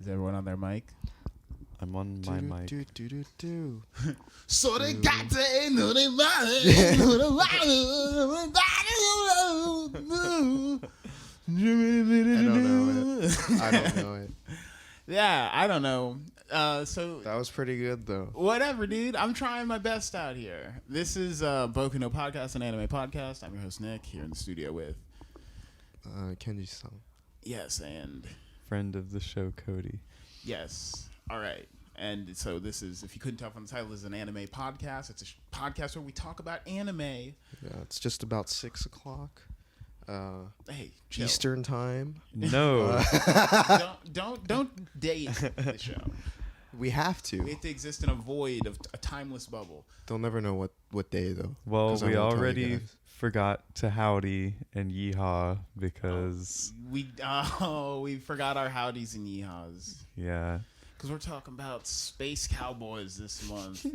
Is everyone on their mic? I'm on my mic. So they got to end on their I don't know it. Yeah, I don't know. So That was pretty good, though. whatever, dude. I'm trying my best out here. This is Boku no Podcast, an anime podcast. I'm your host, Nick, here in the studio with... Kenji-san. Yes, and... Friend of the show, Cody. Yes. All right. And so this is, if you couldn't tell from the title, this is an anime podcast. It's a podcast where we talk about anime. Yeah, it's just about 6 o'clock. Hey, chill. Eastern time. No. Don't date the show. We have to. We have to exist in a void of a timeless bubble. They'll never know what day, though. Well, 'Cause I we won't tell you already guys. forgot to howdy and yeehaw because, We forgot our howdies and yeehaws. yeah. Because we're talking about space cowboys this month.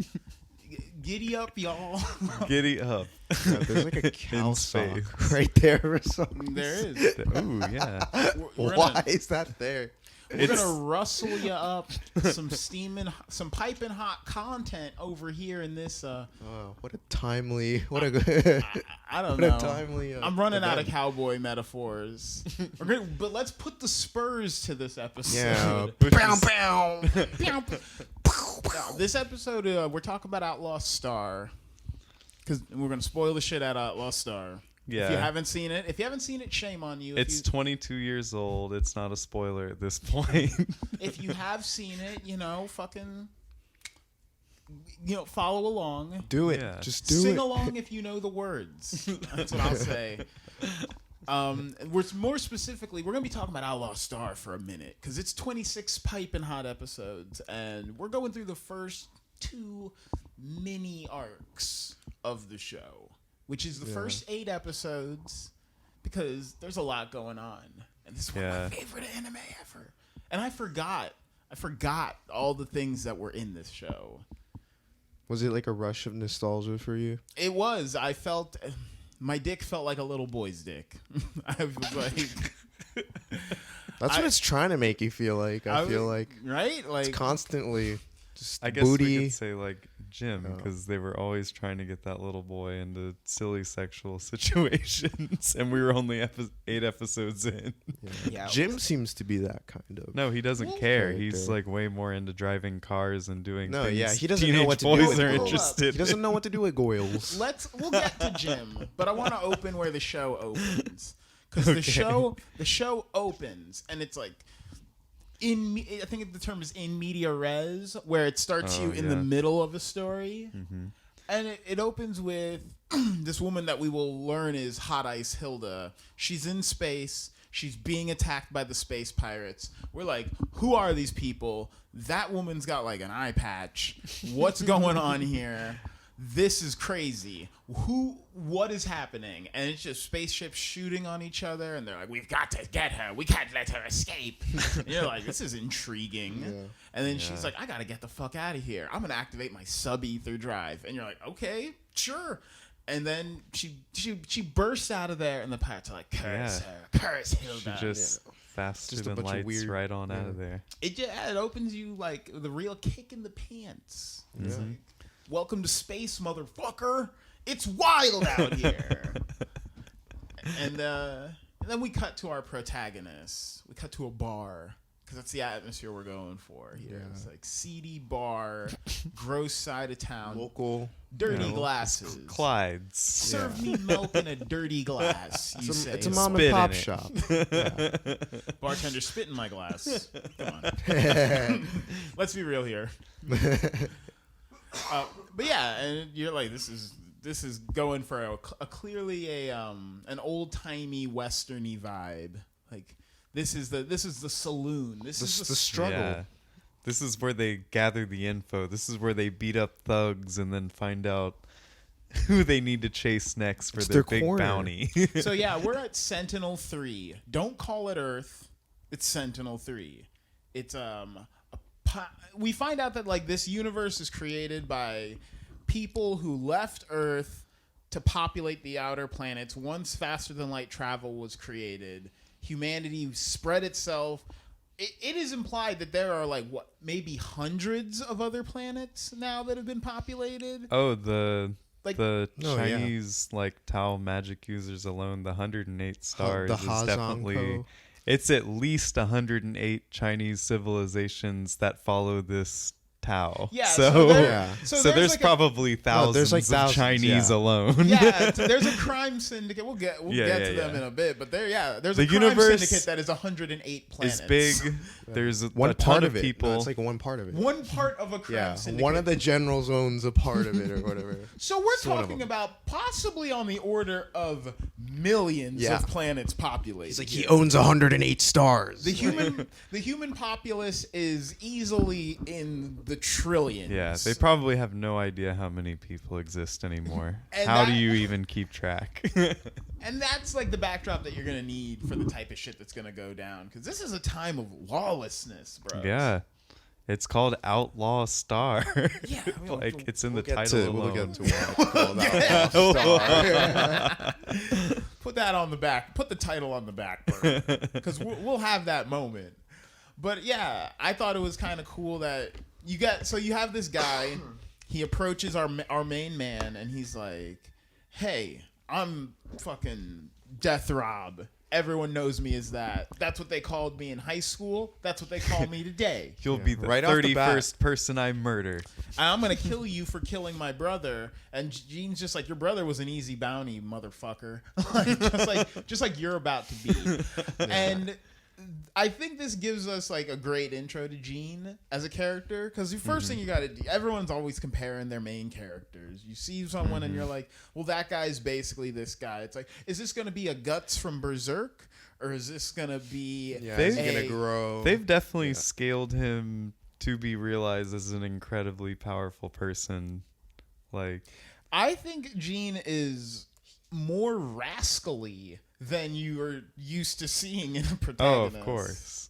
Giddy up, y'all. Giddy up. Yeah, there's like a cow In sock space. right there or something. There is. Ooh, yeah. We're Why gonna- is that there? We're gonna rustle you up some piping hot content over here in this. What a timely. What a good. I don't What know. a timely. I'm running out of event. cowboy metaphors. But let's put the spurs to this episode. Yeah. Pow, pow. This episode, we're talking about Outlaw Star, because we're gonna spoil the shit out of Outlaw Star. Yeah. If you haven't seen it, shame on you. It's 22 years old. It's not a spoiler at this point. If you have seen it, follow along. Do it. Yeah. Just do Sing it. along if you know the words. That's what I'll say. We're more specifically, we're gonna be talking about Outlaw Star for a minute because it's 26 piping hot episodes, and we're going through the first 2 mini arcs of the show, which is the first 8 episodes, because there's a lot going on, and this is one of my favorite anime ever. And I forgot all the things that were in this show. Was it like a rush of nostalgia for you? It was. I felt my dick felt like a little boy's dick. I was like, That's what it's trying to make you feel like. I feel like right, like it's constantly just I guess booty. we could say like Jim, because they were always trying to get that little boy into silly sexual situations, and we were only 8 episodes in. Yeah. Jim seems to be that kind of. No, he doesn't care. character. He's like way more into driving cars and doing No, things yeah, he doesn't know teenage what to do boys with are it. interested He doesn't know what to do with goils. We'll get to Jim, but I want to open where the show opens, because the show opens and it's like I think the term is in media res, where it starts you in the middle of a story. Mm-hmm. And it opens with this woman that we will learn is Hot Ice Hilda. She's in space. She's being attacked by the space pirates. We're like, who are these people? That woman's got like an eye patch. What's going on here? This is crazy. What is happening? And it's just spaceships shooting on each other, and they're like, we've got to get her. We can't let her escape. And you're like, this is intriguing. Yeah. And then she's like, I got to get the fuck out of here. I'm going to activate my sub-ether drive. And you're like, okay, sure. And then she bursts out of there, and the pirates are like, curse her. Curse Hilda. She just fast Just a and bunch of lights weird- right on out of there. It opens you like with a real kick in the pants. It's like, welcome to space, motherfucker. It's wild out here. And then we cut to our protagonist. We cut to a bar, because that's the atmosphere we're going for here. Yeah. It's like seedy bar, gross side of town, Local. dirty You know, glasses. Clyde's. Serve me milk in a dirty glass. You say. It's a mom Spit and pop in it. shop. Bartender, spit in my glass. Come on. Let's be real here. But yeah, and you're like, this is going for a clearly an old timey westerny vibe. Like this is the saloon. This is The struggle. Yeah. This is where they gather the info. This is where they beat up thugs and then find out who they need to chase next for It's their their big corner. bounty. So yeah, we're at Sentinel 3. Don't call it Earth. It's Sentinel 3. It's we find out that like this universe is created by people who left Earth to populate the outer planets once faster than light travel was created. Humanity spread itself it is implied that there are like maybe hundreds of other planets now that have been populated. Oh, the yeah. Chinese like Tao magic users alone, the 108 stars the is Hazang definitely. Po. It's at least 108 Chinese civilizations that follow this Tao. Yeah, So there's like probably thousands, there's like thousands, of Chinese alone. Yeah, there's a crime syndicate. We'll get to them in a bit, but there's a crime syndicate that is 108 planets. It's big. There's one a part ton of of it. people. No, it's like one part of it. One part of a crime syndicate. One of the generals owns a part of it or whatever. So we're talking about possibly on the order of millions of planets populated. He's like, he owns 108 stars. The human populace is easily in the trillions. Yeah, they probably have no idea how many people exist anymore. And how do you even keep track? And that's like the backdrop that you're going to need for the type of shit that's going to go down. Because this is a time of lawlessness, bro. Yeah. It's called Outlaw Star. Yeah. Like, it's in the title alone. We'll get to why it's called Outlaw Star. Put that on the back. Put the title on the back, bro. Because we'll have that moment. But yeah, I thought it was kind of cool that you have this guy. He approaches our main man, and he's like, "Hey, I'm fucking Death Rob. Everyone knows me as that. That's what they called me in high school. That's what they call me today. You'll be the Right off the 31st person I murder." And I'm gonna kill you for killing my brother." And Gene's just like, "Your brother was an easy bounty, motherfucker." just like you're about to be. And I think this gives us like a great intro to Gene as a character, because the first thing you got to do, everyone's always comparing their main characters. You see someone and you're like, well, that guy's basically this guy. It's like, is this going to be a Guts from Berserk, or is this going to be he's gonna grow. They've definitely scaled him to be realized as an incredibly powerful person. Like, I think Gene is more rascally than you are used to seeing in a protagonist. oh, of course.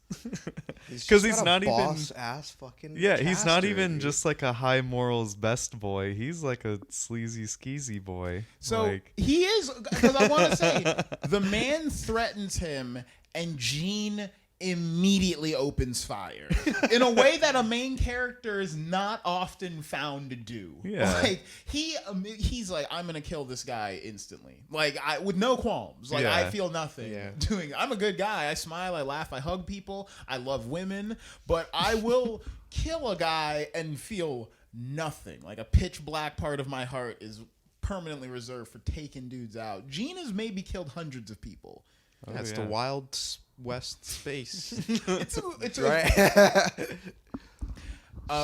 Because he's not even ass fucking. Yeah, he's not caster, even dude. just like a high morals best boy. He's like a sleazy skeezy boy. So like, he is, because I want to say, the man threatens him, and Gene immediately opens fire in a way that a main character is not often found to do. Yeah. Like he's like, I'm gonna kill this guy instantly, like with no qualms. Like I feel nothing doing. I'm a good guy. I smile, I laugh, I hug people, I love women, but I will kill a guy and feel nothing. Like a pitch black part of my heart is permanently reserved for taking dudes out. Gene has maybe killed hundreds of people. That's the wild west space. It's right.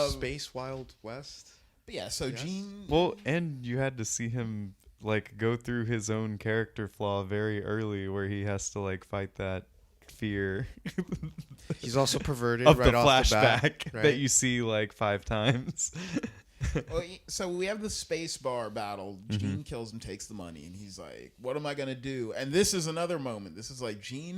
Space Wild West. But yeah, so Gene. well, and you had to see him like go through his own character flaw very early, where he has to like fight that fear He's also perverted of right the off the bat, flashback right? that you see like 5 times. Well, so we have the space bar battle. Gene kills him, takes the money, and he's like, "What am I gonna do?" And this is another moment. This is like he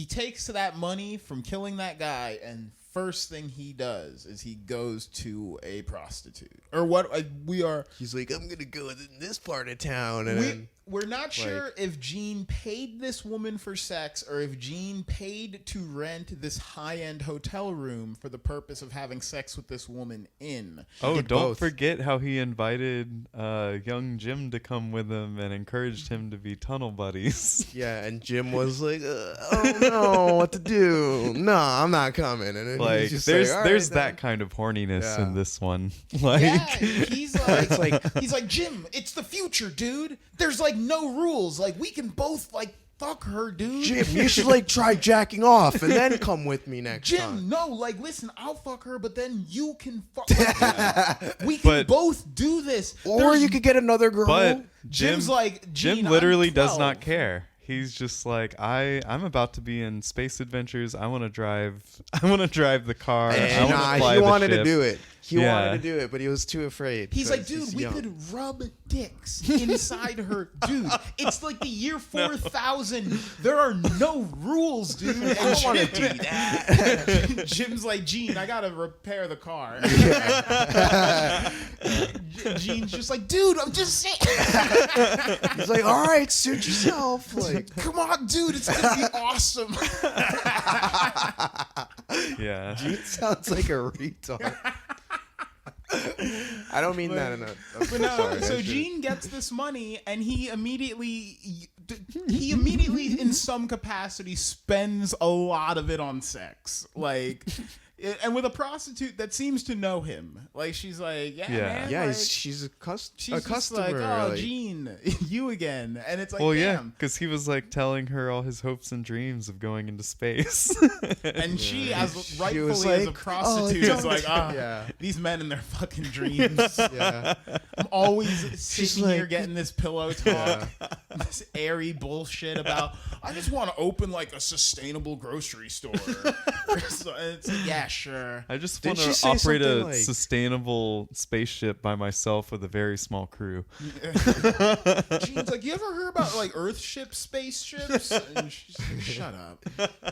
takes that money from killing that guy, and first thing he does is he goes to a prostitute, or what we are. He's like, I'm gonna go in this part of town, and We're not sure if Gene paid this woman for sex, or if Gene paid to rent this high-end hotel room for the purpose of having sex with this woman in. Oh, did don't both. forget how he invited young Jim to come with him and encouraged him to be tunnel buddies. yeah, and Jim was like, I don't know what to do. No, I'm not coming. And then Like, he's just there's like, "All there's right, that then." kind of horniness Yeah. in this one. Like, Yeah, he's like, Jim, it's the future, dude. There's like no rules. Like we can both like fuck her, dude. Jim, you should like try jacking off and then come with me next Jim, time. no, like listen, I'll fuck her, but then you can fuck her. We can But- both do this. Or There's- you could get another girl. but Jim's like, Jim Gene, literally I'm does 12. not care. He's just like, I'm about to be in space adventures. I want to drive the car. I And want to fly he the wanted ship. to do it. He Yeah. wanted to do it, but he was too afraid. He's like, 'cause dude, he's we young. could rub dicks inside her. Dude, it's like the year 4000. There are no rules, dude. And I don't want to do that. Jim's like, Gene, I gotta repair the car. Gene's just like, dude, I'm just saying. He's like, all right, suit yourself. Like, come on, dude, it's gonna be awesome. Yeah. Gene sounds like a retard. I don't mean that in a. But no, sorry, so Gene gets this money, and he immediately, in some capacity, spends a lot of it on sex, like. And with a prostitute that seems to know him, like she's like, man, yeah, like, she's a she's customer. just like, oh, like, Gene, you again, and it's like, Well, yeah, damn. because he was like telling her all his hopes and dreams of going into space. And she, as She rightfully was as a like, prostitute, oh, is like, yeah. these men and their fucking dreams. Yeah. I'm always She's sitting here like- getting this pillow talk, this airy bullshit about, I just want to open like a sustainable grocery store. So it's like, yeah, sure. I just Didn't want she to say operate a something like- sustainable spaceship by myself with a very small crew. Gene's like, you ever heard about like Earthship spaceships? And she's like, shut up.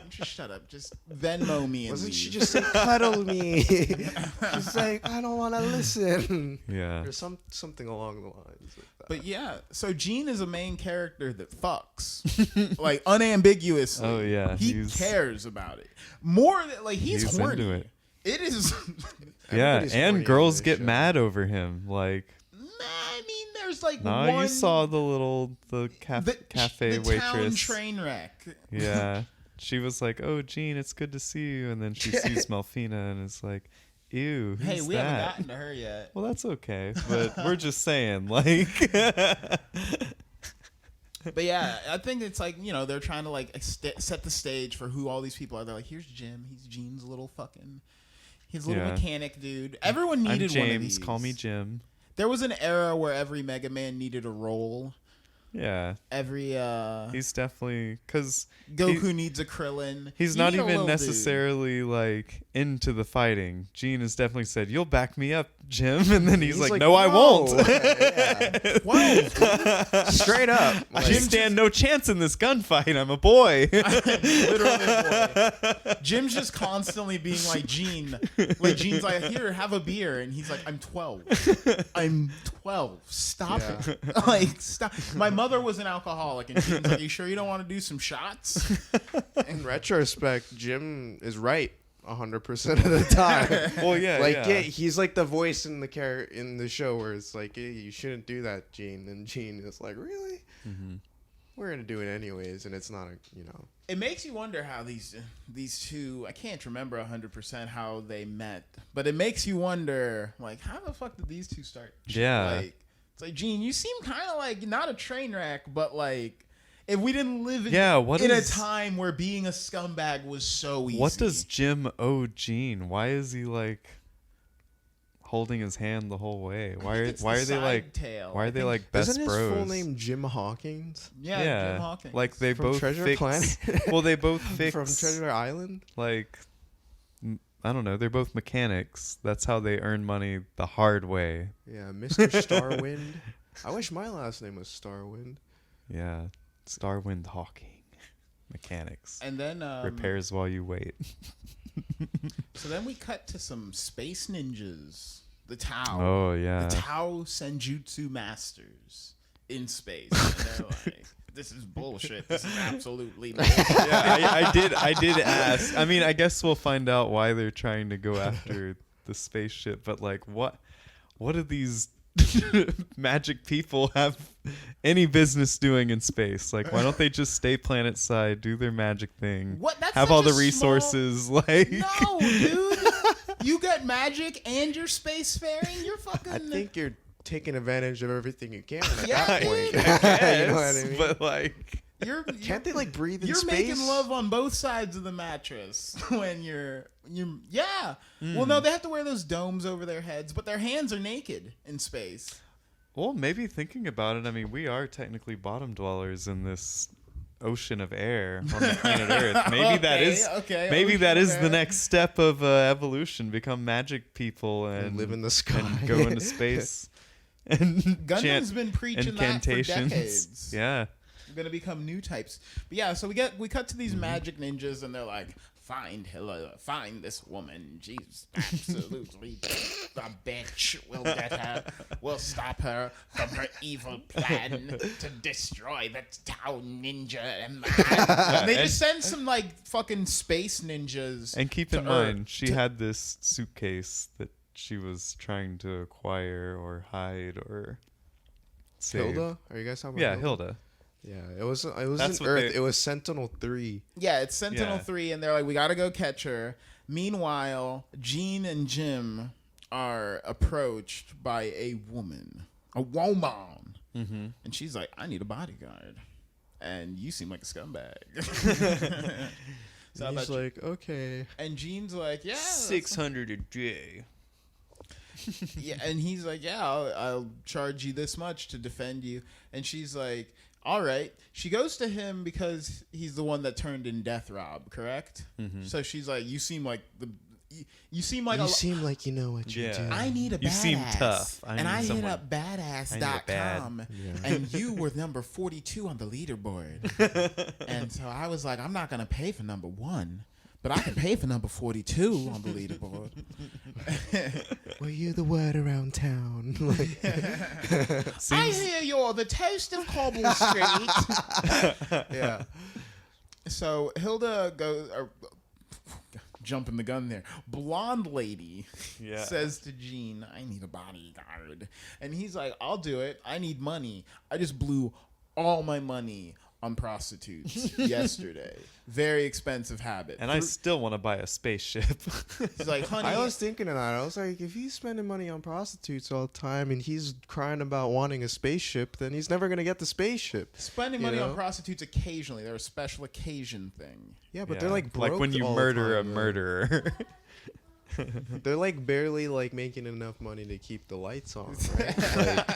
Just shut up. Just Venmo me and Wasn't leave. she just saying, cuddle me? She's like, I don't want to listen. Yeah. Or something along the lines of that. But yeah, so Gene is a main character that fucks, like unambiguously. Oh, yeah, he he's- cares about it more than like he's horny. into it. It is. Yeah, Everybody's horny and on girls this get show. mad over him. Like, I mean, there's like nah, one. you saw the cafe the town waitress. train wreck. Yeah. She was like, "Oh, Gene, it's good to see you." And then she sees Melfina and is like, "Ew, who's Hey, we that?" haven't gotten to her yet. Well, that's okay, but we're just saying, like, But yeah, I think it's like, you know, they're trying to like set the stage for who all these people are. They're like, here's Jim. He's Gene's little fucking, his little Yeah. mechanic dude. Everyone I'm needed one of James. these. Call me Jim. There was an era where every Mega Man needed a role. Yeah, Every he's definitely because Goku needs a Krillin. he's You not need a even little necessarily like into the fighting. Gene has definitely said, "You'll back me up, Jim," and then he's like, "No, I won't." Yeah. dude. 12. Straight up. I Like, stand no chance in this gunfight. I'm a boy. Literally, boy. Jim's just constantly being like, Gene. Like, Gene's like, here, have a beer. And he's like, I'm 12. I'm 12. Stop it. Like, stop. My mother was an alcoholic. And Gene's like, you sure you don't want to do some shots? in retrospect, Jim is right 100% of the time. Well, yeah, Like, yeah. yeah, he's like the voice in the show where it's like, hey, you shouldn't do that, Gene. And Gene is like, really? Mm-hmm. We're gonna do it anyways, and it's not It makes you wonder how these two, I can't remember 100% how they met, but it makes you wonder, like, how the fuck did these two start? Yeah. Like, it's like, Gene, you seem kind of like, not a train wreck, but like, if we didn't live in a time where being a scumbag was so easy. What does Jim owe Gene? Why is he like holding his hand the whole way? Why are they like best Isn't his bros? full name Jim Hawkins? Yeah, Jim Hawkins. Like they From both Treasure fix, Planet? Well, they both fix From Treasure Island? like I don't know. They're both mechanics. That's how they earn money the hard way. Yeah, Mr. Starwind. I wish my last name was Starwind. Yeah, Starwind Hawking, mechanics, And then repairs while you wait. So then we cut to some space ninjas, the Tau. Oh yeah. The Tau Senjutsu Masters in space. And they're like, this is bullshit. This is absolutely bullshit. Yeah, I did ask. I mean, I guess we'll find out why they're trying to go after the spaceship. But like, what do these magic people have any business doing in space? Like, why don't they just stay planet side, do their magic thing, What? That's have such all a the small- resources? Like, No, dude. You got magic and you're spacefaring. You're fucking. I think you're taking advantage of everything you can at Yeah, that point. dude. You know what I mean? But like, you're Can't they like breathe in You're space? making love on both sides of the mattress when you're yeah. Well, no, they have to wear those domes over their heads, but their hands are naked in space. well, maybe thinking about it, I mean, we are technically bottom dwellers in this ocean of air on the planet Earth. Maybe that is maybe ocean that of is the air. next step of evolution: become magic people And live in the sky. and go into space. And Gundam's chant been preaching incantations. that for decades. Yeah. We're gonna become new types. But yeah, so we cut to these magic ninjas, and they're like, find this woman. She's absolutely a bitch. We'll stop her from her evil plan to destroy the town ninja. And they just send some like fucking space ninjas. And keep in mind, she had this suitcase that she was trying to acquire or hide or save. Hilda? Are you guys talking about? Yeah, Hilda. Yeah, it was That's in what Earth. they- It was Sentinel 3. Yeah, it's Sentinel 3, and they're like, we gotta go catch her. Meanwhile, Gene and Jim are approached by a woman. Mm-hmm. And she's like, I need a bodyguard. And you seem like a scumbag. So And he's like, okay. and Gene's like, yeah. 600 a day. Yeah, and he's like, yeah, I'll charge you this much to defend you. And she's like, all right. She goes to him because he's the one that turned in Death Rob, correct? Mm-hmm. So she's like, you seem like You seem like you know what you're doing. I need a badass. You seem tough. And I hit someone- up badass.com. And you were number 42 on the leaderboard. And so I was like, I'm not going to pay for number 1. But I can pay for number 42 on the leaderboard. Were you the word around town? I hear you're the toast of Cobble Street. Yeah. So Hilda goes, jumping the gun there. Blonde lady says to Gene, I need a bodyguard. And he's like, I'll do it. I need money. I just blew all my money on prostitutes yesterday. Very expensive habit. And I still want to buy a spaceship. He's like, honey. I was thinking of that. I was like, if he's spending money on prostitutes all the time and he's crying about wanting a spaceship, then he's never going to get the spaceship. Spending money on prostitutes occasionally. They're a special occasion thing. Yeah, but they're like broke when you all the murder a time, though. murderer. They're like barely like making enough money to keep the lights on, right? Like,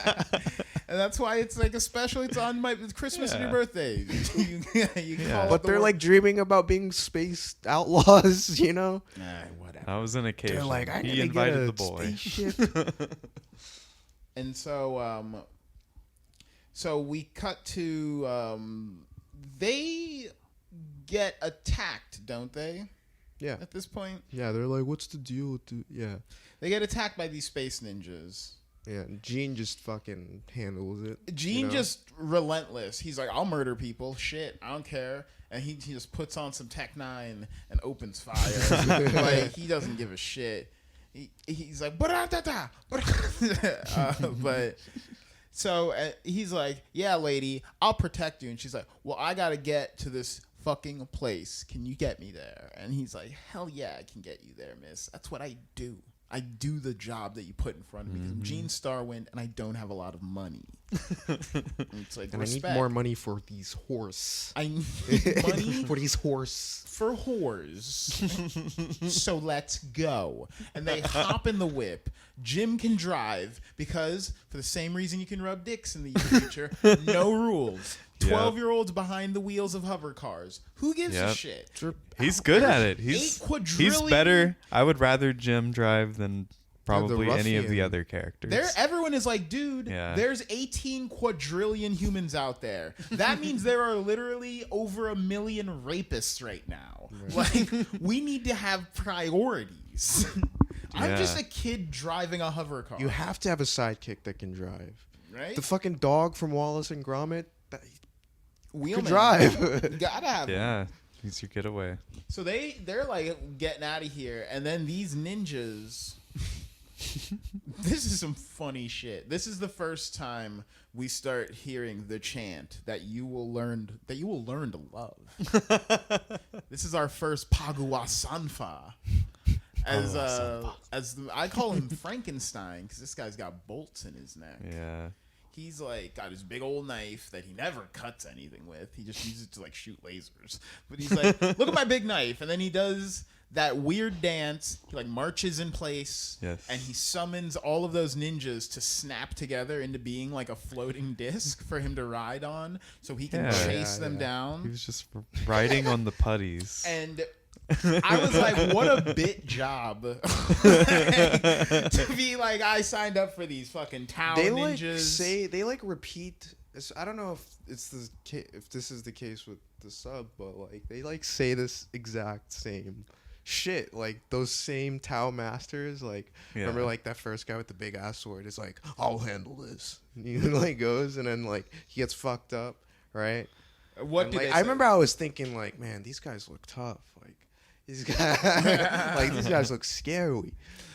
And that's why it's like a special. It's on my Christmas and your birthday. You call it but the they're wor- like dreaming about being space outlaws, you know? Nah, whatever. That was an occasion. They're like, I he gotta invited get a the boy. spaceship. And so, so we cut to they get attacked, don't they? Yeah. At this point, Yeah, they're like, what's the deal with the... Yeah. they get attacked by these space ninjas. Yeah, Gene just fucking handles it. Gene you know? just relentless. He's like, I'll murder people. Shit, I don't care. And he just puts on some Tech 9 and opens fire. Like, he doesn't give a shit. He's like, "Ba-da-da-da, ba-da-da-da." But so he's like, yeah, lady, I'll protect you. And she's like, well, I got to get to this fucking place. Can you get me there? And he's like, hell yeah, I can get you there, miss. That's what I do. I do the job that you put in front of me. 'Cause I'm Gene Starwind, and I don't have a lot of money. And it's like, And respect. I need more money for these horse. I need money For these horse. for whores. So let's go. And they hop in the whip. Jim can drive because, for the same reason you can rub dicks in the future, no rules. 12-year-olds behind the wheels of hover cars. Who gives a shit? He's good at it. He's 8 quadrillion. better. I would rather Jim drive than probably any of the ruffian. other characters. Everyone is like, dude, there's 18 quadrillion humans out there. That means there are literally over 1 million rapists right now. Like, we need to have priorities. I'm just a kid driving a hover car. You have to have a sidekick that can drive. right? The fucking dog from Wallace and Gromit that Wheelman. can drive. You gotta have him. Yeah, he's your getaway. So they're like getting out of here, and then these ninjas. This is some funny shit. This is the first time we start hearing the chant that you will learn to love. This is our first Paguwa Sanfa. I call him Frankenstein because this guy's got bolts in his neck. Yeah. He's like got his big old knife that he never cuts anything with. He just uses it to like shoot lasers. But he's like, look at my big knife. And then he does that weird dance. He like marches in place. Yes. And he summons all of those ninjas to snap together into being like a floating disc for him to ride on so he can chase them down. He was just riding on the putties. And I was like, what a bit job to be like, I signed up for these fucking town They ninjas. they repeat I don't know if this is the case with the sub, but like they like say this exact same shit. Like those same Tao masters. Like remember like that first guy with the big ass sword is like, I'll handle this. And he like goes and then like he gets fucked up, right? What did like, they I say? remember I was thinking like, man, these guys look tough. Like these guys, like these guys look scary.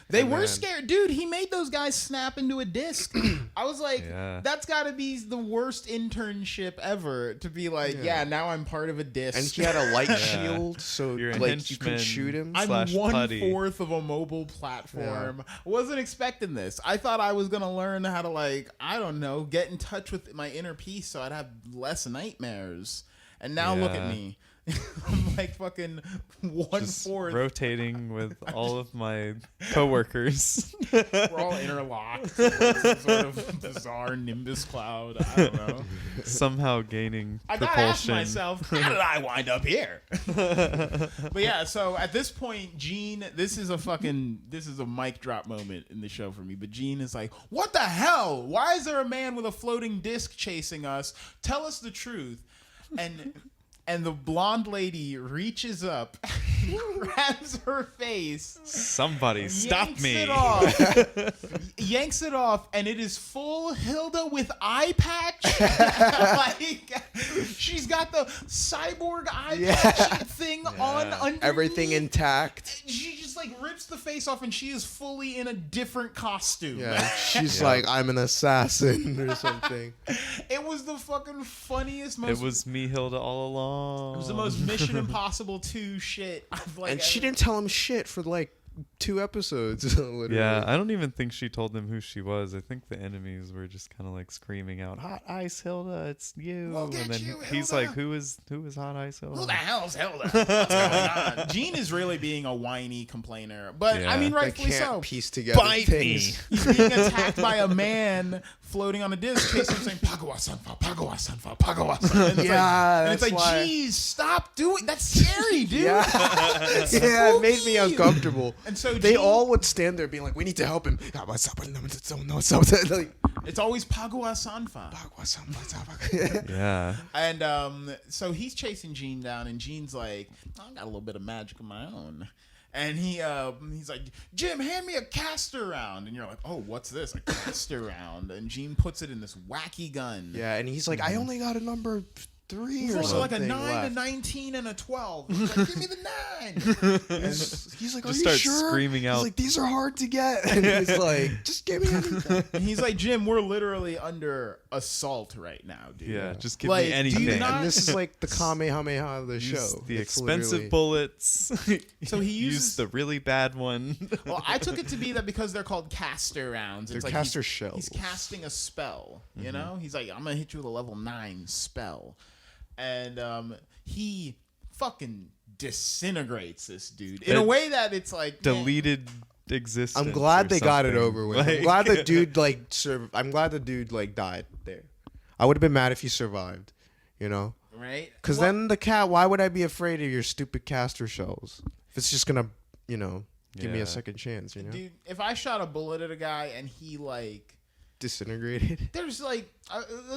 They And were then- scared, dude. He made those guys snap into a disc. I was like, that's got to be the worst internship ever. To be like, now I'm part of a disc. And he had a light shield, so You're a like you could henchman. shoot him. I'm / putty. 1/4 of a mobile platform. Wasn't expecting this. I thought I was gonna learn how to like, I don't know, get in touch with my inner peace so I'd have less nightmares. And now look at me. I'm like fucking 1/4. Rotating with all of my coworkers. We're all interlocked. Like some sort of bizarre nimbus cloud. I don't know. Somehow gaining I gotta ask propulsion. myself, how did I wind up here? But yeah, so at this point, Gene, this is a mic drop moment in the show for me. But Gene is like, what the hell? Why is there a man with a floating disc chasing us? Tell us the truth. And the blonde lady reaches up, grabs her face, Somebody stop yanks me. it off, yanks it off, and it is full Hilda with eye patch. Like she's got the cyborg eye patch thing on underneath. Everything intact. She just like rips the face off, and she is fully in a different costume. Yeah, she's like, I'm an assassin or something. It was the fucking funniest. It was me, Hilda, all along. It was the most Mission Impossible 2 shit I've like. And she ever- didn't tell him shit for like 2 episodes. Literally. Yeah, I don't even think she told them who she was. I think the enemies were just kind of like screaming out, "Hot Ice Hilda, it's you!" We'll get and then you, he's Hilda. like, "Who is Hot Ice Hilda?" Who the hell's Hilda? What's going on? Gene is really being a whiny complainer, but I mean, They rightfully can't so. piece together Bite things. He's being attacked by a man floating on a disc, chasing him, saying "Pagawa Sanfa, Pagawa Sanfa, Pagawa Sanfa." And it's Yeah, it's that's like, why- geez, stop doing. That's scary, dude. Yeah, yeah, it made me spooky. uncomfortable. And so They Gene- all would stand there being like, "We need to help him." What's up? Like, It's always Pagawa Sanfa. Yeah. And so he's chasing Gene down, and Gene's like, I got a little bit of magic of my own. And he's like, Jim, hand me a caster round. And you're like, oh, what's this? A caster round. And Gene puts it in this wacky gun. yeah, and he's like, I only got a number 3 or So something like a 9, left. a 19, and a 12. He's like, give me the 9. And he's like, Just are start you sure? screaming out. He's like, these are hard to get. And he's like, just give me anything. And he's like, Jim, we're literally under assault right now, dude. Yeah, just give Like, me do anything. you not- And this is like the Kamehameha of the Use show. the It's expensive literally- bullets. So he Use uses- the really bad one. Well, I took it to be that because they're called caster rounds. It's They're like caster he's shells. casting a spell, you know? He's like, I'm going to hit you with a level 9 spell. And he fucking disintegrates this dude in a way that it's like... man, Deleted existence. I'm glad or they got it something. over with. I'm Like- glad the dude I'm glad the dude like died there. I would have been mad if he survived, you know? right? Because Well, then the cat. Why would I be afraid of your stupid caster shells? If it's just gonna, you know, give me Yeah. a second chance, you know? dude, if I shot a bullet at a guy and he like... Disintegrated. There's like...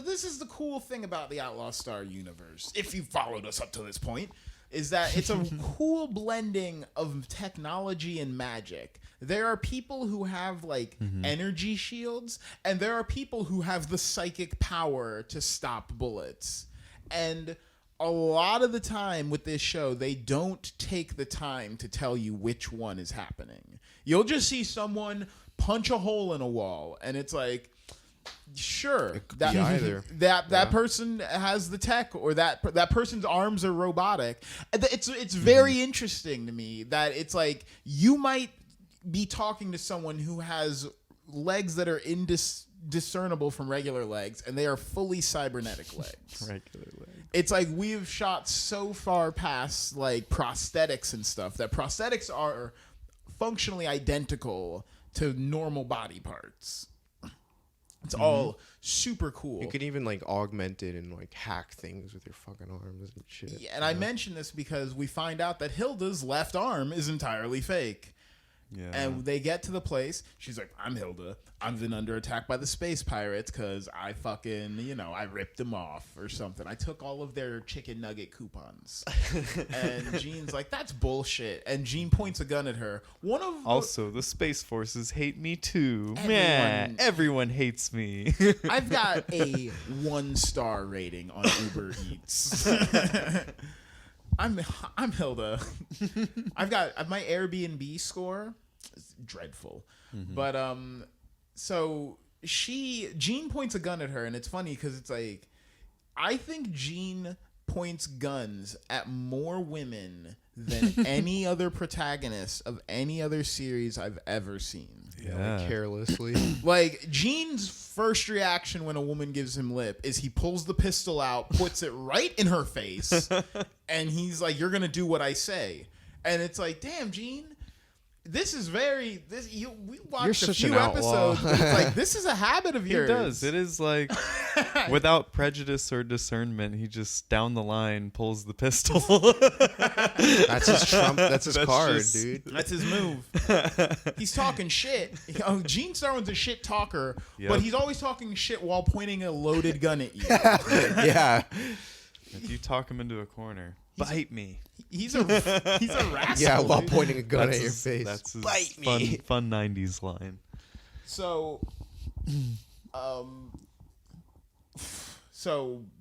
this is the cool thing about the Outlaw Star universe, if you followed us up to this point, is that it's a cool blending of technology and magic. There are people who have like energy shields, and there are people who have the psychic power to stop bullets. And a lot of the time with this show, they don't take the time to tell you which one is happening. You'll just see someone punch a hole in a wall, and it's like, sure, that be either. that person has the tech, or that person's arms are robotic. It's very interesting to me that it's like you might be talking to someone who has legs that are indiscernible from regular legs, and they are fully cybernetic legs. Regular leg. It's like we've shot so far past like prosthetics and stuff that prosthetics are functionally identical to normal body parts. It's all super cool. You could even like augment it and like hack things with your fucking arms and shit. Yeah, and I mention this because we find out that Hilda's left arm is entirely fake. Yeah. And they get to the place. She's like, I'm Hilda. I've been under attack by the space pirates because I fucking, I ripped them off or something. I took all of their chicken nugget coupons. And Gene's like, that's bullshit. And Gene points a gun at her. Also, the Space Forces hate me too. Everyone- Everyone hates me. I've got a 1-star rating on Uber Eats. I'm Hilda. I've got my Airbnb score is dreadful. But so Gene points a gun at her, and it's funny because it's like, I think Gene points guns at more women than any other protagonist of any other series I've ever seen. Yeah, like carelessly. Like, Gene's first reaction when a woman gives him lip is he pulls the pistol out, puts it right in her face, and he's like, you're gonna do what I say. And it's like, damn, Gene, this is we watched You're a such an few outlaw. episodes, but it's like, this is a habit of yours. He does. It is like, without prejudice or discernment, he just down the line pulls the pistol. That's his trump. That's his card, dude. That's his move. He's talking shit. Gene Starwind's a shit talker, but he's always talking shit while pointing a loaded gun at you. Yeah. If you talk him into a corner, bite me. He's a rascal. Yeah, while dude. pointing a gun at your face. That's his Bite me. fun 90s line. So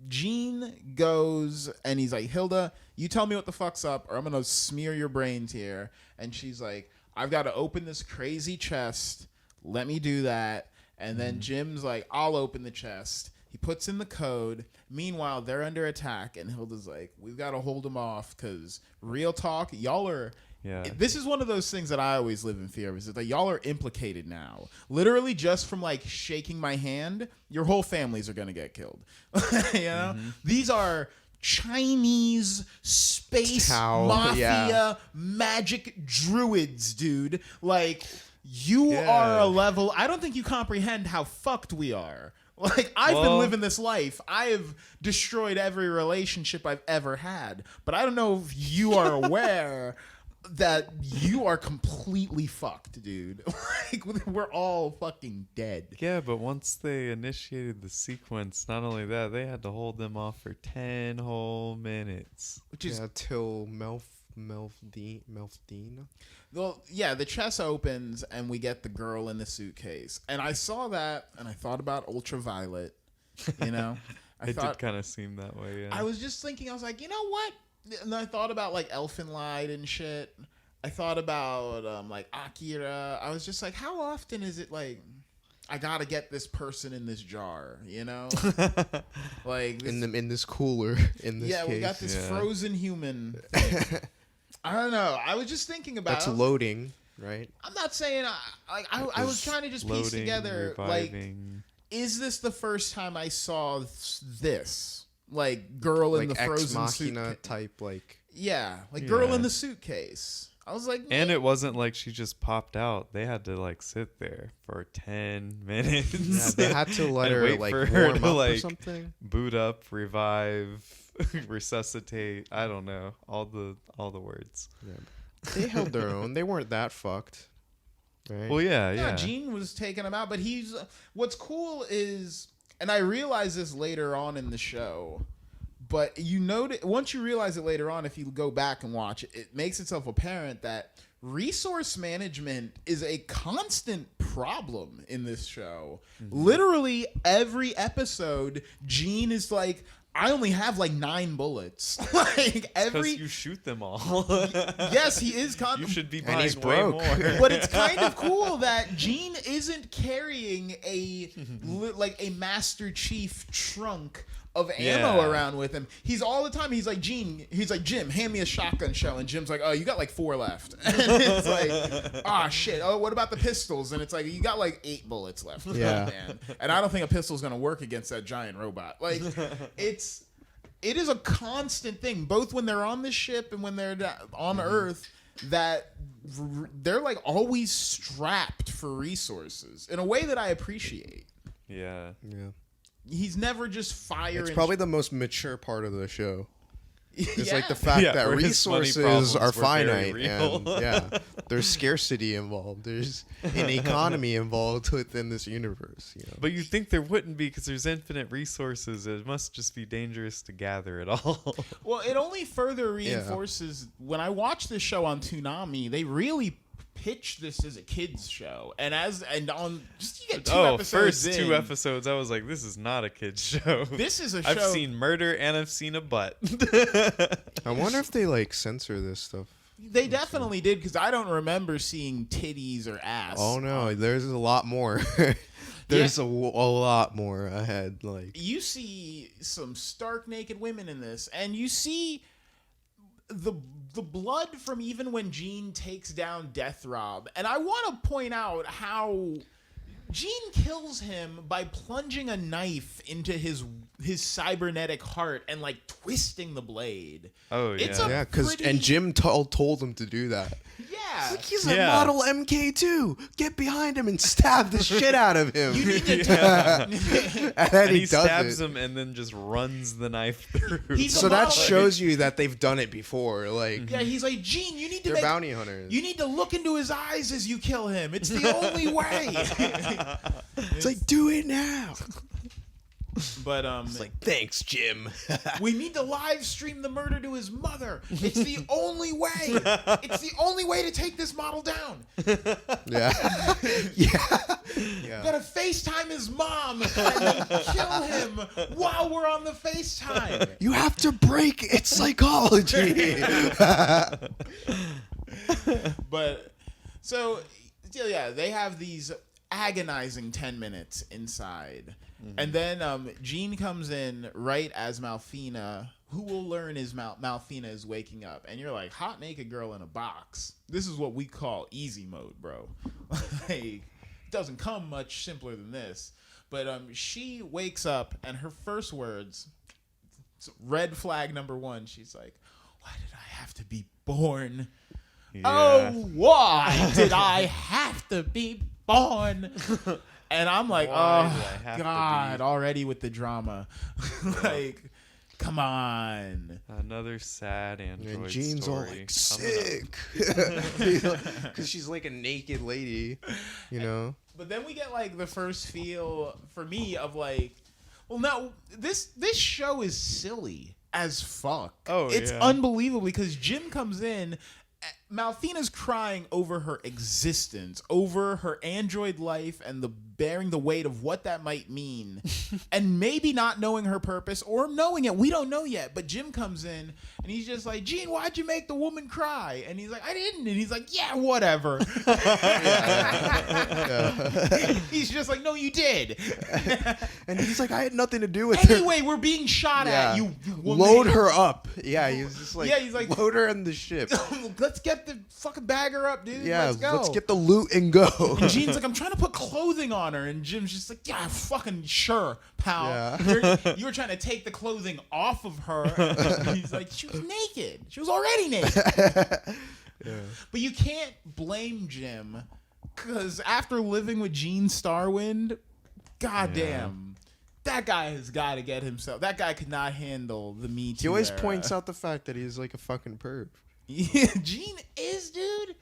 Gene goes and he's like, Hilda, you tell me what the fuck's up or I'm going to smear your brains here. And she's like, I've got to open this crazy chest. Let me do that. And then Jim's like, I'll open the chest. He puts in the code. Meanwhile, they're under attack. And Hilda's like, we've got to hold them off because real talk, y'all are... Yeah. This is one of those things that I always live in fear of, is that y'all are implicated now. Literally just from like shaking my hand, your whole families are going to get killed. You know? These are Chinese space mafia magic druids, dude. Like, you are a level... I don't think you comprehend how fucked we are. Like, I've been living this life. I have destroyed every relationship I've ever had. But I don't know if you are aware... that you are completely fucked, dude. Like, we're all fucking dead. Yeah, but once they initiated the sequence, not only that, they had to hold them off for 10 whole minutes. Which is till Melfdine. Well, yeah, the chest opens and we get the girl in the suitcase. And I saw that and I thought about Ultraviolet, you know? It did kind of seem that way, yeah. I was just thinking, I was like, you know what? And I thought about like Elfenlight and shit. I thought about like Akira. I was just like, how often is it like I gotta get this person in this jar, you know? Like this, in this cooler. In this case. We got this frozen human thing. I don't know. I was just thinking about that's loading, right? I'm not saying I was trying to just piece together reviving. Like, is this the first time I saw this? Like, girl in the frozen Ex Machina suitcase type, like girl in the suitcase. I was like, and it wasn't like she just popped out. They had to like sit there for 10 minutes. Yeah, they had to let her like warm up or something. Boot up, revive, resuscitate. I don't know all the words. Yeah. They held their own. They weren't that fucked. Right? Well, yeah. Gene was taking him out, but what's cool is. And I realized this later on in the show, but once you realize it later on, if you go back and watch it, it makes itself apparent that resource management is a constant problem in this show. Literally every episode, Gene is like, I only have like 9 bullets. Like because you shoot them all. Yes, he is. You should be and buying he's way broke. more. But it's kind of cool that Gene isn't carrying a Master Chief trunk of ammo around with him. He's all the time. He's like, Jim, hand me a shotgun shell. And Jim's like, oh, you got like 4 left. And it's like, ah, shit. Oh, what about the pistols? And it's like, you got like 8 bullets left. Yeah. Man. And I don't think a pistol's going to work against that giant robot. Like, it is a constant thing, both when they're on the ship and when they're on Earth, that they're like always strapped for resources in a way that I appreciate. Yeah. Yeah. He's never just firing. It's probably the most mature part of the show. It's like the fact that where his funny resources are problems were very finite, real. and there's scarcity involved. There's an economy involved within this universe. You know? But you'd think there wouldn't be because there's infinite resources. It must just be dangerous to gather it all. Well, it only further reinforces when I watched this show on Toonami, they really pitched this as a kids show, and on just you get two episodes first in, 2 episodes, I was like, this is not a kids show. This is a show. I've seen murder and I've seen a butt. I wonder if they like censor this stuff. They definitely did, because I don't remember seeing titties or ass. Oh no, there's a lot more. There's a lot more ahead. Like, you see some stark naked women in this, and you see the blood from even when Gene takes down Death Rob. And I want to point out how Gene kills him by plunging a knife into his cybernetic heart and like twisting the blade. Oh yeah, yeah, because and Jim told him to do that. Yeah, Like, he's a model MK2. Get behind him and stab the shit out of him. You need to and then and he does stabs it. him and then just runs the knife through. So that shows you that they've done it before. Like, yeah, he's like, Gene, you need to they're bounty hunters. You need to look into his eyes as you kill him. It's the only way. It's like, do it now. But It's like, thanks, Jim. we need to live stream the murder to his mother. It's the only way. It's the only way to take this model down. Yeah. You gotta FaceTime his mom and then kill him while we're on the FaceTime. You have to break its psychology. But so yeah, they have these agonizing 10 minutes inside. And then Gene comes in right as Malfina, who will learn is Malfina is waking up. And you're like, hot naked girl in a box. This is what we call easy mode, bro. Like, it doesn't come much simpler than this. But she wakes up, and her first words, red flag number 1, she's like, why did I have to be born? Yeah. Oh, why did I have to be born? And I'm like, oh, God, already with the drama. Like, come on. Another sad Android And Gene's story. all like, sick. Because she's like a naked lady, you know? But then we get like the first feel, for me, of like, well, no, this show is silly as fuck. Oh, it's yeah. unbelievable, because Jim comes in, Malfina's crying over her existence, over her android life, and bearing the weight of what that might mean, and maybe not knowing her purpose or knowing it. We don't know yet. But Jim comes in and he's just like, Gene, why'd you make the woman cry? And he's like, I didn't. And he's like, yeah, whatever. He's just like, no, you did. And he's like, I had nothing to do with it. Anyway, we're being shot at. You load her up. Yeah, he's just like, he's like, load her in the ship. Let's get the fucking bagger up, dude. Yeah, let's go. let's get the loot and go. And Gene's like, I'm trying to put clothing on her. And Jim's just like, yeah, fucking sure, pal. Yeah. You were trying to take the clothing off of her. And he's like, she was naked. She was already naked. But you can't blame Jim, because after living with Gene Starwind, goddamn, that guy has got to get himself. That guy could not handle the Me Too. He always era. points out the fact that he's like a fucking perv. Yeah, Gene is, dude.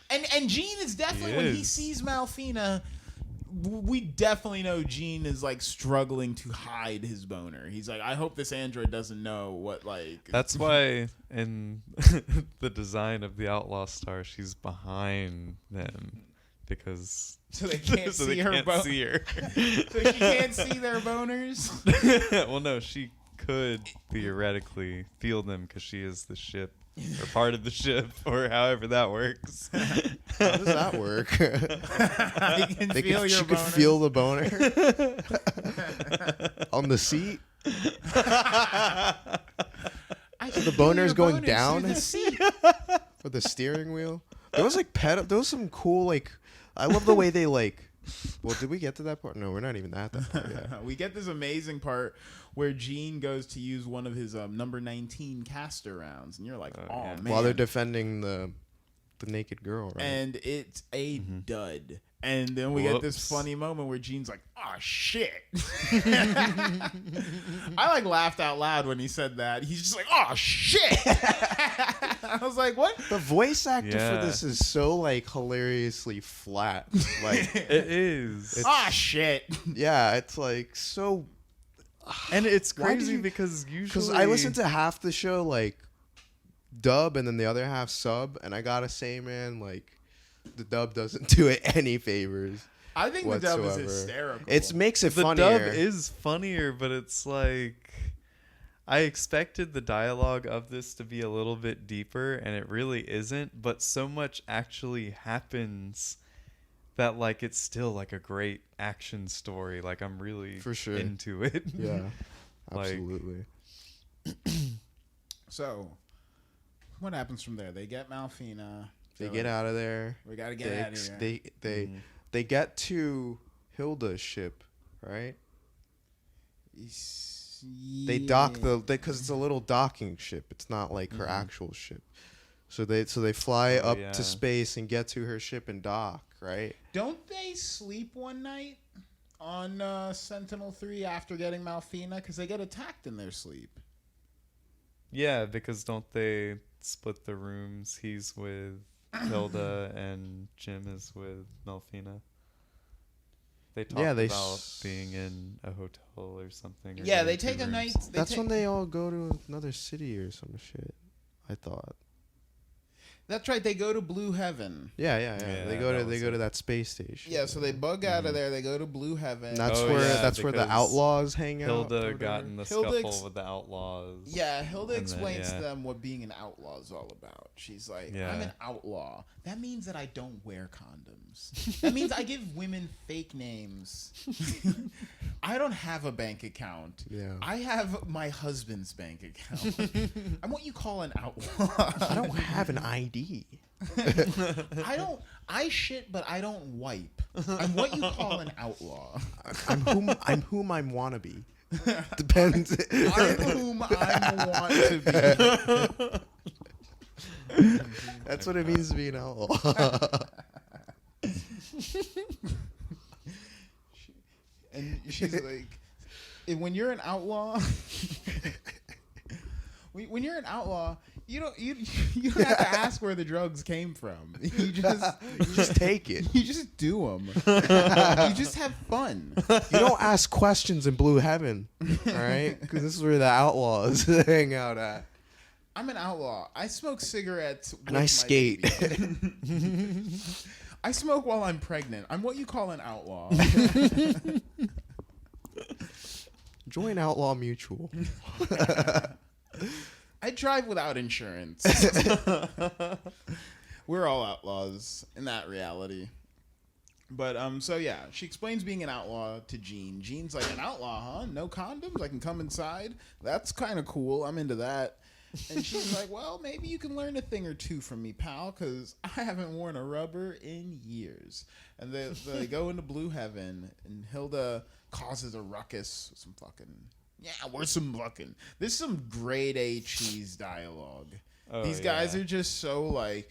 And Gene is definitely, when he sees Malfina, we definitely know Gene is like struggling to hide his boner. He's like, I hope this android doesn't know what, like. That's why in the design of the Outlaw Star, she's behind them, because so they can't so see they her can't see her. So she can't see their boners. Well, no, she could theoretically feel them because she is the ship, or part of the ship, or however that works. How does that work? You can feel your she could boners. feel the boner on the seat. So the boner's going down through the seat. for the steering wheel. There was like there was some cool, like, I love the way they like. Well, did we get to that part? No, we're not even at that part yet. We get this amazing part where Gene goes to use one of his number 19 caster rounds, and you're like, oh man. While they're defending the naked girl, right? And it's a dud. And then we get this funny moment where Gene's like, oh "Oh shit!" I like laughed out loud when he said that. He's just like, "Oh shit!" I was like, "What?" The voice actor Yeah. for this is so like hilariously flat. Like, It is. "Oh shit!" yeah, it's like so. And it's Why do crazy you- because usually Because I listened to half the show like dub and then the other half sub, and I gotta say, man, like the dub doesn't do it any favors. I think the dub is whatsoever. hysterical. It makes it the funnier. dub is funnier, but it's like I expected the dialogue of this to be a little bit deeper, and it really isn't. But so much actually happens that like it's still like a great action story. Like I'm really For sure. into it. Yeah, Like- absolutely. So, what happens from there? They get Malfina. They They're get like, out of there. We gotta get out of here. They get to Hilda's ship, right? They dock because it's a little docking ship. It's not like her actual ship. So they fly up yeah. to space and get to her ship and dock, right? Don't they sleep one night on Sentinel-3 after getting Malfina? Because they get attacked in their sleep. Yeah, because don't they split the rooms? He's with Hilda and Jim is with Melfina. They talk Yeah, about being in a hotel or something. Or Yeah, they getting take two a rooms. night. That's when they all go to another city or some shit. I thought. That's right. They go to Blue Heaven. Yeah. Yeah, They that go was to it. that space station. Yeah, so they bug out of there. They go to Blue Heaven. And that's Oh, where yeah, that's where the because outlaws hang out. or Hilda whatever. got in the Hilda scuffle with the outlaws. Yeah, Hilda And then, explains yeah. to them what being an outlaw is all about. She's like, Yeah. I'm an outlaw. That means that I don't wear condoms. That means I give women fake names. I don't have a bank account. Yeah. I have my husband's bank account. I'm what you call an outlaw. I don't have an ID. I shit, but I don't wipe. I'm what you call an outlaw. I'm whom I want to be. Depends. I'm whom I want to be. That's what it means to be an outlaw. And she's like, when you're an outlaw, when you're an outlaw, you don't have to ask where the drugs came from. You just take it. You just do them. You just have fun. You don't ask questions in Blue Heaven, all right? Because this is where the outlaws hang out at. I'm an outlaw. I smoke cigarettes And I with my skate. baby. I smoke while I'm pregnant. I'm what you call an outlaw. Join Outlaw Mutual. I drive without insurance. We're all outlaws in that reality. But so yeah, she explains being an outlaw to Gene. Gene's like, an outlaw, huh? No condoms? I can come inside? That's kind of cool. I'm into that. And she's like, well, maybe you can learn a thing or two from me, pal, because I haven't worn a rubber in years. And they go into Blue Heaven, and Hilda causes a ruckus with some fucking... Yeah, we're some fucking... This is some grade A cheese dialogue. Oh, These guys yeah. are just so like,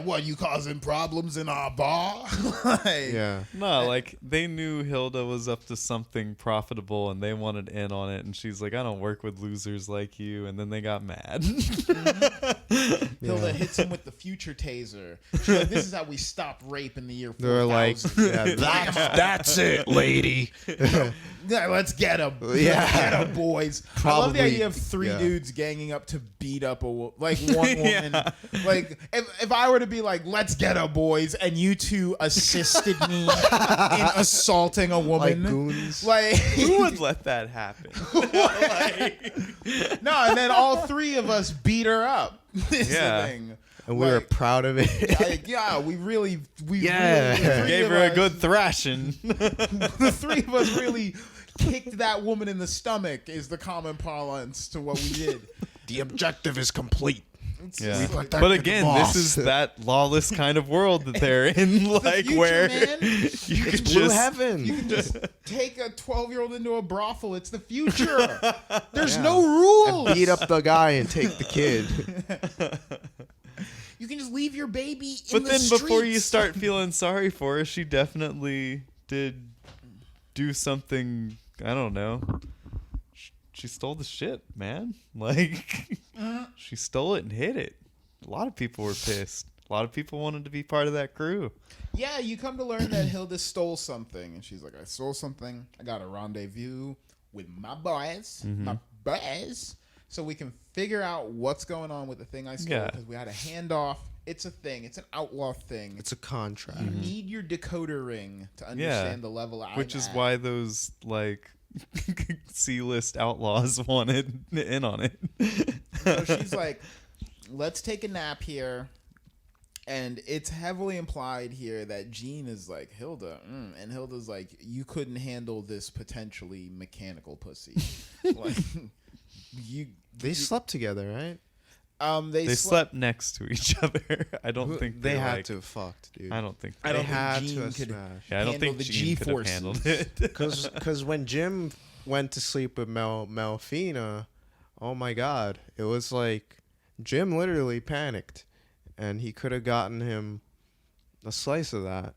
what, you causing problems in our bar? Like, Yeah. No, like they knew Hilda was up to something profitable and they wanted in on it, and she's like, I don't work with losers like you, and then they got mad. Hilda hits him with the future taser. She's like, this is how we stop rape in the year 4000. They're like, yeah, that's it, lady. Yeah, let's get him. Yeah. Get him, boys. I love the Probably, idea of three yeah. dudes ganging up to beat up one woman. Yeah. Like, if I were to be like, let's get him, boys, and you two assisted me in assaulting a woman. Like goons. Like, Who would let that happen? no, and then all three of us beat her up. Is Yeah. the thing. And we were proud of it. Like, yeah, we really, Yeah. the three Gave of her a us- good thrashing. The three of us really kicked that woman in the stomach is the common parlance to what we did. The objective is complete. It's Yeah. just like, that But to the again, boss. this is that lawless kind of world that they're in, like future, where man. you It's could Blue just Heaven. you can just take a 12-year-old into a brothel. It's the future. There's Yeah. no rules. Beat up the guy and take the kid. You can just leave your baby in But the then streets. before you start feeling sorry for her, she definitely did do something. I don't know. She stole the shit, man. Like, she stole it and hid it. A lot of people were pissed. A lot of people wanted to be part of that crew. Yeah, you come to learn that Hilda stole something, and she's like, I stole something. I got a rendezvous with my boys, so we can figure out what's going on with the thing I stole, because we had a handoff. It's a thing. It's an outlaw thing. It's a contract. You need your decoder ring to understand the level I'm Which is at. why those, like, C-list outlaws wanted in on it. So she's like, let's take a nap here. And it's heavily implied here that Gene is like, Hilda. And Hilda's like, you couldn't handle this potentially mechanical pussy. Like, They slept together, right? They slept next to each other. I don't think they had like, to have fucked, dude. I don't think I don't they had think Gene to have could smashed. Yeah, I don't think the Gene could have G-forces. handled it. Because when Jim went to sleep with Melfina, oh my God, it was like Jim literally panicked, and he could have gotten him a slice of that.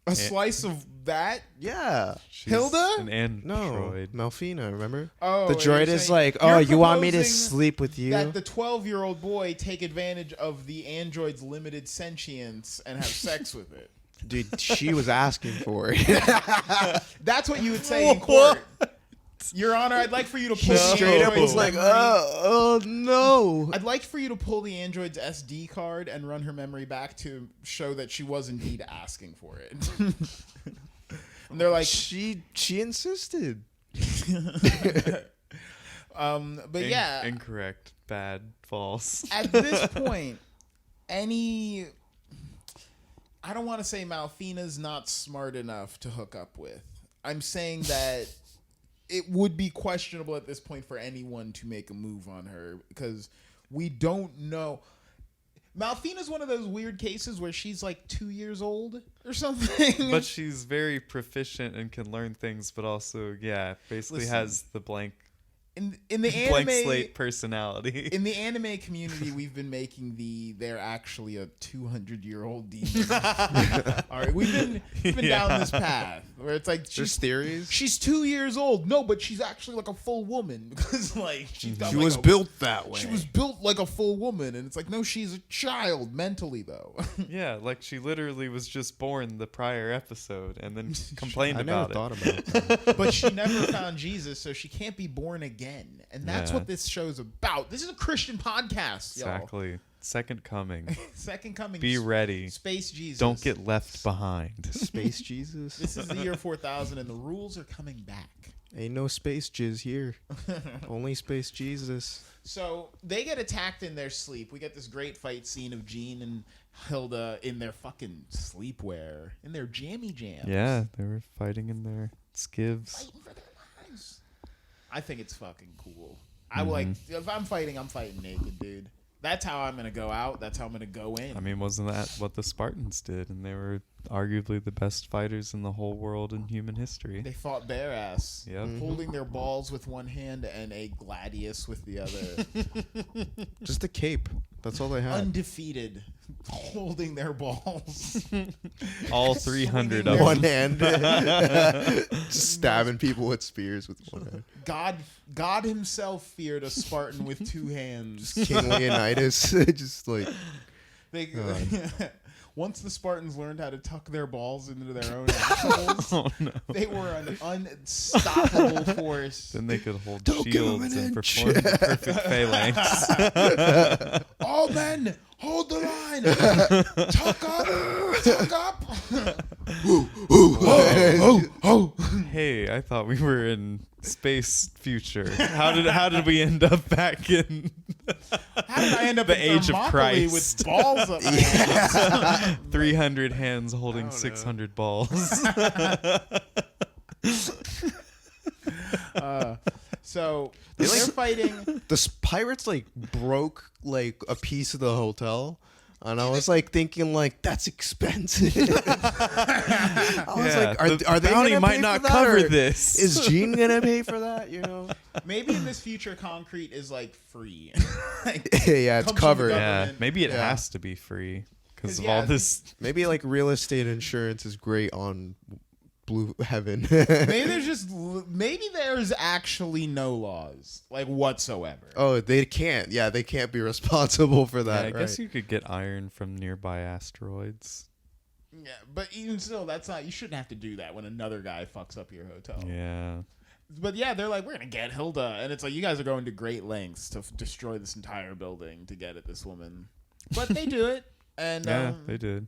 A slice of that? Yeah. She's Hilda? an android. No, Melfina, remember? Oh, the droid is like, oh, you want me to sleep with you? That the 12-year-old boy take advantage of the android's limited sentience and have sex with it. Dude, she was asking for it. That's what you would say in court. Your Honor, I'd like for you to pull the Straight up android's was like, memory. oh no. I'd like for you to pull the android's SD card and run her memory back to show that she was indeed asking for it. And they're like, She insisted. but yeah, Incorrect. Bad. False. at this point, I don't want to say Malfina's not smart enough to hook up with. I'm saying that it would be questionable at this point for anyone to make a move on her, because we don't know. Malfina's one of those weird cases where she's like 2 years old or something. But she's very proficient and can learn things, but also, basically Listen, has the blank in the blank anime slate personality. in the anime community, we've been making they're actually a 200-year-old demon. All right, we've been down this path where it's like There's theories. she's 2 years old. No, but she's actually like a full woman, because like she's got She like was a- built that way. She was built like a full woman, and it's like, no, she's a child mentally though. Yeah, like she literally was just born the prior episode and then complained I never about it. thought about that. But she never found Jesus, so she can't be born again. And that's Yeah. what this show's about. This is a Christian podcast, y'all. Exactly. Second coming. Second coming. Be ready. Space Jesus. Don't get left behind. Space Jesus. This is the year 4000, and the rules are coming back. Ain't no space jizz here. Only space Jesus. So they get attacked in their sleep. We get this great fight scene of Gene and Hilda in their fucking sleepwear, in their jammy jams. Yeah, they were fighting in their skivs. Fighting for their lives. I think it's fucking cool. I like, if I'm fighting naked, dude. That's how I'm gonna go out. That's how I'm gonna go in. I mean, wasn't that what the Spartans did? And they were arguably the best fighters in the whole world in human history. They fought bare ass, Yep. holding their balls with one hand and a gladius with the other. Just a cape. That's all they had. Undefeated, holding their balls. All 300 Swinging of their- One them. hand. Just stabbing people with spears with one hand. God himself feared a Spartan with two hands. King Leonidas. Just like, They, once the Spartans learned how to tuck their balls into their own assholes, Oh, no. they were an unstoppable force. Then they could hold Don't give 'em shields an and inch. perform the perfect phalanx. All men, hold the line. Tuck up. Hey, I thought we were in space future. How did we end up back in How did I end up The in age of Thermopylae Christ? with balls up my ass? 300 hands holding don't know. 600 balls? So they're fighting. the pirates like broke like a piece of the hotel. And I was like thinking like that's expensive. I was like, are they bounty gonna might pay not for that, cover or this. Is Gene gonna pay for that? You know? Maybe in this future, concrete is like free. Like, Yeah, it's comes from the covered. government. Yeah, maybe it Yeah. has to be free because of Yeah, all this. Maybe like real estate insurance is great on Blue Heaven. maybe there's actually no laws like whatsoever. Oh, they can't. Yeah, they can't be responsible for that. I right? guess you could get iron from nearby asteroids. Yeah, but even still, that's not. You shouldn't have to do that when another guy fucks up your hotel. Yeah. But yeah, they're like, we're gonna get Hilda, and it's like you guys are going to great lengths to destroy this entire building to get at this woman. But they do it, and Yeah, they did.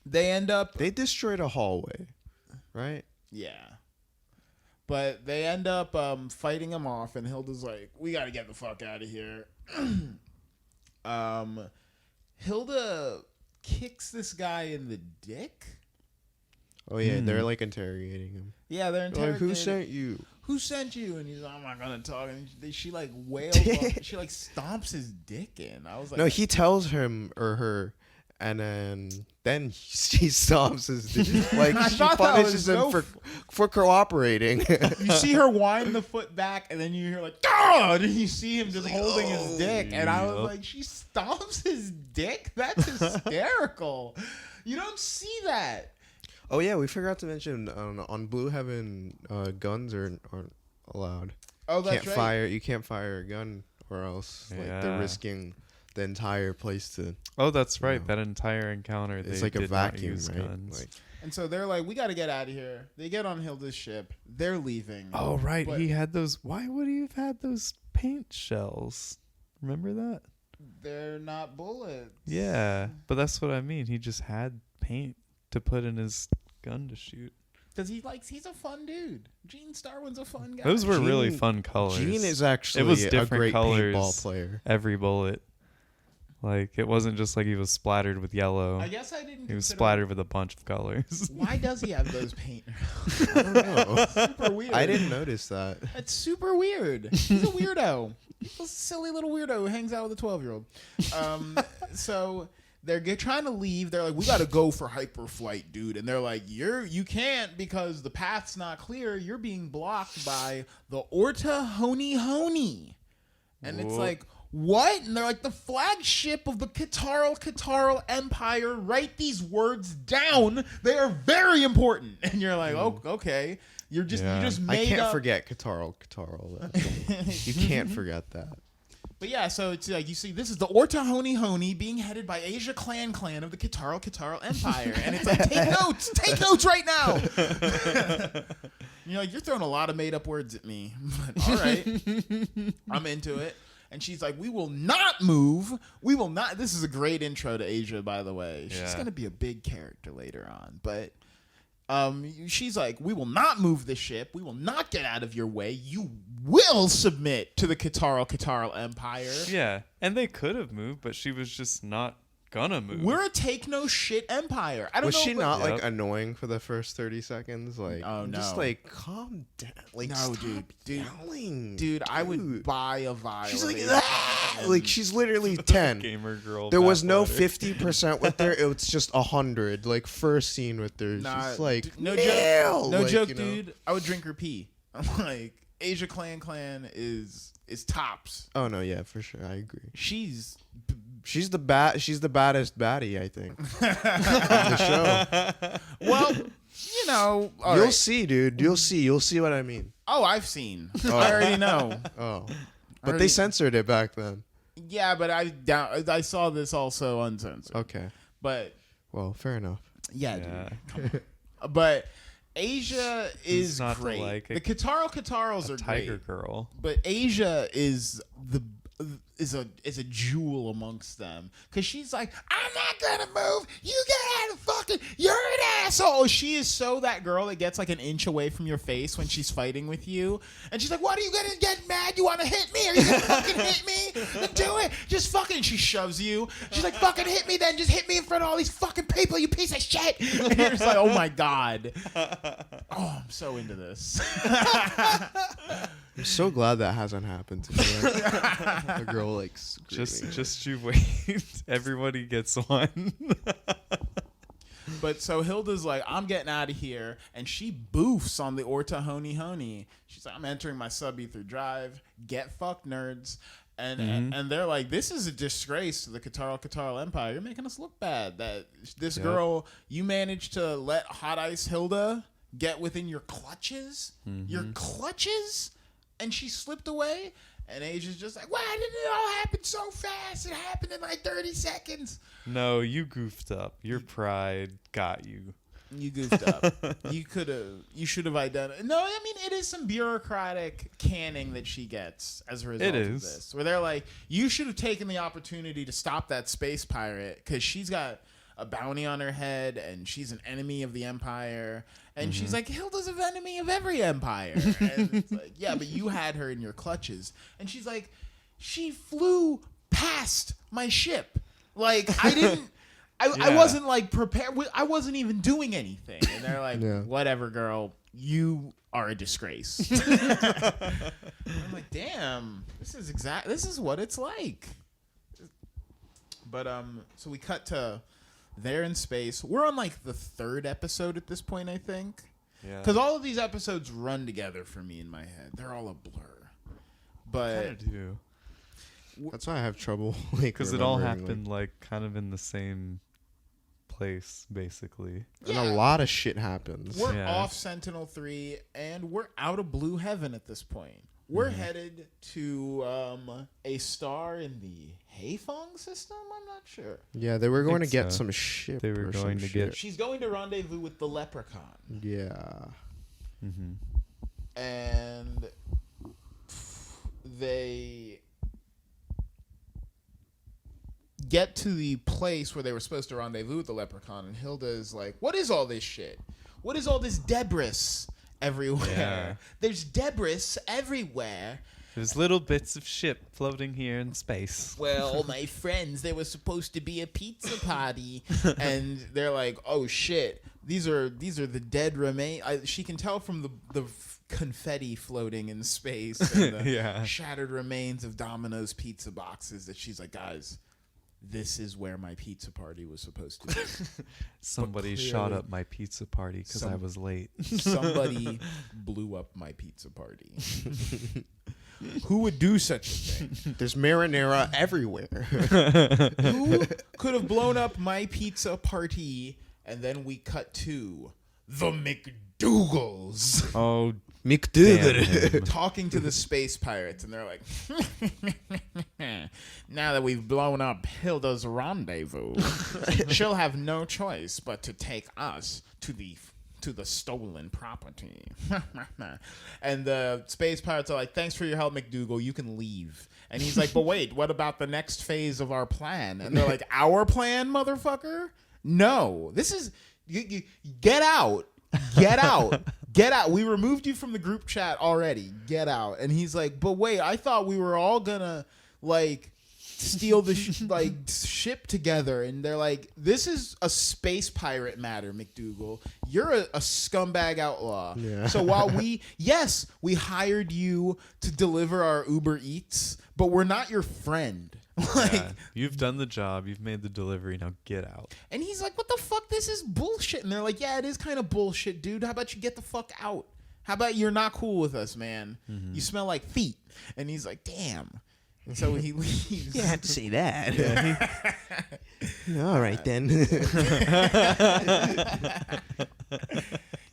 they end up. They destroyed a hallway, right? Yeah. But they end up fighting him off, and Hilda's like, we got to get the fuck out of here. Hilda kicks this guy in the dick. Oh yeah, they're like interrogating him. Yeah, they're interrogating. Like, who sent you? Who sent you? And he's like, I'm not gonna talk. And she like wails. She like stomps his dick in. I was like, No, he tells him or her, and then she stomps his dick. Like she punishes him for cooperating. You see her wind the foot back, and then you hear like, God! And you see him just holding his dick. And I was like, she stomps his dick? That's hysterical. You don't see that. Oh yeah, we forgot to mention on Blue Heaven, guns aren't allowed. Oh, that's right. You can't fire a gun, or else like they're risking the entire place to. Oh, that's right. That entire encounter. It's they like a did not vacuum, use right? guns. Like, And so they're like, we got to get out of here. They get on Hilda's ship. They're leaving. Oh, right. But He had those. Why would he have had those paint shells? Remember that? they're not bullets. Yeah, but that's what I mean. He just had paint to put in his gun to shoot. Because he's a fun dude. Gene Starwind's a fun guy. Those were really fun colors. Gene is actually it was a different great colors paintball player. every bullet. Like, it wasn't just like he was splattered with yellow. I guess I didn't. He was consider- splattered with a bunch of colors. Why does he have those paint? I don't know. Super weird. I didn't notice that. That's super weird. He's a weirdo. He's a silly little weirdo who hangs out with a 12-year-old. So they're trying to leave. They're like, we got to go for hyperflight, dude. And they're like, you can't because the path's not clear. You're being blocked by the Orta Honey. And it's like, what? And they're like, the flagship of the Kitaral Empire. Write these words down. They are very important. And you're like, oh, okay. You just made I can't up. forget Kitaral. You can't forget that. But yeah, so it's like you see, this is the Orta Honey being headed by Asia Clan of the Kitaral Empire, and it's like, take notes right now. You're like, you're throwing a lot of made up words at me, but all right, I'm into it. And she's like, we will not move. We will not. This is a great intro to Asia, by the way. She's gonna be a big character later on, but. She's like, we will not move the ship. We will not get out of your way. You will submit to the Kitaral Empire. Yeah, and they could have moved, but she was just not gonna move. We're a take no shit empire. I don't know. Was she not Yep. like annoying for the first 30 seconds? Like, Oh, no. just like calm down. Like, No, stop dude. yelling. Dude, I would buy a vial. She's of like, it. "Ah!" Like she's literally 10. Gamer girl. There was no bathwater. 50% with her. It was just 100. Like first scene with her, Nah, she's like, no "Nail!" joke. No Like, joke, you know. dude. I would drink her pee. I'm like, Asia Clan is tops. Oh no, yeah, for sure, I agree. She's She's the baddest baddie, I think. Of the show. well, you know. all You'll right. see, dude. You'll see what I mean. Oh, I've seen. I already know. Oh, but already- they censored it back then. Yeah, but I saw this also uncensored. Okay, But well, fair enough. yeah, Yeah. dude. But Asia is not to great. like The Kitarals are Tiger great. girl. But Asia is a jewel amongst them because she's like, I'm not gonna move. You get out of fucking. You're an asshole. She is so that girl that gets like an inch away from your face when she's fighting with you, and she's like, "What are you gonna get mad? You want to hit me? Are you gonna fucking hit me? Then do it. Just fucking." She shoves you. She's like, "Fucking hit me, then. Just hit me in front of all these fucking people. You piece of shit." And you're just like, "Oh my god." Oh, I'm so into this. I'm so glad that hasn't happened to me. Like, a girl like screaming. Just you wait. Everybody gets one. But so Hilda's like, I'm getting out of here, and she boofs on the Orta Honey. She's like, I'm entering my sub-ether drive. Get fucked, nerds. And they're like, this is a disgrace to the Kitaral Empire. You're making us look bad. That this girl, you managed to let Hot Ice Hilda get within your clutches? Your clutches? And she slipped away, and Age is just like, why did it all happen so fast? It happened in like 30 seconds. No, you goofed up. Your pride got you. You goofed up. You should have identified. No, I mean, it is some bureaucratic canning that she gets as a result of this. Where they're like, you should have taken the opportunity to stop that space pirate because she's got a bounty on her head and she's an enemy of the Empire. And she's like, Hilda's an enemy of every empire. And it's like, yeah, but you had her in your clutches. And she's like, she flew past my ship. Like, I didn't. I wasn't like prepared. I wasn't even doing anything. And they're like, whatever, girl. You are a disgrace. I'm like, damn, this is what it's like. But so we cut to they're in space. We're on like the 3rd episode at this point, I think. Yeah. Because all of these episodes run together for me in my head. They're all a blur. But kind of do. That's why I have trouble. Because it all happened like kind of in the same place, basically. And a lot of shit happens. We're off Sentinel 3, and we're out of Blue Heaven at this point. We're headed to a star in the Haifeng system? I'm not sure. Yeah, they were going to get some ship. They were going to get... She's going to rendezvous with the leprechaun. Yeah. And they get to the place where they were supposed to rendezvous with the leprechaun, and Hilda is like, what is all this shit? What is all this debris everywhere? Yeah. There's debris everywhere. There's little bits of ship floating here in space. Well, my friends, there was supposed to be a pizza party, and they're like, oh shit, these are the dead remains. She can tell from the confetti floating in space and the shattered remains of Domino's pizza boxes that she's like, guys, this is where my pizza party was supposed to be. Somebody shot up my pizza party because I was late. Somebody blew up my pizza party. Who would do such a thing? There's marinara everywhere. Who could have blown up my pizza party? And then we cut to the McDougals. Oh, McDougal. Talking to the space pirates, and they're like, now that we've blown up Hilda's rendezvous, she'll have no choice but to take us to the stolen property. And the space pirates are like, thanks for your help, McDougal. You can leave. And he's like, but wait, what about the next phase of our plan? And they're like, our plan, motherfucker? No. This is... You get out. Get out. Get out. We removed you from the group chat already. Get out. And he's like, but wait, I thought we were all gonna, like, steal the ship together. And they're like, this is a space pirate matter, McDougal. You're a scumbag outlaw. Yeah. So while we hired you to deliver our Uber Eats, but we're not your friend. You've done the job. You've made the delivery. Now get out. And he's like, what the fuck? This is bullshit. And they're like, yeah, it is kind of bullshit, dude. How about you get the fuck out? How about you're not cool with us, man? You smell like feet. And he's like, damn. And so he leaves. You had to say that. All right, then.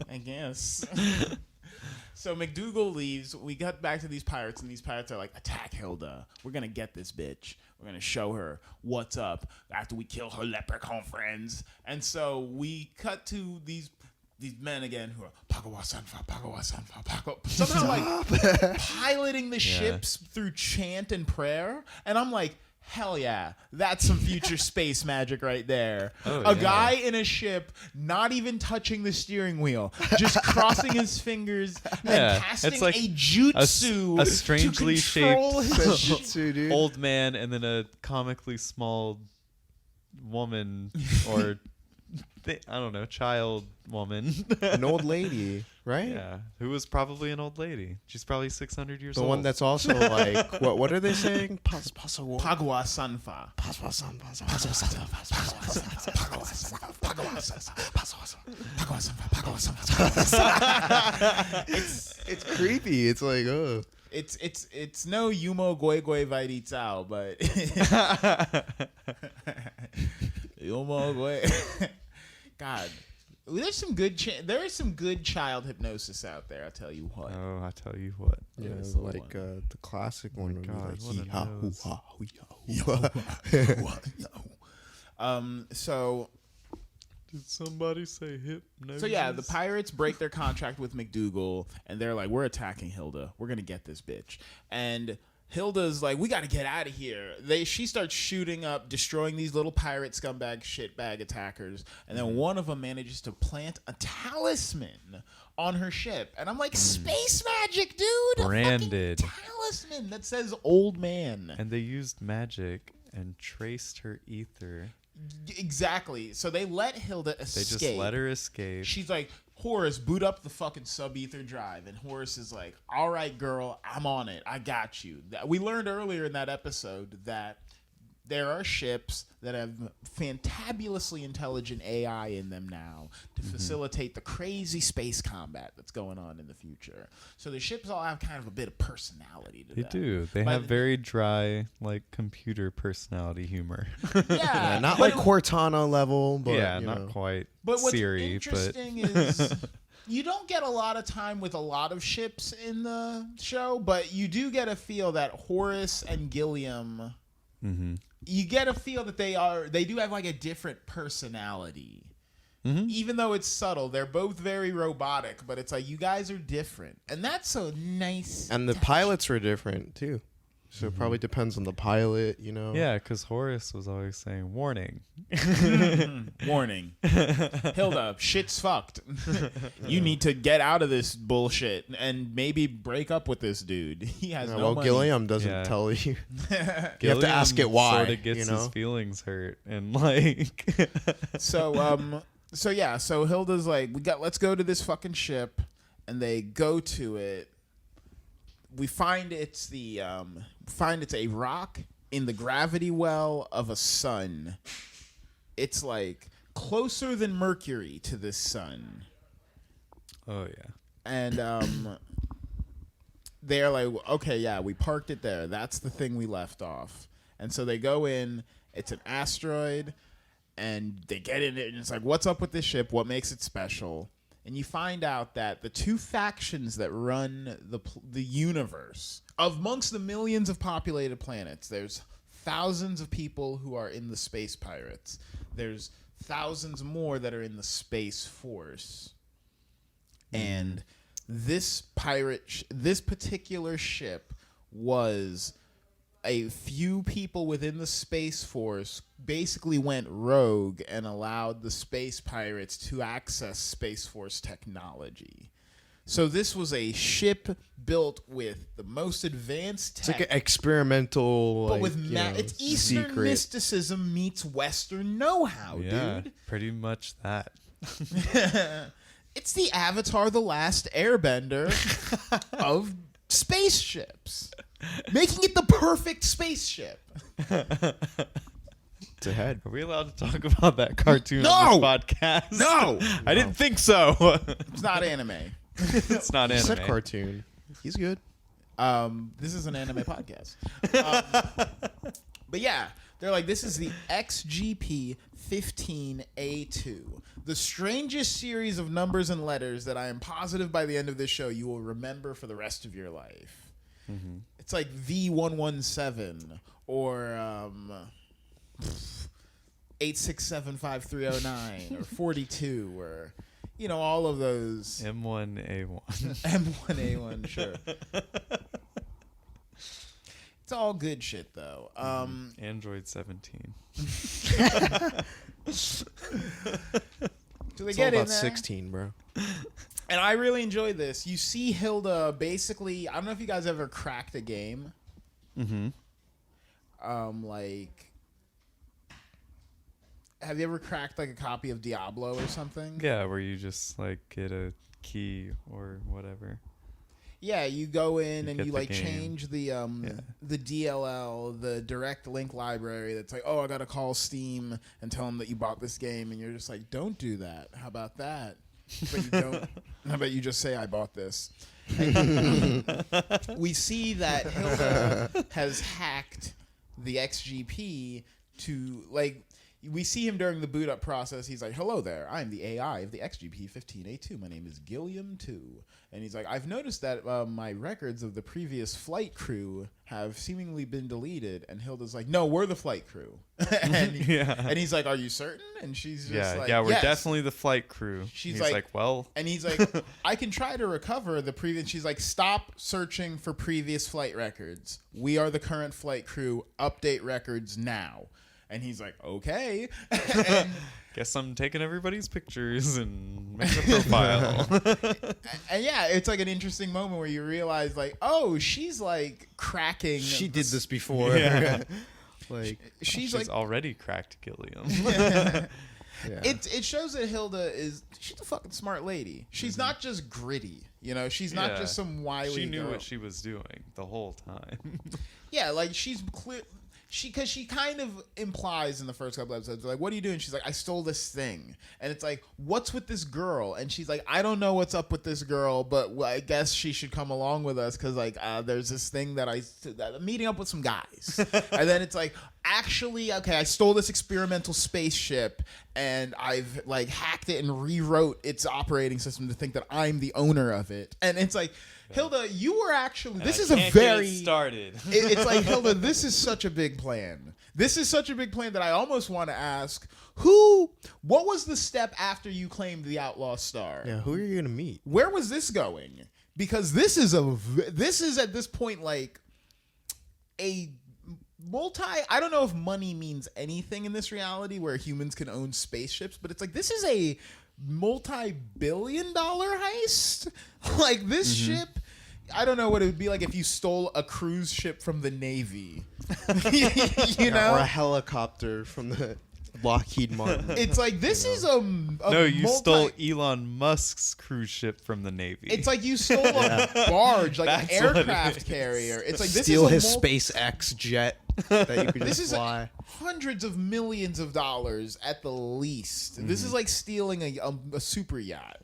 I guess. So McDougal leaves. We got back to these pirates, and these pirates are like, attack Hilda. We're going to get this bitch. We're going to show her what's up after we kill her leprechaun friends. And so we cut to these men again who are somehow like piloting the ships through chant and prayer. And I'm like, hell yeah, that's some future space magic right there. A guy in a ship not even touching the steering wheel, just crossing his fingers and casting like a jutsu a strangely to control shaped old man and then a comically small woman or I don't know, child woman. An old lady, right? Yeah, who was probably an old lady. She's probably 600 years old. The one that's also like, what are they saying? Pagwa Sanfa. It's creepy. It's like, oh. It's no Yumo Goi Goi Vairitsao, but Yumo Goi. God, There's some good. There is some good child hypnosis out there. I tell you what. Oh, I tell you what. Yeah, This little like the classic Oh one my would be God, like what a hee-haw, nose. hoo-ha, hoo-ha. So Did somebody say hypnosis? So yeah, the pirates break their contract with McDougal, and they're like, "We're attacking Hilda. We're gonna get this bitch." And Hilda's like, "We got to get out of here." She starts shooting up, destroying these little pirate scumbag shitbag attackers, and then one of them manages to plant a talisman on her ship, and I'm like, "Space magic, dude! Branded. A fucking talisman that says old man." And they used magic and traced her ether. Exactly. So they let Hilda escape. They just let her escape. She's like, "Horace, boot up the fucking sub-ether drive." And Horace is like, "All right, girl, I'm on it. I got you." We learned earlier in that episode that there are ships that have fantabulously intelligent AI in them now to facilitate the crazy space combat that's going on in the future. So the ships all have kind of a bit of personality to them. They do. They have very dry, like, computer personality humor. Yeah, Not like Cortana level, but yeah, you not know. quite But what's Siri, interesting is you don't get a lot of time with a lot of ships in the show, but you do get a feel that Horace and Gilliam, you get a feel that they do have like a different personality. Even though it's subtle, they're both very robotic, but it's like you guys are different. And that's so nice. And the pilots were different too. So it probably depends on the pilot, you know. Yeah, because Horace was always saying, "Warning." Warning. Hilda, shit's fucked. You need to get out of this bullshit and maybe break up with this dude. He has no well, money. Gilliam doesn't Yeah. tell you. You have to ask it why. Sort of gets you know? his feelings hurt, and like, So Hilda's like, let's go to this fucking ship, and they go to it. We find it's a rock in the gravity well of a sun. It's like closer than Mercury to this sun. oh yeah, And they're like, "Okay, yeah, we parked it there. That's the thing we left off." And so they go in. It's an asteroid, and they get in it, and it's like, "What's up with this ship? What makes it special?" And you find out that the two factions that run the universe, amongst the millions of populated planets, there's thousands of people who are in the space pirates. There's thousands more that are in the space force. And this particular ship was a few people within the Space Force basically went rogue and allowed the space pirates to access Space Force technology. So this was a ship built with the most advanced tech. It's like an experimental, but like, with it's Eastern secret. mysticism meets Western know-how, yeah, dude. pretty much that. It's the Avatar: The Last Airbender of spaceships. Making it the perfect spaceship. It's ahead. Are we allowed to talk about that cartoon No! on this podcast? No! I didn't think so. It's not anime. It's not He anime. said cartoon. He's good. This is an anime podcast. But yeah, they're like, this is the XGP 15A2. The strangest series of numbers and letters that I am positive by the end of this show you will remember for the rest of your life. It's like V117 or 8675309 or 42 or all of those. M1A1. M1A1, sure. It's all good shit though. Android 17. Do they It's get all in about there? 16, bro. And I really enjoyed this. You see Hilda basically. I don't know if you guys ever cracked a game. Have you ever cracked like a copy of Diablo or something? Yeah, where you just like get a key or whatever. Yeah, you go in You and get you the like game. change the DLL, the direct link library. That's like, oh, I gotta call Steam and tell them that you bought this game, and you're just like, don't do that. How about that? But you don't. How about you just say I bought this? We see that Hilda has hacked the XGP to like. we see him during the boot up process. He's like, "Hello there. I'm the AI of the XGP-15A2. My name is Gilliam 2." And he's like, "I've noticed that my records of the previous flight crew have seemingly been deleted." And Hilda's like, "No, we're the flight crew." and he's like, "Are you certain?" And she's just like, we're "Yes." definitely the flight crew. He's like, "Well," and he's like, "I can try to recover the previous." She's like, "Stop searching for previous flight records. We are the current flight crew. Update records now." And he's like, "Okay." And guess I'm taking everybody's pictures and making a profile. and yeah, it's like an interesting moment where you realize, like, oh, she's like cracking. She did this before. Yeah. Like she's like already cracked Gilliam. yeah. It shows that Hilda she's a fucking smart lady. She's not just gritty, you know. She's not just some wily. She knew girl. what she was doing the whole time. Yeah, like she's clear. Because she kind of implies in the first couple episodes, like, "What are you doing?" She's like, "I stole this thing." And it's like, "What's with this girl?" And she's like, "I don't know what's up with this girl, but I guess she should come along with us because, like, there's this thing that I'm meeting up with some guys." And then it's like, "Actually, okay, I stole this experimental spaceship and I've, like, hacked it and rewrote its operating system to think that I'm the owner of it." And it's like, Hilda, you were actually. This is a very started. It's like, Hilda, this is such a big plan. This is such a big plan that I almost want to ask, what was the step after you claimed the Outlaw Star? Yeah, who are you gonna meet? Where was this going? Because this is at this point like a I don't know if money means anything in this reality where humans can own spaceships, but it's like this is a multi-billion-dollar heist. Like this ship, I don't know what it would be like if you stole a cruise ship from the Navy. you know, or a helicopter from the Lockheed Martin. It's like this is no, you stole Elon Musk's cruise ship from the Navy. It's like you stole a barge, like That's an what it aircraft is. carrier. It's like this Steal is his SpaceX jet that you could This just is fly. hundreds of millions of dollars at the least. This is like stealing a super yacht.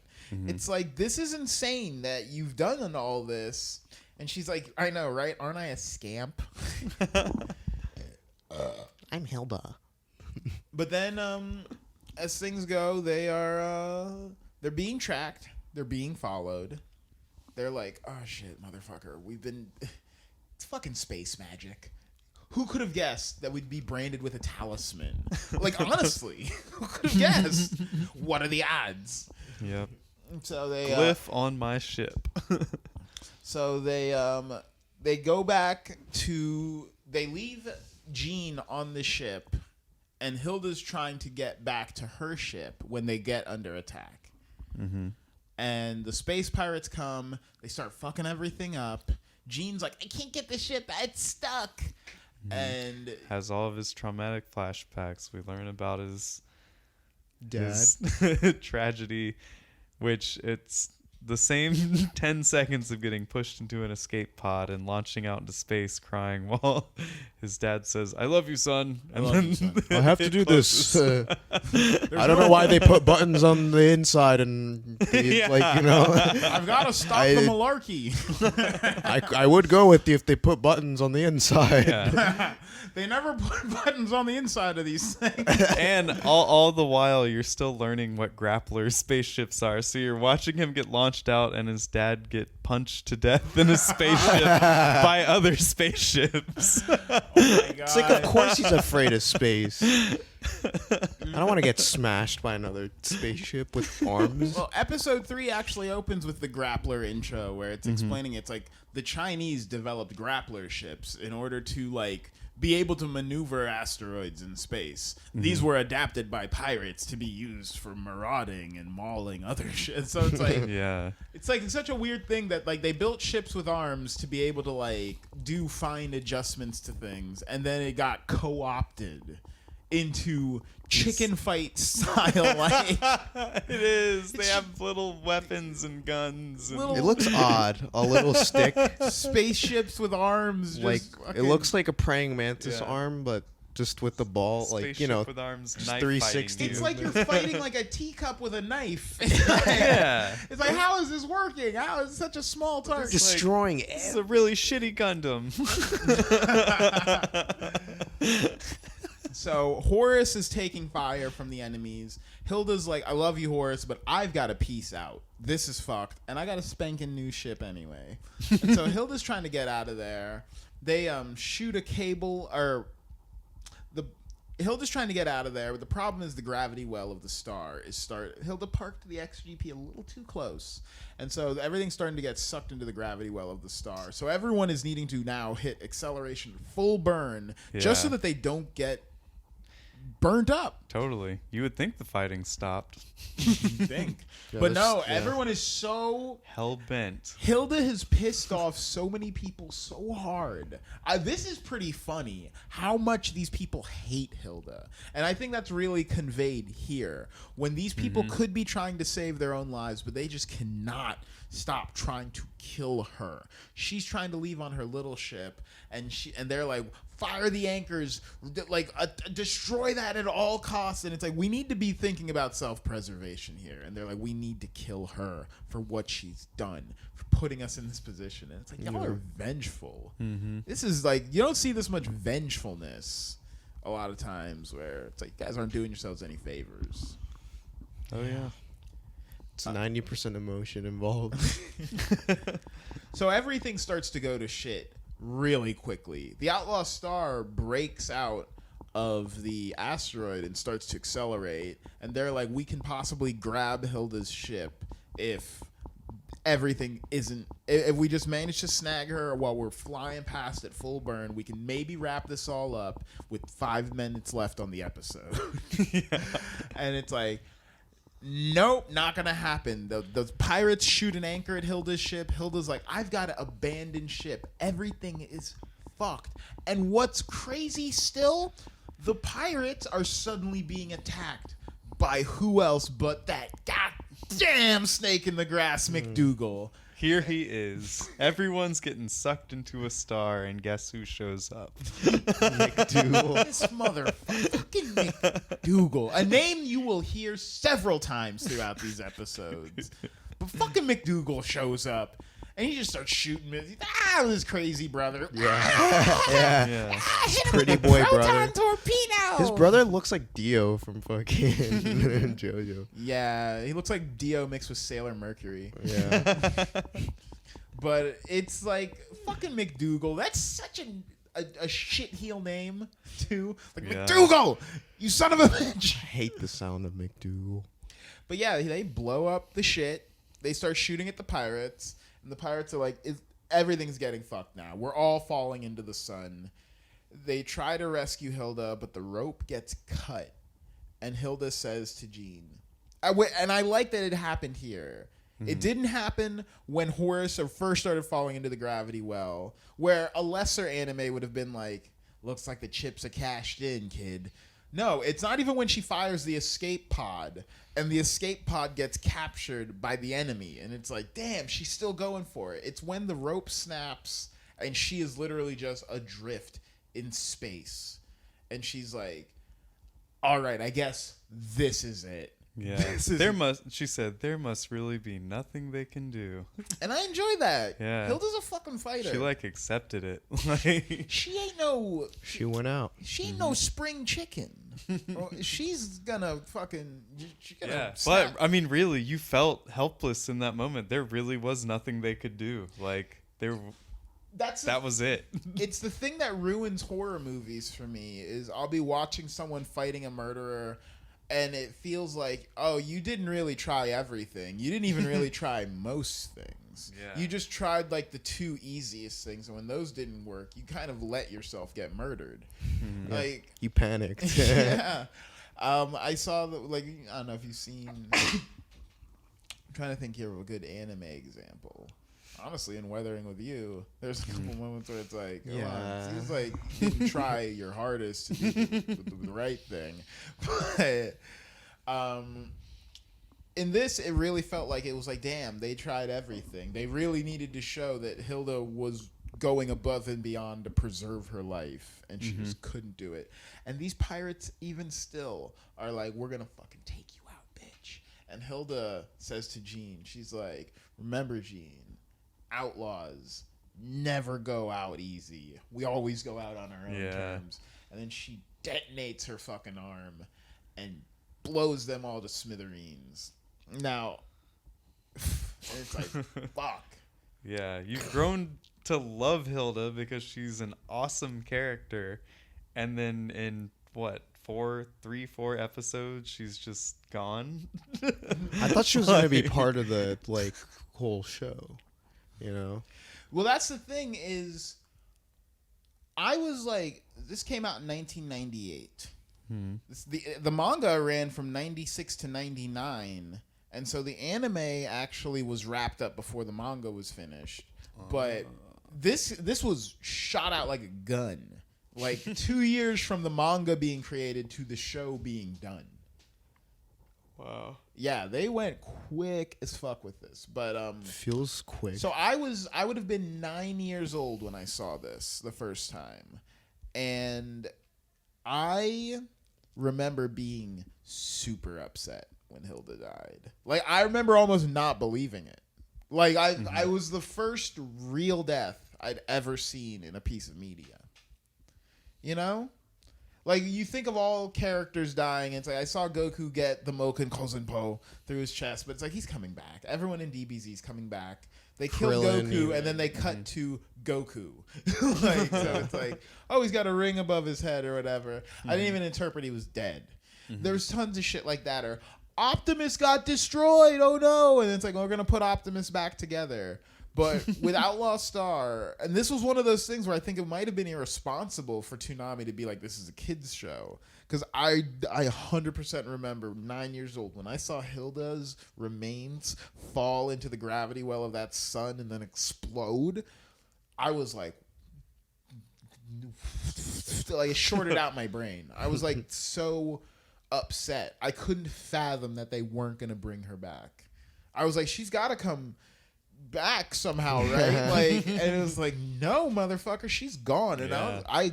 It's like, this is insane that you've done all this. And she's like, "I know, right? Aren't I a scamp?" I'm Hilda. But then, as things go, they're being tracked. They're being followed. They're like, "Oh shit, motherfucker! It's fucking space magic. Who could have guessed that we'd be branded with a talisman? Like, honestly, who could have guessed? What are the odds?" Yep. So they Glyph on my ship. So they go back to. They leave Gene on the ship, and Hilda's trying to get back to her ship when they get under attack. And the space pirates come. They start fucking everything up. Gene's like, "I can't get the ship. It's stuck." And has all of his traumatic flashbacks. We learn about his Dad. his tragedy, which it's the same 10 seconds of getting pushed into an escape pod and launching out into space crying while his dad says, "I love you, son." And love you, son. I have to do this. I don't know why they put buttons on the inside and like, you know. I've got to stop the malarkey. I would go with you if they put buttons on the inside. Yeah. They never put buttons on the inside of these things. And all the while, you're still learning what grappler spaceships are. So you're watching him get launched out and his dad get punched to death in a spaceship by other spaceships. Oh my God. It's like, of course he's afraid of space. I don't want to get smashed by another spaceship with arms. Well, episode 3 actually opens with the grappler intro where it's explaining it's like the Chinese developed grappler ships in order to like be able to maneuver asteroids in space. These were adapted by pirates to be used for marauding and mauling other shit. So it's like Yeah. it's like such a weird thing that like they built ships with arms to be able to like do fine adjustments to things, and then it got co-opted into chicken fight style. Like It is. They have little weapons and guns. And It looks odd. A little stick. spaceships with arms. Just Like fucking, it looks like a praying mantis Yeah. arm, but just with the ball. Like, you spaceship know, with arms, just knife 360. fighting It's you. like you're fighting like a teacup with a knife. Yeah. It's like, how is this working? How is it such a small target? destroying It's a really shitty Gundam. So Horus is taking fire from the enemies. Hilda's like, I love you, Horus, but I've got to peace out. This is fucked, and I got a spanking new ship anyway. And so Hilda's trying to get out of there. They shoot a cable, or Hilda's trying to get out of there, but the problem is the gravity well of the star is Hilda parked the XGP a little too close, and so everything's starting to get sucked into the gravity well of the star. So everyone is needing to now hit acceleration full burn just so that they don't get burnt up. Totally. You would think the fighting stopped. You think. But no, everyone is so hell-bent. Hilda has pissed off so many people so hard. This is pretty funny how much these people hate Hilda. And I think that's really conveyed here. When these people could be trying to save their own lives, but they just cannot stop trying to kill her. She's trying to leave on her little ship, and they're like, fire the anchors, like destroy that at all costs. And it's like, we need to be thinking about self-preservation here. And they're like, we need to kill her for what she's done, for putting us in this position. And it's like, y'all are vengeful. This is like, you don't see this much vengefulness a lot of times, where it's like, you guys aren't doing yourselves any favors. Oh yeah. It's 90% emotion involved. So everything starts to go to shit really quickly. The Outlaw Star breaks out of the asteroid and starts to accelerate, and they're like, we can possibly grab Hilda's ship if everything isn't, if we just manage to snag her while we're flying past at full burn, we can maybe wrap this all up with 5 minutes left on the episode. And it's like, nope, not gonna happen. The pirates shoot an anchor at Hilda's ship. Hilda's like, I've got to abandon ship. Everything is fucked. And what's crazy still, the pirates are suddenly being attacked by who else but that goddamn snake in the grass, McDougal. Here he is. Everyone's getting sucked into a star, and guess who shows up? McDougal. This motherfucking McDougal. A name you will hear several times throughout these episodes. But fucking McDougal shows up, and he just starts shooting me. This crazy brother. Yeah. Hit him Pretty with a boy proton brother. torpedo. His brother looks like Dio from fucking JoJo. Yeah, he looks like Dio mixed with Sailor Mercury. Yeah. But it's like, fucking McDougal. That's such a shit heel name, too. Like, McDougal! You son of a bitch! I hate the sound of McDougal. But yeah, they blow up the shit. They start shooting at the pirates. And the pirates are like, everything's getting fucked now. We're all falling into the sun. They try to rescue Hilda, but the rope gets cut. And Hilda says to Gene, and I like that it happened here. It didn't happen when Horus first started falling into the gravity well, where a lesser anime would have been like, looks like the chips are cashed in, kid. No, it's not even when she fires the escape pod, and the escape pod gets captured by the enemy, and it's like, damn, she's still going for it. It's when the rope snaps, and she is literally just adrift in space. And she's like, all right, I guess this is it. Yeah, she said, there must really be nothing they can do. And I enjoy that. Yeah. Hilda's a fucking fighter. She accepted it. Like, She went out. She ain't no spring chicken. She's gonna fucking. yeah, snap. but I mean, really, you felt helpless in that moment. There really was nothing they could do. Like that was it. It's the thing that ruins horror movies for me. Is I'll be watching someone fighting a murderer, and it feels like, oh, you didn't really try everything. You didn't even really try most things. Yeah. You just tried like the 2 easiest things, and when those didn't work, you kind of let yourself get murdered. Like, You panicked. yeah. I saw I don't know if you've seen. I'm trying to think here of a good anime example. Honestly, in Weathering with You, there's a couple moments where it's like, it seems like you didn't try your hardest to do the right thing. But in this, it really felt like it was like, damn, they tried everything. They really needed to show that Hilda was going above and beyond to preserve her life, and she just couldn't do it. And these pirates, even still, are like, we're gonna fucking take you out, bitch. And Hilda says to Gene, she's like, remember, Gene, outlaws never go out easy. We always go out on our own terms. And then she detonates her fucking arm and blows them all to smithereens. Now, it's like, fuck. Yeah, you've grown to love Hilda because she's an awesome character, and then in what 4 episodes she's just gone. I thought she was gonna be part of the like whole show, you know. Well, that's the thing is, I was like, this came out in 1998. The manga ran from 96 to 99, and so the anime actually was wrapped up before the manga was finished. But this was shot out like a gun, like 2 years from the manga being created to the show being done. Wow. Yeah, they went quick as fuck with this, but Feels quick. so I would have been 9 years old when I saw this the first time, and I remember being super upset when Hilda died. Like, I remember almost not believing it. Like, I was the first real death I'd ever seen in a piece of media. You know? Like, you think of all characters dying, and it's like, I saw Goku get the Moken Kozenpo through his chest, but it's like, he's coming back. Everyone in DBZ is coming back. They kill Goku, and then they cut to Goku. Like, so it's like, oh, he's got a ring above his head or whatever. I didn't even interpret he was dead. There's tons of shit like that. Or Optimus got destroyed. Oh, no. And it's like, we're going to put Optimus back together. But with Outlaw Star, and this was one of those things where I think it might have been irresponsible for Toonami to be like, this is a kid's show. Because I 100% remember 9 years old when I saw Hilda's remains fall into the gravity well of that sun and then explode. I was like it shorted out my brain. I was like so upset. I couldn't fathom that they weren't going to bring her back. I was like, she's got to come back somehow, right? Like, and it was like, no, motherfucker, she's gone. And I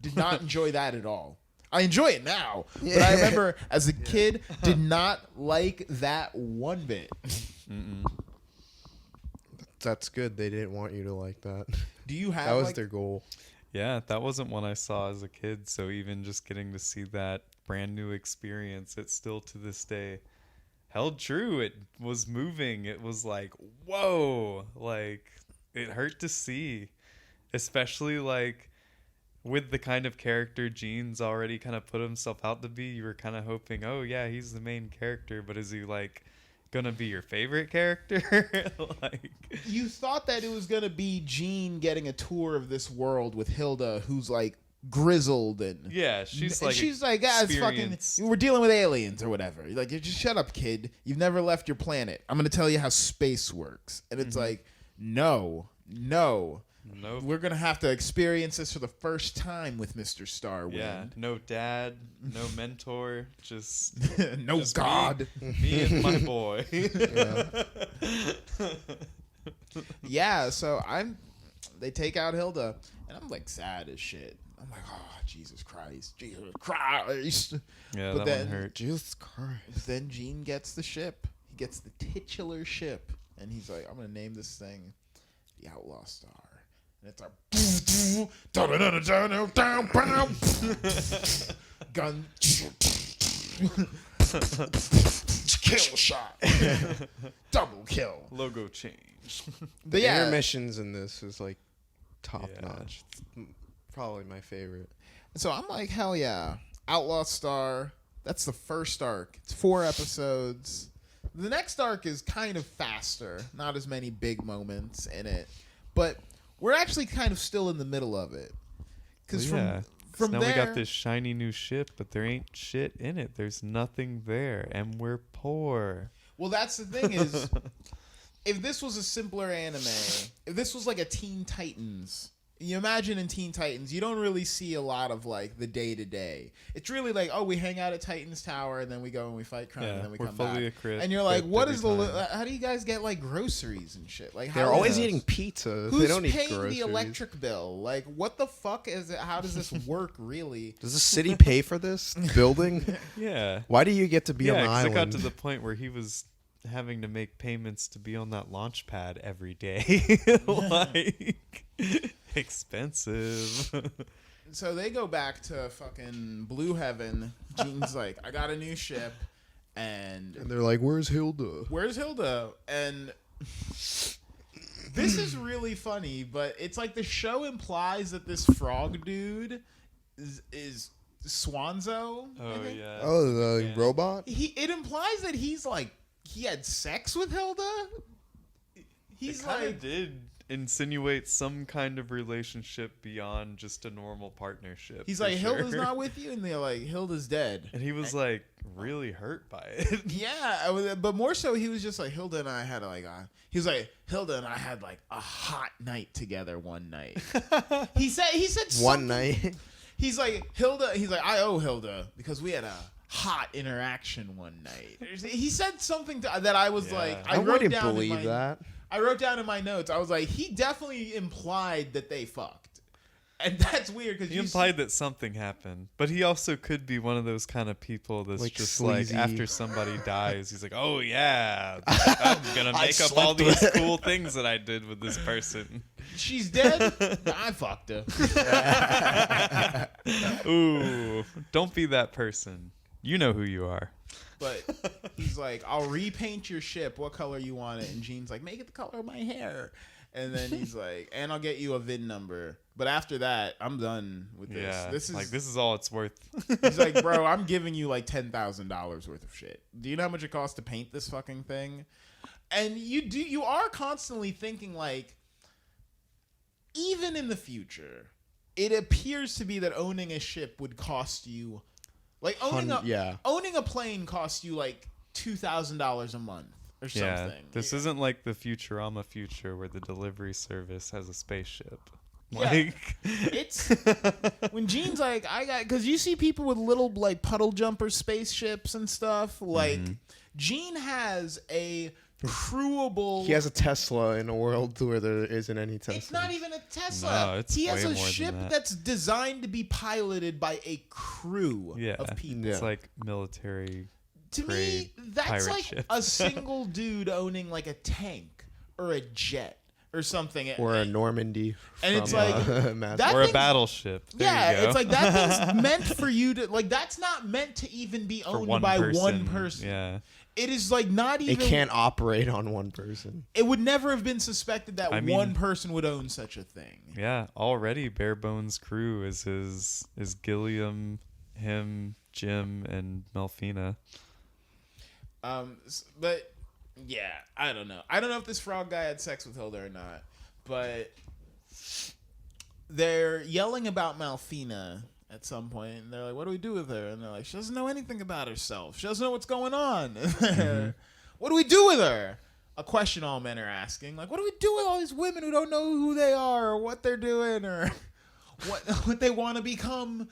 did not enjoy that at all. I enjoy it now, but I remember as a kid did not like that one bit. That's good. They didn't want you to like that. Do you have that was their goal? Yeah, that wasn't one I saw as a kid. So even just getting to see that brand new experience, it's still to this day held true. It was moving. It was like, whoa, like it hurt to see, especially like with the kind of character Gene's already kind of put himself out to be. You were kind of hoping, oh yeah, he's the main character, but is he like gonna be your favorite character? Like, you thought that it was gonna be Gene getting a tour of this world with Hilda, who's like grizzled and she's like it's fucking, we're dealing with aliens or whatever. You're like, just shut up, kid. You've never left your planet. I'm gonna tell you how space works. And it's like, no, we're gonna have to experience this for the first time with Mr. Starwind. Yeah, no dad, no mentor, just no just God, me and my boy. So they take out Hilda, and I'm like sad as shit. I'm like, oh, Jesus Christ. Yeah, but that one hurt. Jesus Christ. Then Gene gets the ship. He gets the titular ship, and he's like, I'm gonna name this thing the Outlaw Star. And it's our gun kill shot, double kill, logo change. The intermissions in this is like top notch. It's probably my favorite. So I'm like, hell yeah, Outlaw Star. That's the first arc. It's 4 episodes. The next arc is kind of faster, not as many big moments in it, but we're actually kind of still in the middle of it. Because from now there, we got this shiny new ship, but there ain't shit in it. There's nothing there, and we're poor. Well, that's the thing is, if this was a simpler anime, if this was like a Teen Titans, you imagine in Teen Titans, you don't really see a lot of like the day-to-day. It's really like, oh, we hang out at Titan's Tower, and then we go and we fight crime, and then we come back. And you're like, what is how do you guys get like groceries and shit? Like, they're always eating pizza. Who's they don't paying eat groceries. The electric bill? Like, what the fuck is it? How does this work really? Does the city pay for this building? Yeah. Why do you get to be on the island? It got to the point where he was having to make payments to be on that launch pad every day. Like, expensive. so they go back to fucking Blue Heaven. Gene's like, I got a new ship, and they're like, "Where's Hilda? Where's Hilda?" And this is really funny, but it's like the show implies that this frog dude is Swanzo. Oh yeah. Oh, the robot. It implies that he's like he had sex with Hilda. He's like did insinuate some kind of relationship beyond just a normal partnership. he's for like sure. Hilda's not with you, and they're like Hilda's dead. And he was like really hurt by it. Yeah, but more so, he was just like Hilda and I had like he was like Hilda and I had like a hot night together one night. he said One something. night. He's like Hilda. He's like I owe Hilda because we had a hot interaction one night. He said something that I was like I wrote wouldn't down believe that. I wrote down in my notes. I was like, he definitely implied that they fucked, and that's weird because He implied that something happened, but he also could be one of those kind of people that's Like just sleazy. like after somebody dies, he's like, "Oh yeah, I'm gonna make up all these cool things that I did with this person." she's dead. I fucked her. Ooh, don't be that person. You know who you are. But he's like, I'll repaint your ship. What color you want it? And Gene's like, make it the color of my hair. And then he's like, and I'll get you a VIN number. But after that, I'm done with this. Yeah, This this is all it's worth. He's like, bro, I'm giving you like $10,000 worth of shit. Do you know how much it costs to paint this fucking thing? And you are constantly thinking like, even in the future, it appears to be that owning a ship would cost you. Like owning a plane costs you like $2,000 a month or something. Yeah, this isn't like the Futurama future where the delivery service has a spaceship. Like, it's when Gene's like, because you see people with little like puddle jumper spaceships and stuff. Like Gene has a crewable. He has a Tesla in a world where there isn't any Tesla. It's not even a Tesla. No, it's he has way a more than ship that. that's designed to be piloted by a crew of people. It's like military. To me, that's pirate like ship. a single dude owning like a tank or a jet or something. Or a Normandy. And from, it's like, Mass that Or a thing's- battleship. There you Yeah, go. it's like that thing's meant for you to like. That's not meant to even be For owned by one person. Yeah. It is like not even. It can't operate on one person. It would never have been suspected that I mean- one person would own such a thing. Yeah, already Bare Bones crew is Gilliam, him, Jim, and Melfina. But yeah, I don't know. I don't know if this frog guy had sex with Hilda or not, but they're yelling about Malfina at some point, and they're like, "What do we do with her?" And they're like, "She doesn't know anything about herself. She doesn't know what's going on. What do we do with her?" A question all men are asking, like, "What do we do with all these women who don't know who they are, or what they're doing, or what they want to become?"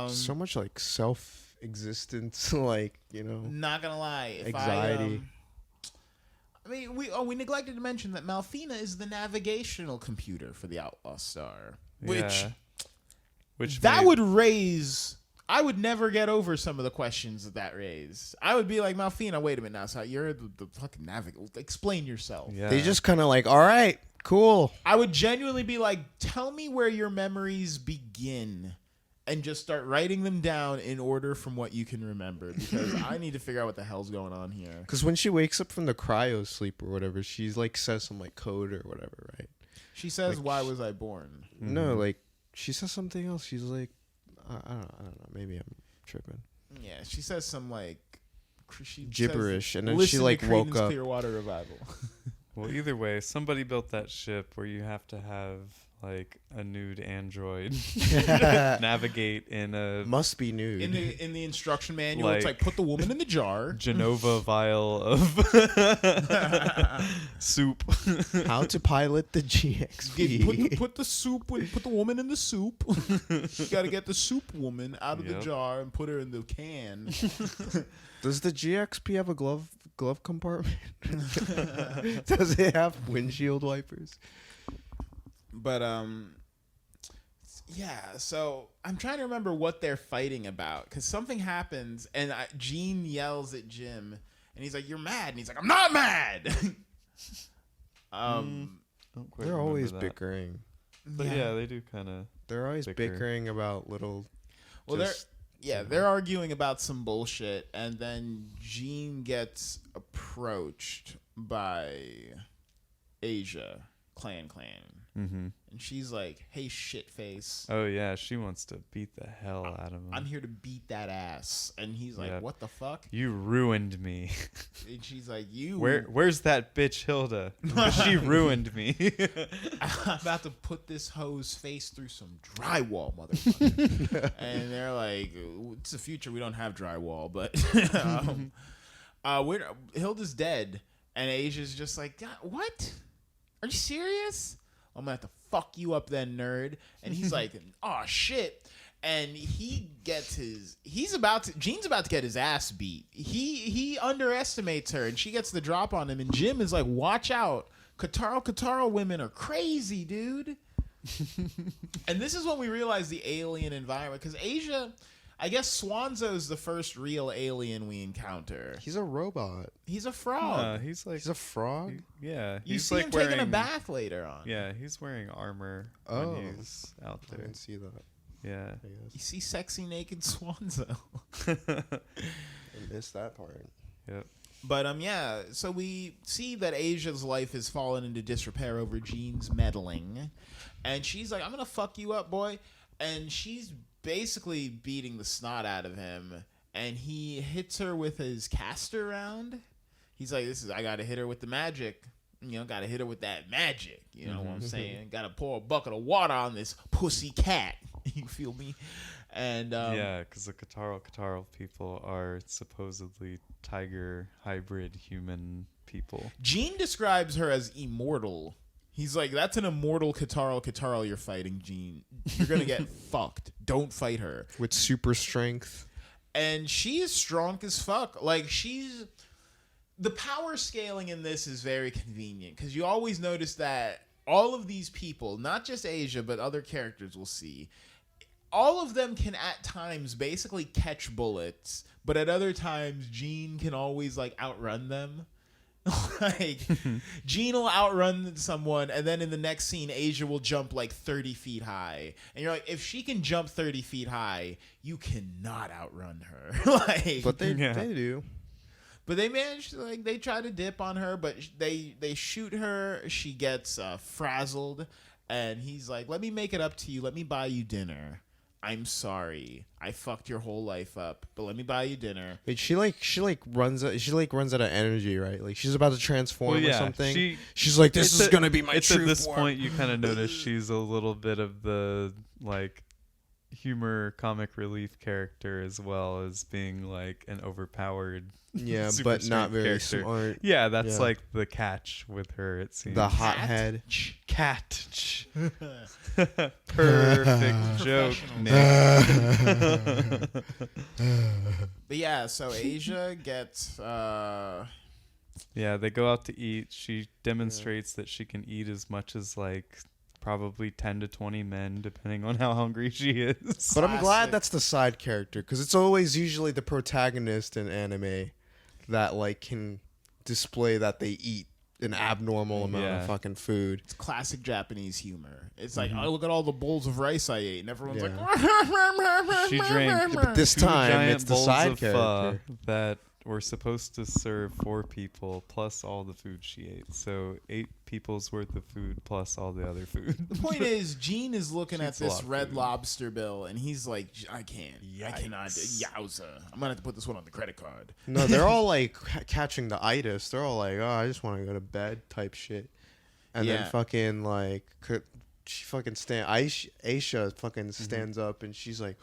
So much like self-existence, like, you know. Not gonna lie, if Anxiety. I mean, we neglected to mention that Malfina is the navigational computer for the Outlaw Star, which that would raise. I would never get over some of the questions that raised. I would be like, Malfina, wait a minute now. So you're the fucking navigator. Explain yourself. Yeah. They just kind of like, all right, cool. I would genuinely be like, tell me where your memories begin. And just start writing them down in order from what you can remember, because I need to figure out what the hell's going on here. Because when she wakes up from the cryo sleep or whatever, she's like says some like code or whatever, right? She says, Like, "Why was I born?" No, like she says something else. She's like, I don't know. Maybe I'm tripping. Yeah, she says some like she Gibberish, says, and then "Listen she like to woke Creedence up. Clearwater Revival." Well, either way, somebody built that ship where you have to have like a nude android navigate in a Must be nude. in the instruction manual, it's like, put the woman in the jar. Genova vial of soup. How to pilot the GXP. Put the soup. Put the woman in the soup. You got to get the soup woman out of the Yep. jar and put her in the can. Does the GXP have a glove compartment? Does it have windshield wipers? But yeah. So I'm trying to remember what they're fighting about, because something happens, and Gene yells at Jim, and he's like, "You're mad," and he's like, "I'm not mad." Don't quite They're always remember that. bickering. But yeah, they do kind of. They're always bickering about little. Well, they're arguing about some bullshit, and then Gene gets approached by Asia Clan, Mm-hmm. and she's like, "Hey, shitface." Oh yeah, she wants to beat the hell out of him. I'm here to beat that ass, and he's like, Yep. "What the fuck?" You ruined me. And she's like, "You." Where's that bitch Hilda? She ruined me. I'm about to put this hoe's face through some drywall, motherfucker. And they're like, "It's the future. We don't have drywall, but Hilda's dead." And Asia's just like, "God, what? Are you serious? I'm gonna have to fuck you up then, nerd." And he's like, "Oh shit." And Gene's about to get his ass beat. He underestimates her, and she gets the drop on him. And Jim is like, "Watch out. Kataro women are crazy, dude." And this is when we realize the alien environment, because Asia, I guess Swanzo's the first real alien we encounter. He's a robot. He's a frog. He's He's a frog. yeah. You He's see like him wearing, taking a bath later on. Yeah, he's wearing armor Oh. when he's out I there. didn't see that. Yeah. I You guess see sexy naked Swanzo. I missed that part. Yep. But yeah, so we see that Asia's life has fallen into disrepair over Gene's meddling, and she's like, "I'm gonna fuck you up, boy," and she's basically beating the snot out of him, and he hits her with his caster round. He's like, I gotta hit her with the magic. Gotta hit her with that magic. You know what I'm saying? Gotta pour a bucket of water on this pussy cat. You feel me? And yeah, because the Kataro people are supposedly tiger hybrid human people. Gene describes her as immortal. He's like, "That's an immortal Kataro you're fighting, Gene. You're gonna get fucked. Don't fight her." With super strength. And she is strong as fuck. Like, the power scaling in this is very convenient, because you always notice that all of these people, not just Asia, but other characters we'll see, all of them can at times basically catch bullets, but at other times Gene can always like outrun them. Like, Gene will outrun someone, and then in the next scene Asia will jump like 30 feet high, and you're like, if she can jump 30 feet high, you cannot outrun her. Like, But they do. but they manage to, like, they try to dip on her, but they shoot her. She gets frazzled, and he's like, "Let me make it up to you. Let me buy you dinner. I'm sorry. I fucked your whole life up, but let me buy you dinner." Wait, she runs out of energy, right? Like, she's about to transform or something. She's like, "This is gonna be my true At this form." point, you kind of notice she's a little bit of the like humor comic relief character, as well as being like an overpored Yeah, super but not strength very character. smart. Yeah, that's Yeah. like the catch with her, it seems. The hothead. Cat. Perfect joke, Nick. But yeah, so Asia gets Yeah, they go out to eat. She demonstrates that she can eat as much as like probably 10 to 20 men, depending on how hungry she is. But I'm Classic. glad that's the side character, because it's always usually the protagonist in anime that like can display that they eat an abnormal amount of fucking food. it's classic Japanese humor. It's like, "Oh, look at all the bowls of rice I ate," and everyone's Yeah. She drank But this 2 time giant it's the bowls side of character. that were supposed to serve 4 people plus all the food she ate. So 8 people's worth of food plus all the other food. The point is, Gene is looking at Eats a lot this of Red food. Lobster bill, and he's like, I cannot. Yikes. Yowza. I'm gonna have to put this one on the credit card. No, they're all like catching the itis. They're all like, "Oh, I just want to go to bed," type shit. And Yeah. then fucking like, she fucking Aisha fucking stands up, and she's like,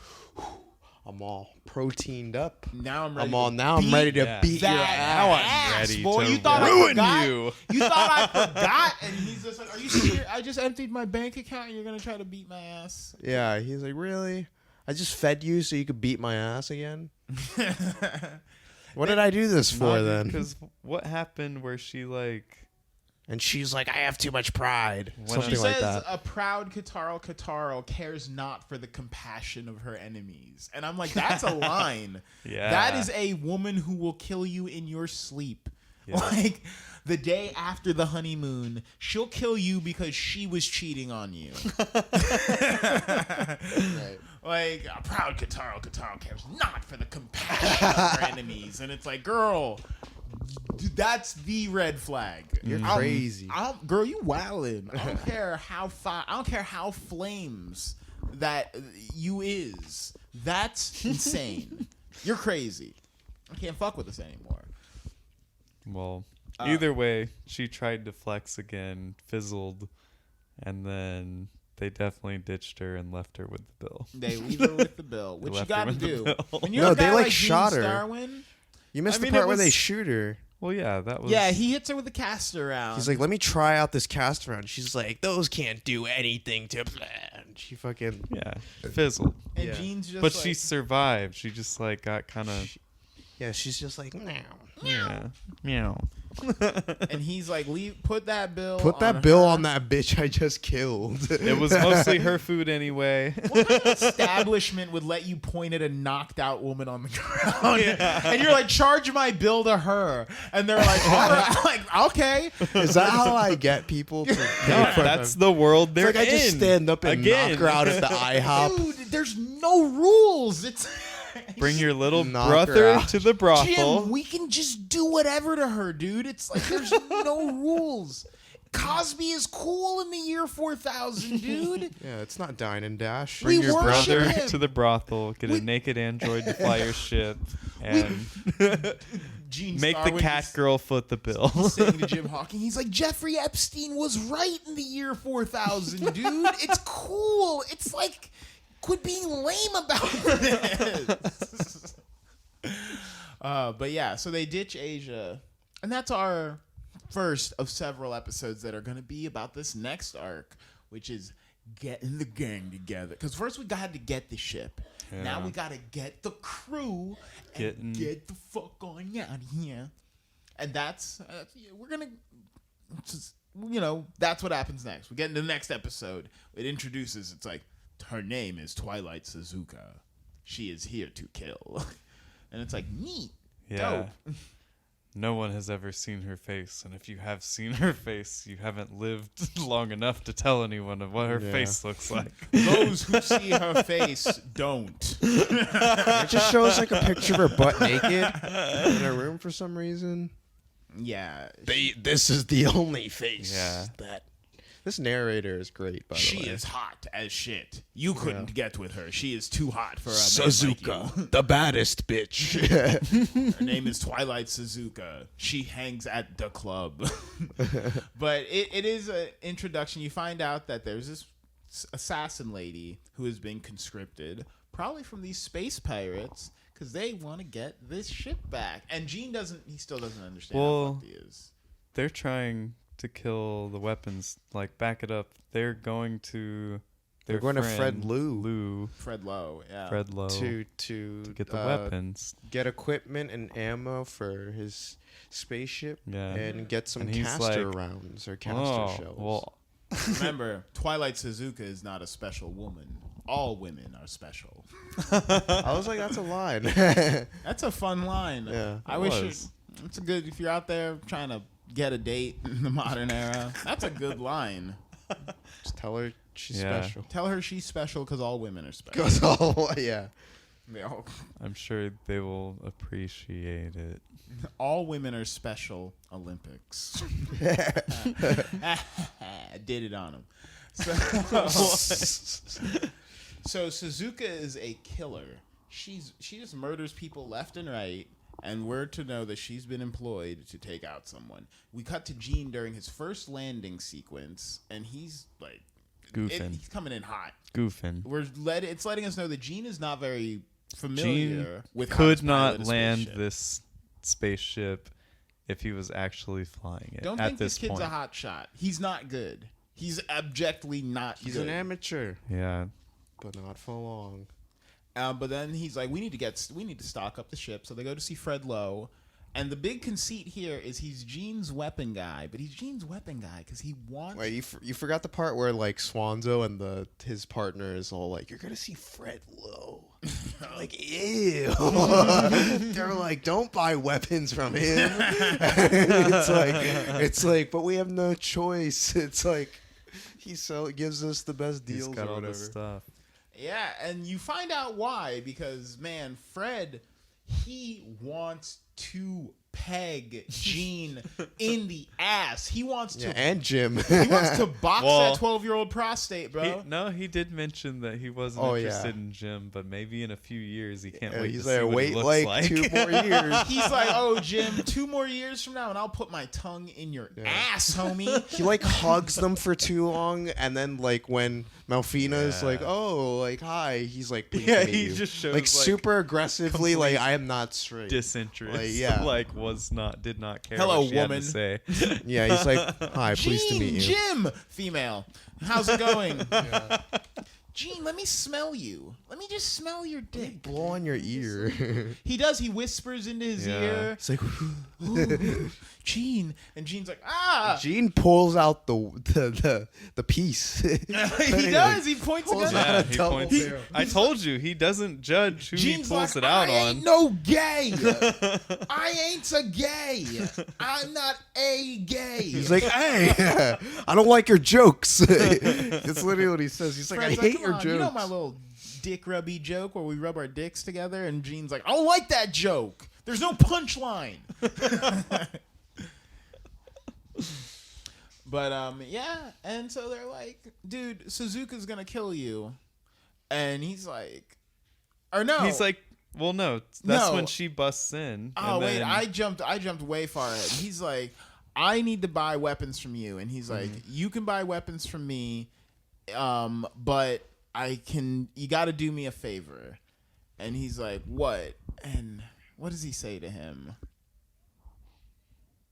"I'm all proteined up. Now I'm ready. I'm ready to beat your ass." ready boy. to You thought I ruin forgot? you. You thought I forgot? And he's just like, "Are you serious? I just emptied my bank account, and you're gonna try to beat my ass?" Yeah, he's like, "Really? I just fed you so you could beat my ass again? What did I do this for then?" Because what happened where she like... And she's like, "I have too much pride." When Something She like says, that. "A proud Kataro cares not for the compassion of her enemies," and I'm like, that's a line. Yeah. That is a woman who will kill you in your sleep. Yeah. Like, the day after the honeymoon, she'll kill you because she was cheating on you. Right. Like, a proud Kataro cares not for the compassion of her enemies. And it's like, girl, that's the red flag. You're crazy. Girl, you wildin'. I don't care how flames that you is. That's insane. You're crazy. I can't fuck with this anymore. Well, either way, she tried to flex again, fizzled, and then they definitely ditched her and left her with the bill. They leave her with the bill, which you left her gotta with the do. bill. When you're No, a guy they, like, Gene shot her. Starwind, You missed I the mean, part it where they was- shoot her. Well, yeah, that was. yeah, he hits her with a cast around. He's like, let me try out this cast around. She's like, those can't do anything to. And she fucking. Yeah, fizzled. and yeah. Gene's just But like, she survived. She just like got kind of. Yeah, she's just like, no. Yeah. Meow. and he's like, put that bill. Put that on bill her. on that bitch I just killed. It was mostly her food anyway. What kind of establishment would let you point at a knocked out woman on the ground? And you're like, charge my bill to her. And they're like, all right. I'm like, okay. Is that how I get people to pay No, for that's them? the world they're It's like in. I just stand up and Again. knock her out at the IHOP. Dude, there's no rules. It's Bring your little Knock her brother out. to the brothel. Jim, we can just do whatever to her, dude. It's like there's no rules. Cosby is cool in the year 4000, dude. Yeah, it's not dine and dash. We Bring your worship brother him. to the brothel. Get a naked android to fly your ship, and Gene make the Starwind cat is girl foot the bill. saying to Jim Hawking, he's like, Jeffrey Epstein was right in the year 4000, dude. It's cool. It's like, quit being lame about this. But yeah, so they ditch Asia, and that's our first of several episodes that are going to be about this next arc, which is getting the gang together. Because first we got to get the ship. Yeah. Now we got to get the crew and get the fuck on out of here. And that's we're gonna just, that's what happens next. We get into the next episode. It introduces. It's like, her name is Twilight Suzuka. She is here to kill. And it's like, neat. Yeah. Dope. No one has ever seen her face, and if you have seen her face, you haven't lived long enough to tell anyone of what her Yeah. face looks like. Those who see her face don't. It just shows like a picture of her butt naked in her room for some reason. Yeah. This is the only face Yeah. that. This narrator is great, by the She way. is hot as shit. You couldn't get with her. She is too hot for a man Suzuka, like you. the baddest bitch. Her name is Twilight Suzuka. She hangs at the club. But it is an introduction. You find out that there's this assassin lady who has been conscripted, probably from these space pirates, because they want to get this ship back. And Gene still doesn't understand how fucked he is. They're trying to kill the weapons. Like, back it up. They're going to. They're going to friend, Fred Lou. Fred Lowe, yeah. Fred Lowe. To get the weapons. get equipment and ammo for his spaceship, Yeah. and get some And he's caster like, rounds or caster shells. Well, Remember, Twilight Suzuka is not a special woman. All women are special. I was like, that's a line. That's a fun line. Yeah, I it wish was. it's a good, if you're out there trying to get a date in the modern era, that's a good line. Just tell her she's Yeah. special. Tell her she's special because all women are special. Goes all, yeah. They all, I'm sure they will appreciate it. all women are special Olympics. Did it on them. So Suzuka is a killer. She just murders people left and right, and we're to know that she's been employed to take out someone. We cut to Gene during his first landing sequence, and he's like Goofing. he's coming in hot. Goofing. It's letting us know that Gene is not very familiar Gene with how to could pilot not a land spaceship. this spaceship if he was actually flying it Don't at think this this kid's point. a hot shot. He's not good. He's abjectly not He's good. an amateur, Yeah. but not for long. But then he's like, we need to stock up the ship. So they go to see Fred Lowe, And the big conceit here is he's Gene's weapon guy, but he's Gene's weapon guy because he wants. Wait, you forgot the part where like Swanzo and his partner is all like, "You're gonna see Fred Lowe." Like, ew. They're like, "Don't buy weapons from him." it's like, but we have no choice. It's like he gives us the best deals. He's got or all whatever. this stuff. Yeah, and you find out why because man, Fred, he wants to peg Gene in the ass. He wants to and Jim. he wants to box that 12-year-old prostate, bro. He did mention that he wasn't interested in Jim, but maybe in a few years he can't wait he's to see what he looks like. 2 more years. He's like, "Oh, Jim, 2 more years from now, and I'll put my tongue in your ass, homie." He like hugs them for too long, and then like when Malfina's like, "Oh, like hi," he's like, "Pleased to meet he you." just shows like super aggressively, like complete I am not straight. disinterest. Like, Did not care. Hello, what she had to woman. say. Yeah, he's like, "Hi, pleased to meet you." Jim, female. How's it going? Gene, let me smell you. Let me just smell your dick. Blow on your ear. He does. He whispers into his ear. It's like, "Ooh, Gene," and Gene's like, "Ah." Gene pulls out the piece. He does. He points a gun. Yeah, a he double points. barrel. I told you he doesn't judge who Gene's he pulls like, it out "I on. ain't no gay. I ain't a gay. I'm not a gay." He's like, "Hey, I don't like your jokes." That's literally what he says. He's like, Fred's "I hate "Come your on, jokes." You know my little dick rubby joke where we rub our dicks together, and Gene's like, "I don't like that joke. There's no punchline." But yeah, and so they're like, "Dude, Suzuka's gonna kill you," and he's like, or no, He's like, well, no, that's No. when she busts in. "Oh and wait, then- I jumped way far ahead." He's like, "I need to buy weapons from you," and he's like, "You can buy weapons from me, but you got to do me a favor." And he's like, "What?" And what does he say to him?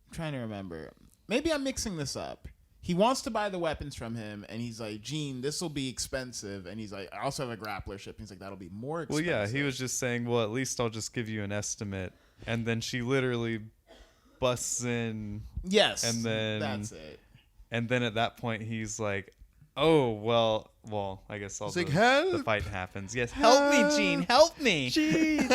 I'm trying to remember. Maybe I'm mixing this up. He wants to buy the weapons from him, and he's like, "Gene, this will be expensive." And he's like, "I also have a grappler ship." And he's like, "That'll be more Well, expensive." yeah, he was just saying, well, at least I'll just give you an estimate. And then she literally busts in. Yes. And then- that's it. And then at that point, he's like, oh, well, I guess all He's like, the "Help! fight happens. Yes, help me, Gene, help me. Gene.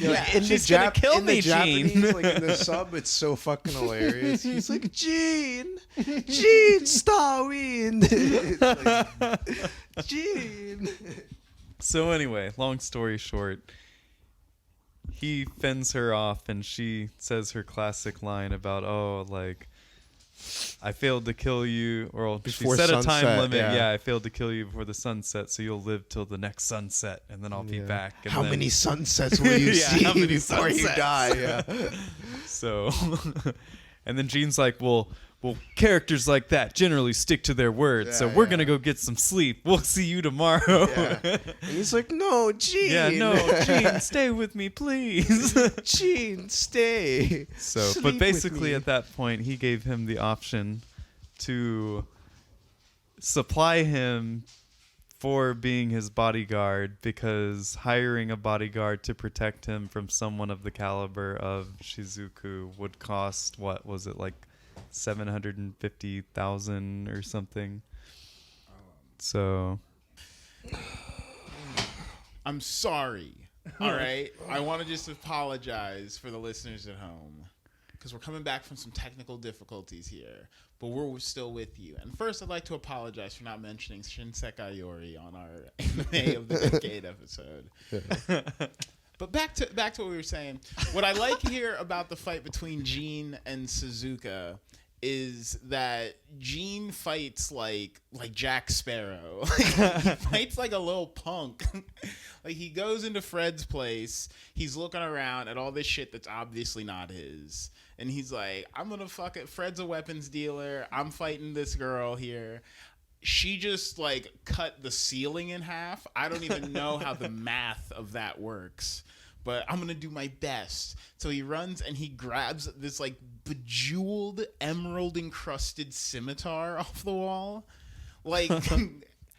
Yeah, in she's the gonna kill in me, the Japanese, Gene. like in the sub, it's so fucking hilarious. He's like, Gene Starwind. It's like, Gene. So anyway, long story short, he fends her off and she says her classic line about, oh, like, I failed to kill you, or Before she set a time sunset, limit. yeah. Yeah, I failed to kill you before the sunset, so you'll live till the next sunset, and then I'll be back. And How then- many sunsets will you Yeah, see how many before you sunsets? die? Yeah. So, and then Gene's like, well, characters like that generally stick to their words, so Yeah, we're yeah. gonna go get some sleep. We'll see you tomorrow. Yeah. And he's like, "No, Gene. Yeah, no, Gene, stay with me, please. Gene, stay." So, Sleep but with basically me. at that point, he gave him the option to supply him for being his bodyguard, because hiring a bodyguard to protect him from someone of the caliber of Shizuku would cost, what was it, like 750,000 or something. So I'm sorry. All right. I want to just apologize for the listeners at home because we're coming back from some technical difficulties here, but we're still with you. And first, I'd like to apologize for not mentioning Shinsekai Yori on our Anime of the Decade episode. But back to what we were saying. What I like here about the fight between Gene and Suzuka is that Gene fights like Jack Sparrow. He fights like a little punk. Like, he goes into Fred's place. He's looking around at all this shit that's obviously not his. And he's like, I'm going to fuck it. Fred's a weapons dealer. I'm fighting this girl here. She just, like, cut the ceiling in half. I don't even know how the math of that works. But I'm going to do my best. So he runs and he grabs this, like, bejeweled, emerald-encrusted scimitar off the wall. Like,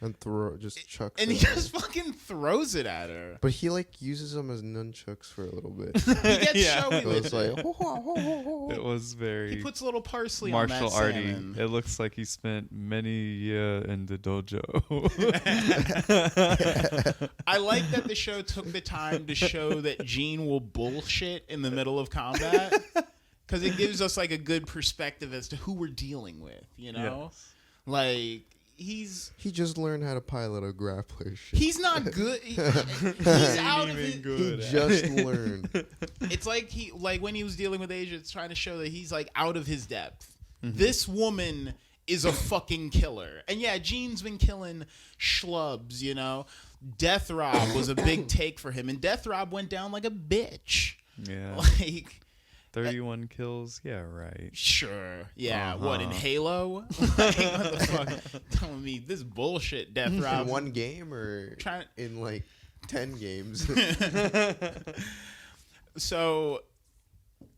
and just chucks And it. he just fucking throws it at her. But he like uses them as nunchucks for a little bit. He gets showy So with it's it. like, It was very He puts a little parsley martial on that arty. salmon. It looks like he spent many years in the dojo. I like that the show took the time to show that Gene will bullshit in the middle of combat. Because it gives us like a good perspective as to who we're dealing with, you know? Yes. Like, he just learned how to pilot a grappler ship. he's not good. He's out of it. He just learned. It's like when he was dealing with Asia, it's trying to show that he's like out of his depth. This woman is a fucking killer. And yeah, Gene's been killing schlubs, you know? Death Rob was a big take for him. And Death Rob went down like a bitch. Yeah. Like... 31 kills? Yeah, right. Sure. Yeah. What, in Halo? Like, what the fuck? Telling me this bullshit, Death Rob. In one game or in like 10 games? So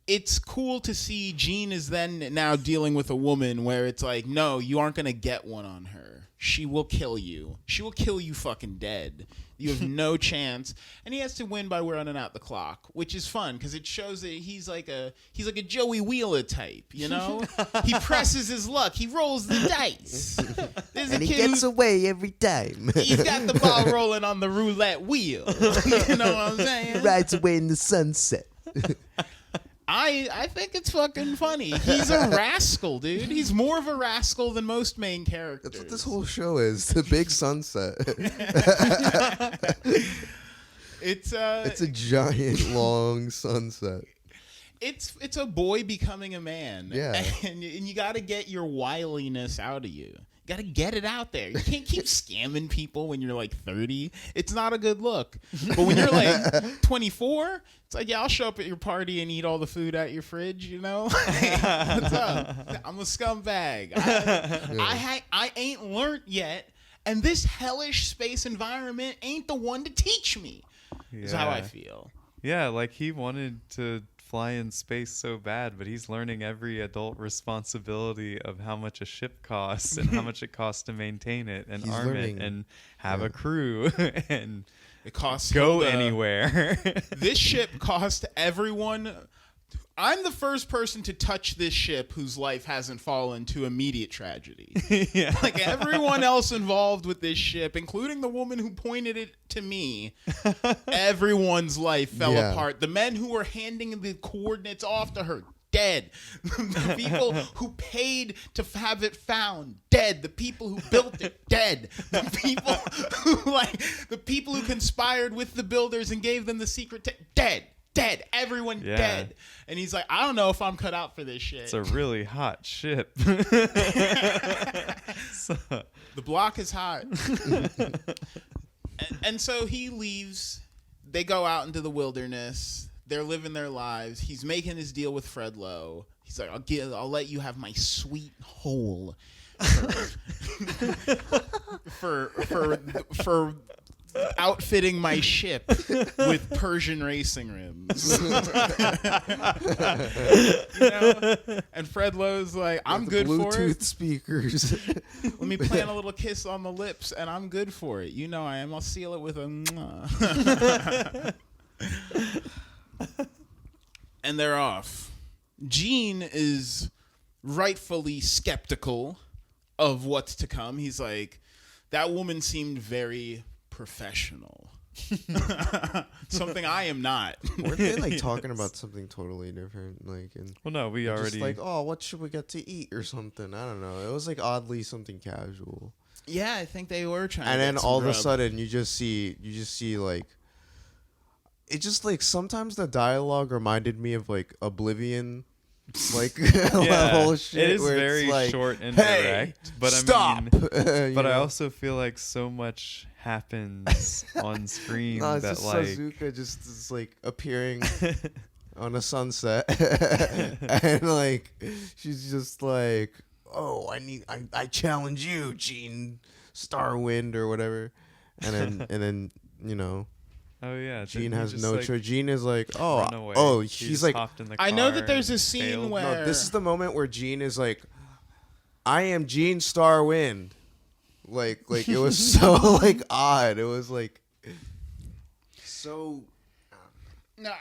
it's cool to see Gene is then now dealing with a woman where it's like, no, you aren't going to get one on her. She will kill you. She will kill you fucking dead. You have no chance. And he has to win by running out the clock, which is fun because it shows that he's like a Joey Wheeler type, you know? He presses his luck. He rolls the dice. And he gets away every time. He's got the ball rolling on the roulette wheel. You know what I'm saying? Rides away in the sunset. I think it's fucking funny. He's a rascal, dude. He's more of a rascal than most main characters. That's what this whole show is. The big sunset. It's a giant long sunset. It's a boy becoming a man. Yeah. And you got to get your wiliness out of you. You got to get it out there. You can't keep scamming people when you're like 30. It's not a good look. But when you're like 24, it's like, yeah, I'll show up at your party and eat all the food out your fridge, you know? What's up? I'm a scumbag. I ain't learned yet, and this hellish space environment ain't the one to teach me. Is how I feel. Yeah, like he wanted to fly in space so bad, but he's learning every adult responsibility of how much a ship costs and how much it costs to maintain it and arm it and have a crew and it costs go anywhere. This ship cost everyone. I'm the first person to touch this ship whose life hasn't fallen to immediate tragedy. Yeah. Like everyone else involved with this ship, including the woman who pointed it to me, everyone's life fell apart. The men who were handing the coordinates off to her, dead. The people who paid to have it found, dead. The people who built it, dead. The people who conspired with the builders and gave them the secret, dead. Dead. Everyone dead. And he's like, I don't know if I'm cut out for this shit. It's a really hot ship. The block is hot. and so he leaves. They go out into the wilderness. They're living their lives. He's making his deal with Fred Lowe. He's like, I'll let you have my sweet hole for outfitting my ship with Persian racing rims. You know? And Fred Lowe's like, I'm good for it. Bluetooth speakers. Let me plant a little kiss on the lips, and I'm good for it. You know I am. I'll seal it with a mwah. And they're off. Gene is rightfully skeptical of what's to come. He's like, that woman seemed very professional. Something I am not. Weren't they like talking about something totally different? Like, well, no, we already just like, oh, what should we get to eat or something? I don't know. It was like oddly something casual. Yeah, I think they were trying. And to then all of a sudden, you just see like, it just like sometimes the dialogue reminded me of like Oblivion. Like level shit. It is where very it's like, short and hey, direct, but stop. I mean, I also feel like so much happens on screen no, it's that just like Suzuka just is like appearing on a sunset, and like she's just like, oh, I challenge you, Gene Starwind or whatever, and then you know. Oh yeah, Gene has no like, choice. Gene is like, oh, he's like, I know that there's a scene failed. where no, this is the moment where Gene is like, I am Gene Starwind. Like it was so like odd. It was like so. No,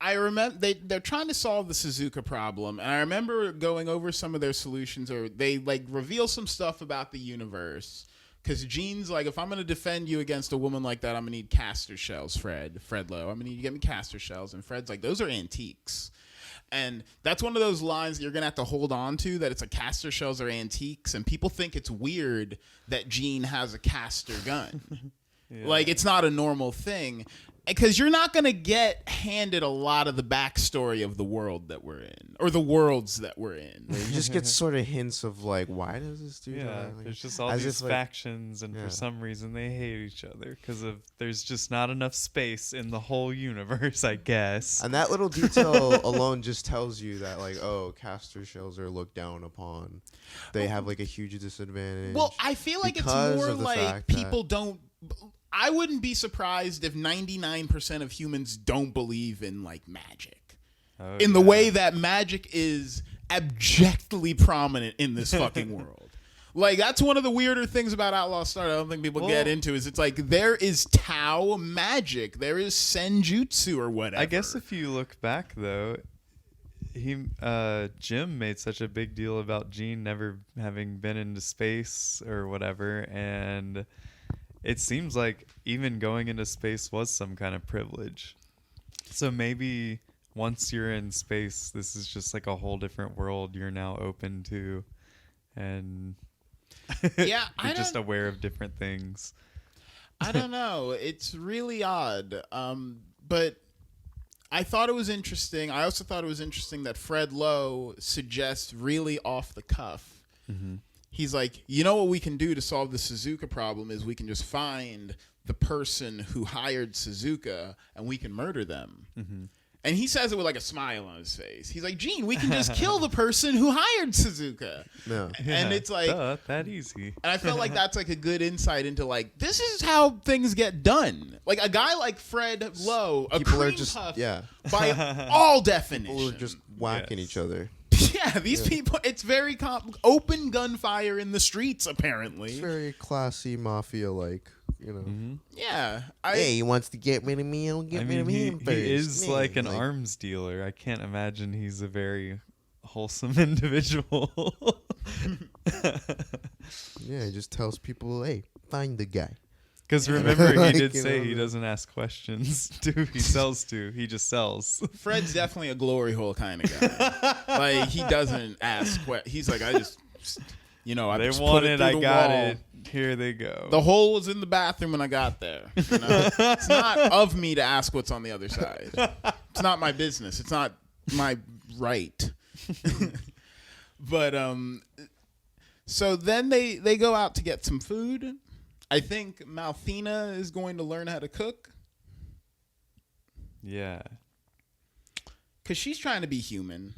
I remember they're trying to solve the Suzuka problem, and I remember going over some of their solutions, or they like reveal some stuff about the universe. Because Gene's like, if I'm gonna defend you against a woman like that, I'm gonna need caster shells, Fred Lowe. I'm gonna need you to get me caster shells, and Fred's like, those are antiques. And that's one of those lines that you're going to have to hold on to, that it's a caster shells are antiques. And people think it's weird that Gene has a caster gun. Yeah. Like, it's not a normal thing. Because you're not going to get handed a lot of the backstory of the world that we're in, or the worlds that we're in. Yeah, you just get sort of hints of like, why does this do that? Like, there's just all these factions, and for some reason they hate each other because of there's just not enough space in the whole universe, I guess. And that little detail alone just tells you that, like, oh, caster shells are looked down upon. They have like a huge disadvantage. Well, I feel like it's more like people don't. I wouldn't be surprised if 99% of humans don't believe in like magic, in the way that magic is abjectly prominent in this fucking world. Like, that's one of the weirder things about Outlaw Star I don't think people get into, is it's like there is Tao magic, there is Senjutsu or whatever. I guess if you look back though, Jim made such a big deal about Gene never having been into space or whatever, and it seems like even going into space was some kind of privilege. So maybe once you're in space, this is just like a whole different world you're now open to, and yeah, you're just aware of different things. I don't know. It's really odd. But I thought it was interesting. I also thought it was interesting that Fred Lowe suggests really off the cuff. Mm-hmm. He's like, you know what we can do to solve the Suzuka problem is we can just find the person who hired Suzuka and we can murder them. Mm-hmm. And he says it with like a smile on his face. He's like, Gene, we can just kill the person who hired Suzuka. No. And it's like that easy. And I felt like that's like a good insight into like, this is how things get done. Like a guy like Fred Lowe, a people cream are just puff, yeah. by all definition. People are just whacking each other. Yeah, these people, it's very open gunfire in the streets, apparently. It's very classy mafia-like, you know. Mm-hmm. Yeah. Hey, he wants to get rid of me, I'll get rid of him first. He is like an arms dealer. I can't imagine he's a very wholesome individual. Yeah, he just tells people, hey, find the guy. Because remember, he did say he doesn't ask questions to who he sells to. He just sells. Fred's definitely a glory hole kind of guy. Like, he doesn't ask. He's like, I just, I they just want put it, I got it. Here they go. The hole was in the bathroom when I got there. You know? It's not of me to ask what's on the other side. It's not my business. It's not my right. But so then they go out to get some food. I think Malthina is going to learn how to cook. Yeah. Because she's trying to be human.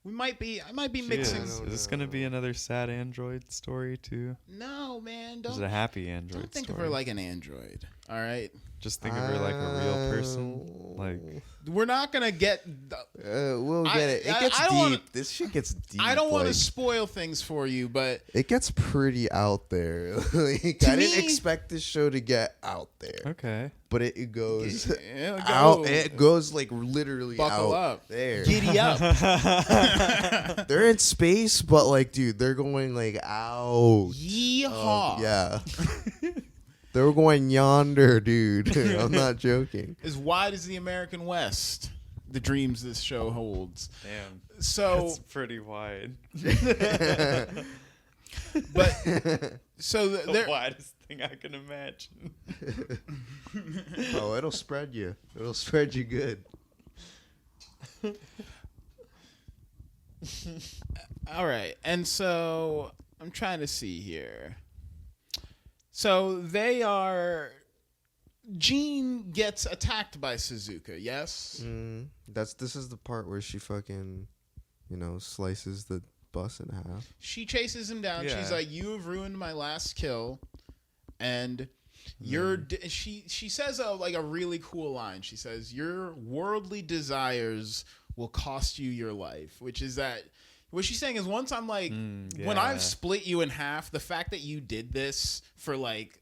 I might be mixing. Is this going to be another sad android story too? No, man. Is it a happy android Don't think story? of her like an android. All right. Just think of her like a real person. Like, we're not gonna get. We'll get it. It gets deep. This shit gets deep. I don't want to spoil things for you, but it gets pretty out there. Like, I didn't expect this show to get out there. Okay. But it goes out. Out. It goes like literally Buckle out up. there. Giddy up. They're in space, but like, dude, they're going like out. Yeehaw. Yeah. They were going yonder, dude. I'm not joking. As wide as the American West, the dreams this show holds. Damn. So that's pretty wide. But so the widest thing I can imagine. Oh, it'll spread you. It'll spread you good. All right, and so I'm trying to see here. So Gene gets attacked by Suzuka, yes? This is the part where she fucking, slices the bus in half. She chases him down. Yeah. She's like, "You have ruined my last kill," and she says a really cool line. She says, "Your worldly desires will cost you your life," which is that What she's saying is once I'm like, when I've split you in half, the fact that you did this for like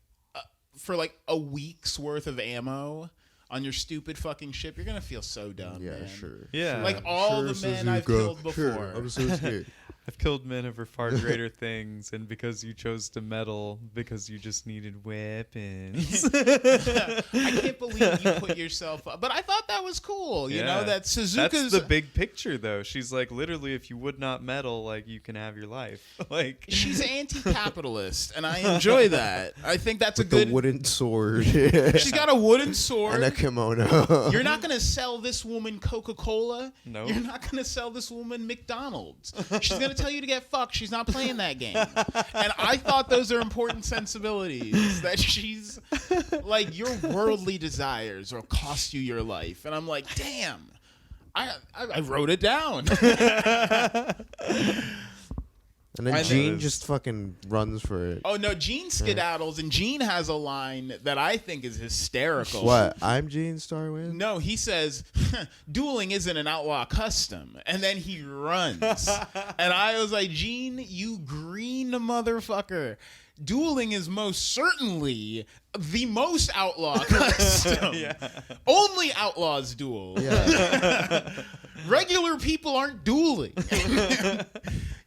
a week's worth of ammo on your stupid fucking ship, you're gonna feel so dumb. Yeah, man. sure. Yeah. Like all the men I've killed before. Sure, I'm so scared. I've killed men over far greater things, and because you chose to meddle, because you just needed weapons. I can't believe you put yourself up. But I thought that was cool, you know, that Suzuka's... That's the big picture, though. She's like, literally, if you would not meddle, like, you can have your life. Like, she's anti-capitalist, and I enjoy that. I think that's With a good... the wooden sword. She's got a wooden sword. And a kimono. You're not going to sell this woman Coca-Cola. No. You're not going to sell this woman McDonald's. She's going to tell you to get fucked. She's not playing that game. And I thought those are important sensibilities. That she's like, your worldly desires will cost you your life. And I'm like, damn. I wrote it down. And then Gene just fucking runs for it. Oh, no, Gene skedaddles, and Gene has a line that I think is hysterical. What? I'm Gene Starwind? No, he says, dueling isn't an outlaw custom. And then he runs. And I was like, Gene, you green motherfucker. Dueling is most certainly the most outlaw custom. Only outlaws duel. Yeah. Regular people aren't dueling.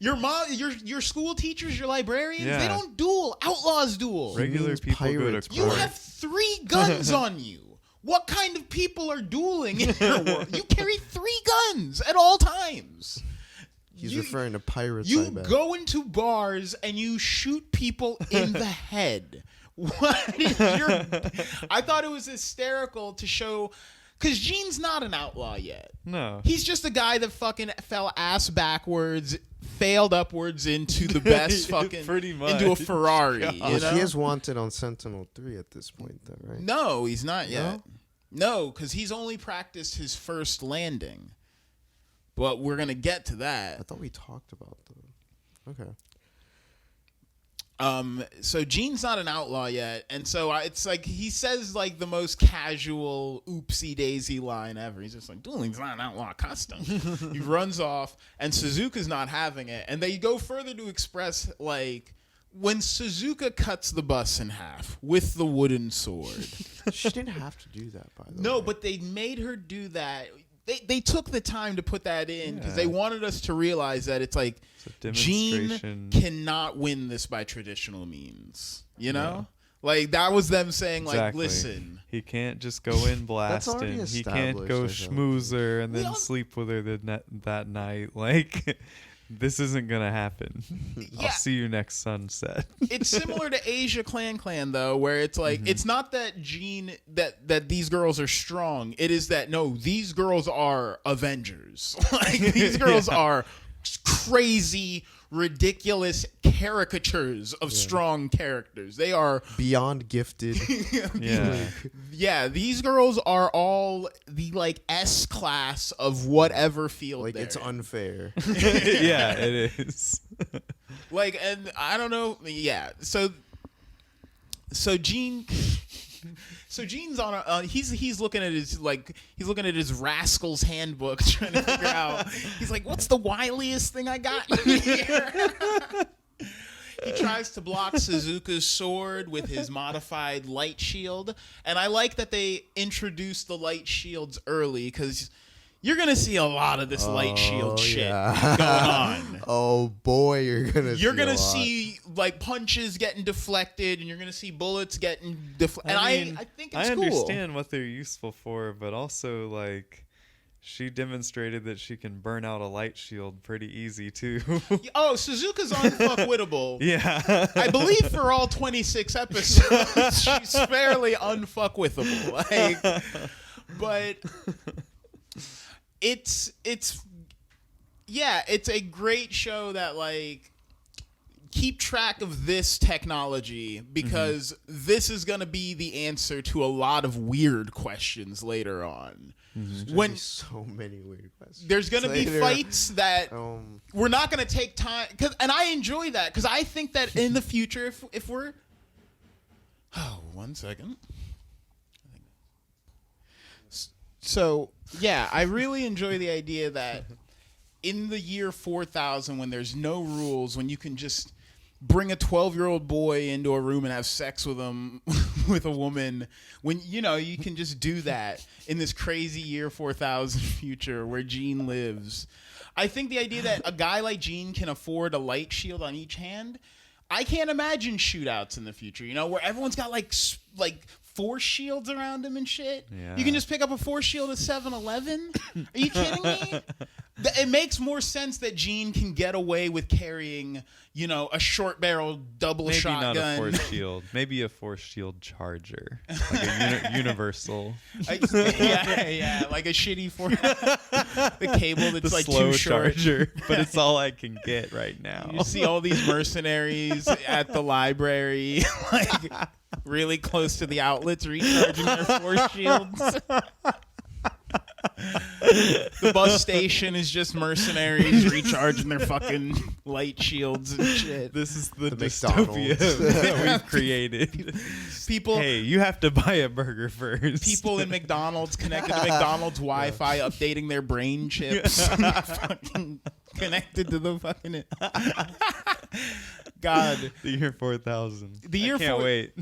Your school teachers, your librarians, they don't duel. Outlaws duel. regular people go to You court. have 3 guns on you. What kind of people are dueling in your world? You carry 3 guns at all times. He's referring to pirates, I You bet. go into bars and you shoot people in the head. What is your... I thought it was hysterical to show... Because Gene's not an outlaw yet. No. He's just a guy that fucking fell ass backwards, failed upwards into the best fucking... Pretty much. Into a Ferrari, you Well, know? he is wanted on Sentinel 3 at this point, though, right? No, he's not yet. No, because he's only practiced his first landing. But we're going to get to I that. thought we talked about that. Okay. So Gene's not an outlaw yet, and so it's like he says like the most casual oopsie daisy line ever. He's just like, dueling's not an outlaw custom. He runs off, and Suzuka's not having it, and they go further to express like when Suzuka cuts the bus in half with the wooden sword. She didn't have to do that, by the way. No, but they made her do that. They took the time to put that in because they wanted us to realize that it's like Gene cannot win this by traditional means. You know? Like, that was them saying, like, listen. He can't just go in blasting. He can't go schmooze her and then sleep with her that night. Like, this isn't going to happen. I'll see you next sunset. It's similar to Asia Clan, though, where it's like, it's not that Gene, that these girls are strong. It is that, no, these girls are Avengers. Like, these girls are crazy, ridiculous caricatures of strong characters. They are beyond gifted. Yeah, these girls are all the like S class of whatever field. Like, it's unfair. Yeah, it is. Like, and I don't know. Yeah, so Gene. So Gene's on he's looking at his rascal's handbook trying to figure out. He's like, what's the wiliest thing I got in here? He tries to block Suzuka's sword with his modified light shield, and I like that they introduced the light shields early because you're gonna see a lot of this light shield shit going on. Oh boy, you're gonna see like punches getting deflected, and you're gonna see bullets getting deflected. And I think it's cool. I understand what they're useful for, but also like she demonstrated that she can burn out a light shield pretty easy too. Oh, Suzuka's unfuckwittable. Yeah, I believe for all 26 episodes, she's fairly unfuckwithable. Like, but it's a great show that like keep track of this technology because this is going to be the answer to a lot of weird questions later on. When so many weird questions. There's going to be fights that we're not going to take time and I enjoy that because I think that in the future if we're 1 second. So, yeah, I really enjoy the idea that in the year 4000, when there's no rules, when you can just bring a 12-year-old boy into a room and have sex with him, with a woman, when, you know, you can just do that in this crazy year 4000 future where Gene lives. I think the idea that a guy like Gene can afford a light shield on each hand, I can't imagine shootouts in the future, you know, where everyone's got like force shields around him and shit. Yeah. You can just pick up a force shield at 7-Eleven. Are you kidding me? It makes more sense that Gene can get away with carrying, you know, a short barrel double Maybe shotgun. not a force shield. Maybe a force shield charger, like a universal. Yeah, like a shitty the cable that's The like slow too short. charger, but it's all I can get right now. You see all these mercenaries at the library, like really close to the outlets, recharging their force shields. The bus station is just mercenaries recharging their fucking light shields and shit. This is the McDonald's. dystopia that we've created. People, Hey, you have to buy a burger first. people in McDonald's connected to McDonald's Wi-Fi, updating their brain chips, fucking connected to the fucking. God, The year 4000. The year I can't 4 wait.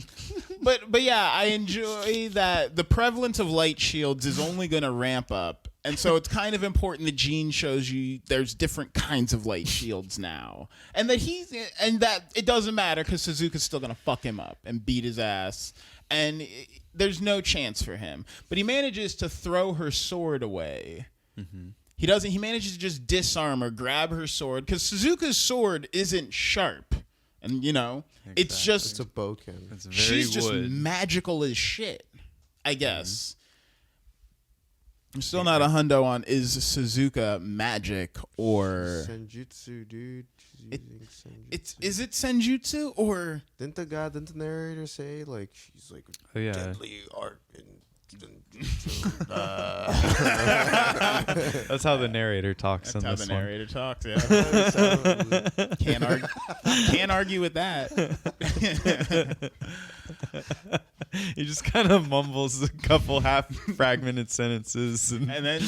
but yeah, I enjoy that the prevalence of light shields is only going to ramp up, and so it's kind of important that Gene shows you there's different kinds of light shields now, and that it doesn't matter because Suzuka's still going to fuck him up and beat his ass, and there's no chance for him. But he manages to throw her sword away. Mm-hmm. He manages to just disarm her, grab her sword, because Suzuka's sword isn't sharp. And, you know, it's It's a boken. It's very she's just wood. magical as shit, I guess. I'm still not a hundo on is Suzuka magic or... Senjutsu, dude. She's using senjutsu. Is it senjutsu or... Didn't the narrator say, like, she's like Oh, yeah. deadly art and That's how the narrator talks That's in how this the one. narrator talks, yeah. Can't argue with that. He just kind of mumbles a couple half fragmented sentences, and And then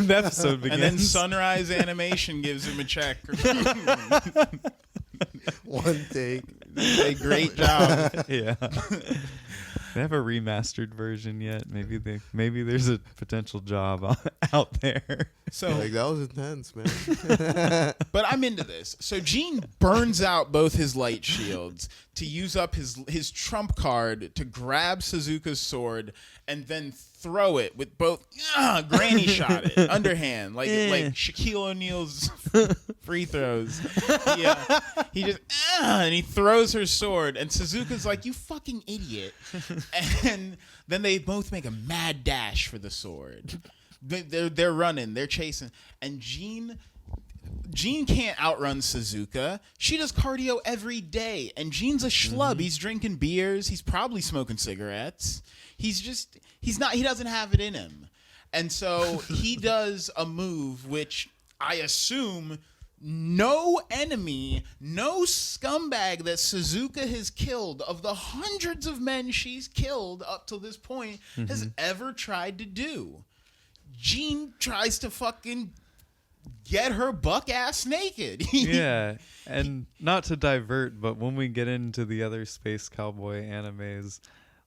the episode begins. and then Sunrise Animation gives him a check. one take. A great job. Yeah. They have a remastered version yet? Maybe there's a potential job out there. So, Like, that was intense, man. but I'm into this. So Gene burns out both his light shields to use up his trump card to grab Suzuka's sword and then throw it with both. Granny shot it underhand, like Shaquille O'Neal's free throws. He just and he throws her sword, and Suzuka's like, "You fucking idiot!" And then they both make a mad dash for the sword. They're running, they're chasing, and Gene can't outrun Suzuka. She does cardio every day, and Gene's a schlub. Mm-hmm. He's drinking beers. He's probably smoking cigarettes. He doesn't have it in him. And so he does a move which I assume no enemy, no scumbag that Suzuka has killed of the hundreds of men she's killed up to this point has ever tried to do. Gene tries to fucking get her buck ass naked. Yeah, and not to divert, but when we get into the other space cowboy animes,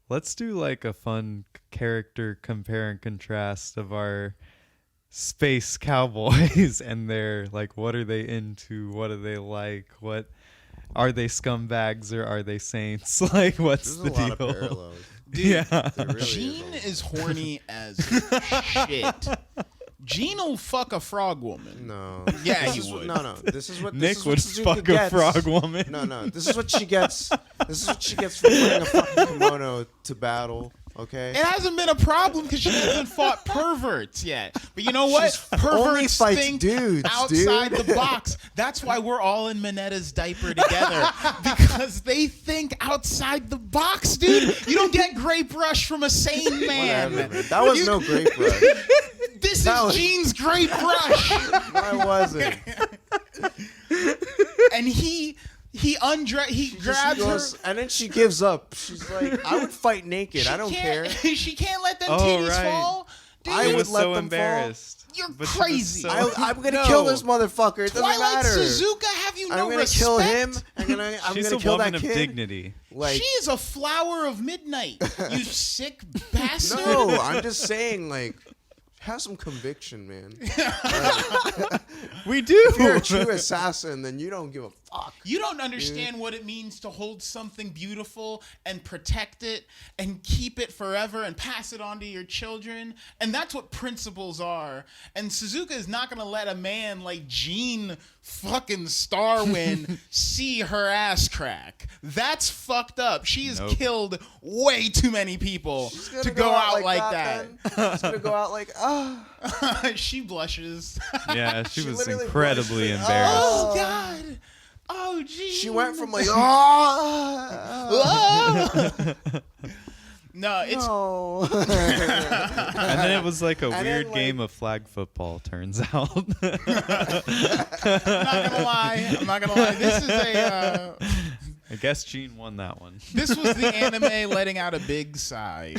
let's do like a fun character compare and contrast of our space cowboys and their, like, what are they into, what do they like, what are they, scumbags or are they saints? Like, what's There's the a lot deal? of parallels. Dude, Yeah. There really Gene is. is horny as shit. Gene will fuck a frog woman. No. Yeah, This he is what- would. No. This is what Nick this is would what Suzuka fuck gets. a frog woman. No. This is what she gets. This is what she gets for wearing a fucking kimono to battle. Okay. It hasn't been a problem because she hasn't fought perverts yet. But you know what? only Perverts fights think dudes, outside dude. the box. That's why we're all in Minetta's diaper together. Because they think outside the box, dude. You don't get grape rush from a sane man. Whatever, man. That was no grape rush. This That is was- Gene's grape rush. I wasn't. And he grabs her. And then she gives up. She's like, I would fight naked. I don't care. She can't let them Oh, titties right. fall. I He would was let so them embarrassed. You're But she was crazy. so- I'm gonna kill this motherfucker. It doesn't Twilight matter. Suzuka, have you no I'm gonna respect? kill him. I'm She's gonna a kill woman that of kid. dignity. Like, She is a flower of midnight. You sick bastard. no, I'm just saying, like, have some conviction, man. Like, We do. if you're a true assassin, then you don't give a fuck. You don't understand what it means to hold something beautiful and protect it and keep it forever and pass it on to your children. And that's what principles are. And Suzuka is not going to let a man like Gene fucking Starwind see her ass crack. That's fucked up. She has killed way too many people to go out like that. She's gonna go out like, She blushes. Yeah, she was literally incredibly blushed. embarrassed. Oh, God. Oh, Gene. She went from like, No, it's no. And then it was like a And weird then, game of flag football, turns out. I'm not gonna lie. This is a. I guess Gene won that one. This was the anime letting out a big sigh.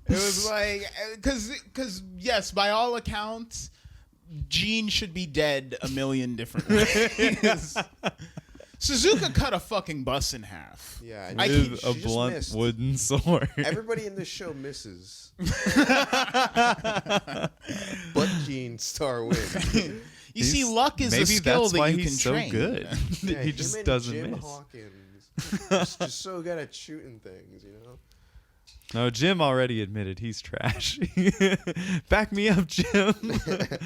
It was like, because yes, by all accounts, Gene should be dead a million different ways. Suzuka cut a fucking bus in half. Yeah, and With she a just blunt missed. wooden sword. Everybody in this show misses. But Gene Starwind. You see, luck is a maybe skill that's that why you he's can so train. good. Yeah, He him just and doesn't Jim miss. Hawkins. Just so good at shooting things, you know? No, Jim already admitted he's trash. Back me up, Jim.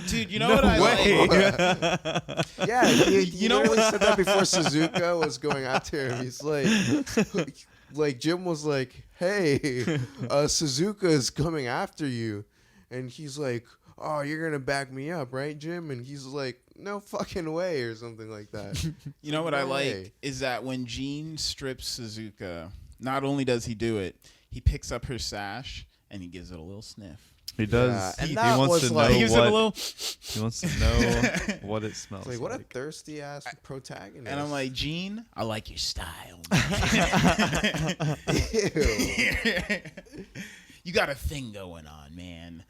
Dude, you know what I way. like? Yeah, he You know literally said that before Suzuka was going after him. He's like Jim was like, "Hey, Suzuka is coming after you," and he's like, "Oh, you're gonna back me up, right, Jim?" And he's like, "No fucking way," or something like that. You know what I No like way. is that when Gene strips Suzuka, not only does he do it, he picks up her sash and he gives it a little sniff. He does. Yeah, and He that wants was to like- know He gives it a little, He wants to know what it smells It's like, what a like. thirsty ass protagonist. and I'm like, Gene, I like your style. Ew. You got a thing going on, man.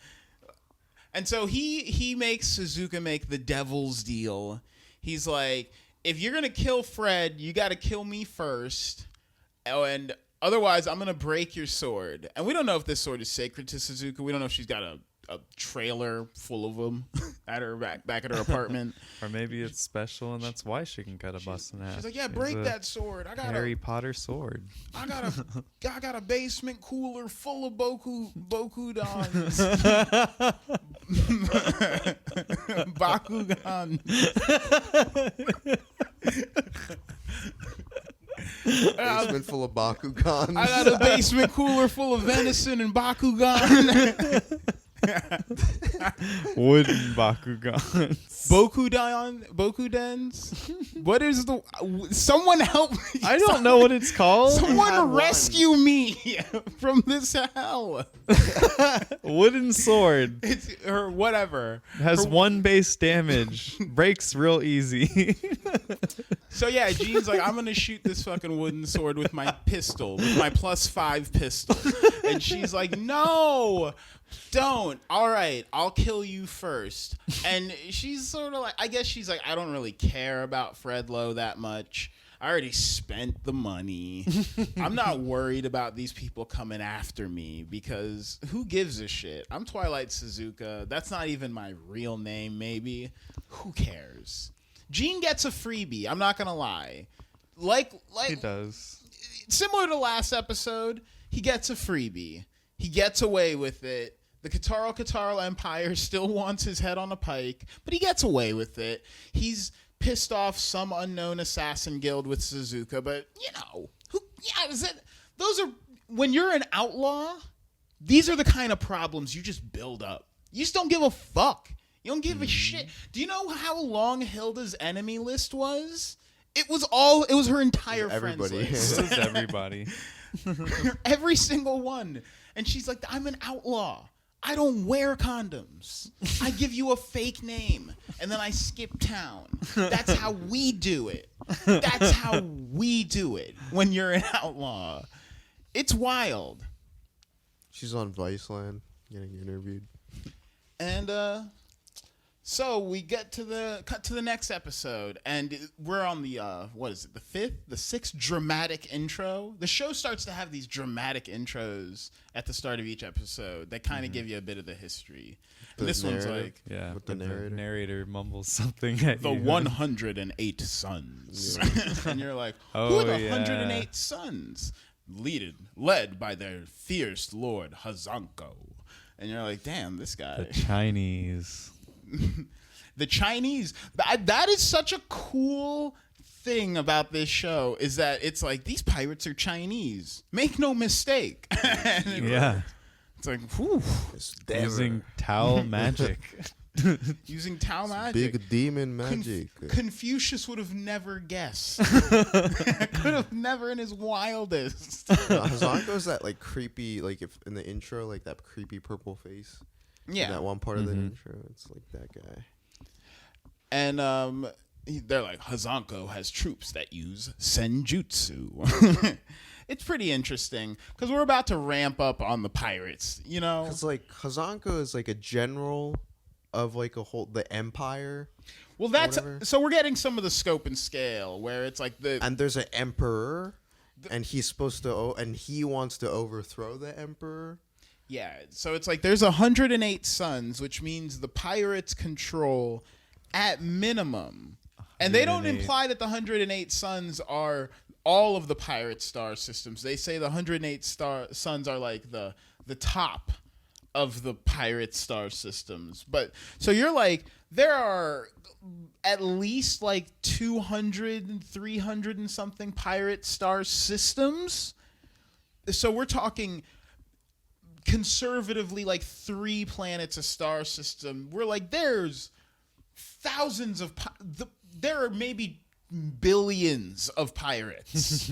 And so he makes Suzuka make the devil's deal. He's like, if you're gonna kill Fred, you got to kill me first, and otherwise I'm gonna break your sword. And we don't know if this sword is sacred to Suzuka. We don't know if she's got a trailer full of them at her back at her apartment. Or maybe it's special and that's why she can cut a bus in half. She's like, yeah, It's break a that sword. I got Harry Potter sword. I got a basement cooler full of Boku Dans. Bakugan. Basement full of Bakugans. I got a basement cooler full of venison and Bakugan. Wooden Bakugans. Bokudens? What is the... Someone help me. I don't know what it's called. had Someone one. rescue me from this hell. Wooden sword. It's or whatever. Has one base damage. Breaks real easy. So yeah, Gene's like, I'm gonna shoot this fucking wooden sword with my pistol, with my +5 pistol. And she's like, no, don't. All right, I'll kill you first. And she's sort of like, I guess she's like, I don't really care about Fredlo that much. I already spent the money. I'm not worried about these people coming after me because who gives a shit? I'm Twilight Suzuka. That's not even my real name, maybe. Who cares? Gene gets a freebie. I'm not gonna lie. Like He does. similar to last episode, he gets a freebie. He gets away with it. The Kataro Empire still wants his head on a pike, but he gets away with it. He's pissed off some unknown assassin guild with Suzuka, but you know, those are when you're an outlaw, these are the kind of problems you just build up. You just don't give a fuck. You don't give a shit. Do you know how long Hilda's enemy list was? It was her entire friends Everybody. list. So is everybody. Every single one. And she's like, I'm an outlaw. I don't wear condoms. I give you a fake name and then I skip town. That's how we do it. That's how we do it when you're an outlaw. It's wild. She's on Viceland getting interviewed. And so we cut to the next episode, and we're on the the sixth dramatic intro. The show starts to have these dramatic intros at the start of each episode that kind of give you a bit of the history. And this one's like, with the narrator mumbles something at the you. 108 sons, and you're like, who are the 108 sons? Led by their fierce lord Hazanko, and you're like, damn, this guy. The Chinese. The Chinese. That is such a cool thing about this show, is that it's like, these pirates are Chinese. Make no mistake. Yeah. It's like, whew. Using Tao magic. Using Tao magic. Big demon magic. Confucius would have never guessed. Could have never in his wildest. Hazanko's that like creepy, like if in the intro, like that creepy purple face. Yeah. In that one part of the intro, it's like that guy. And they're like, Hazanko has troops that use senjutsu. It's pretty interesting because we're about to ramp up on the pirates, you know? Because like Hazanko is like a general of like the empire. Well, so we're getting some of the scope and scale where it's like and there's an emperor, and he's supposed to and he wants to overthrow the emperor. Yeah, so it's like there's 108 sons, which means the pirates control at minimum. And they don't imply that the 108 sons are all of the pirate star systems. They say the 108 sons are like the top of the pirate star systems. But so you're like, there are at least like 200, 300 and something pirate star systems. So we're talking conservatively like 3 planets a star system. We're like, there's thousands of there are maybe billions of pirates.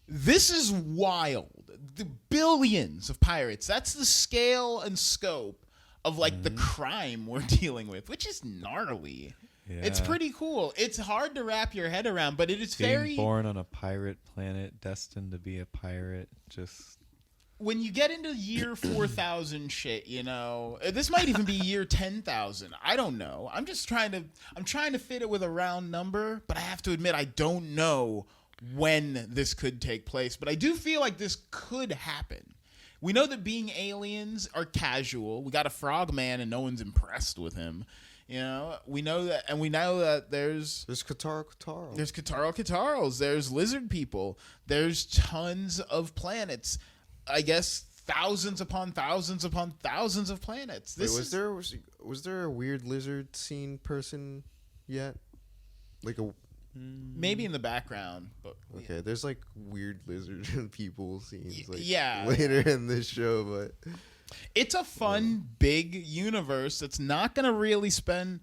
This is wild. The billions of pirates. That's the scale and scope of like the crime we're dealing with, which is gnarly. Yeah. It's pretty cool. It's hard to wrap your head around, but it is being born on a pirate planet, destined to be a pirate. Just when you get into year 4,000 shit, you know, this might even be year 10,000. I don't know. I'm trying to fit it with a round number, but I have to admit I don't know when this could take place. But I do feel like this could happen. We know that being aliens are casual. We got a frogman and no one's impressed with him. You know, we know that, and we know that there's Kataro. There's Katarals. There's lizard people. There's tons of planets. I guess thousands upon thousands upon thousands of planets. Was there a weird lizard scene person yet? Like a maybe in the background, but okay. Yeah. There's like weird lizard people scenes like yeah, later in this show, but it's a fun big universe that's not going to really I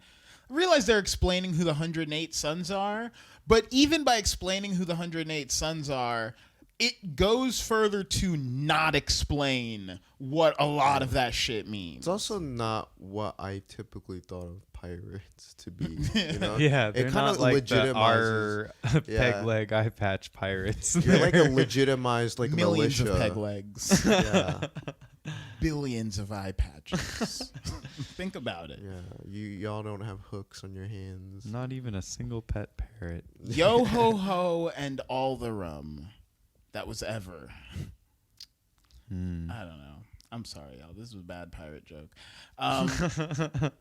realize they're explaining who the 108 sons are, but even by explaining who the 108 sons are, it goes further to not explain what a lot of that shit means. It's also not what I typically thought of pirates to be. You know? Yeah, they're not like our peg leg eye patch pirates. You're like a legitimized like millions militia. Of peg legs. Yeah. Billions of eye patches. Think about it. Yeah, y'all don't have hooks on your hands. Not even a single pet parrot. Yo ho ho and all the rum that was ever. I don't know. I'm sorry, y'all. This was a bad pirate joke. I'm gonna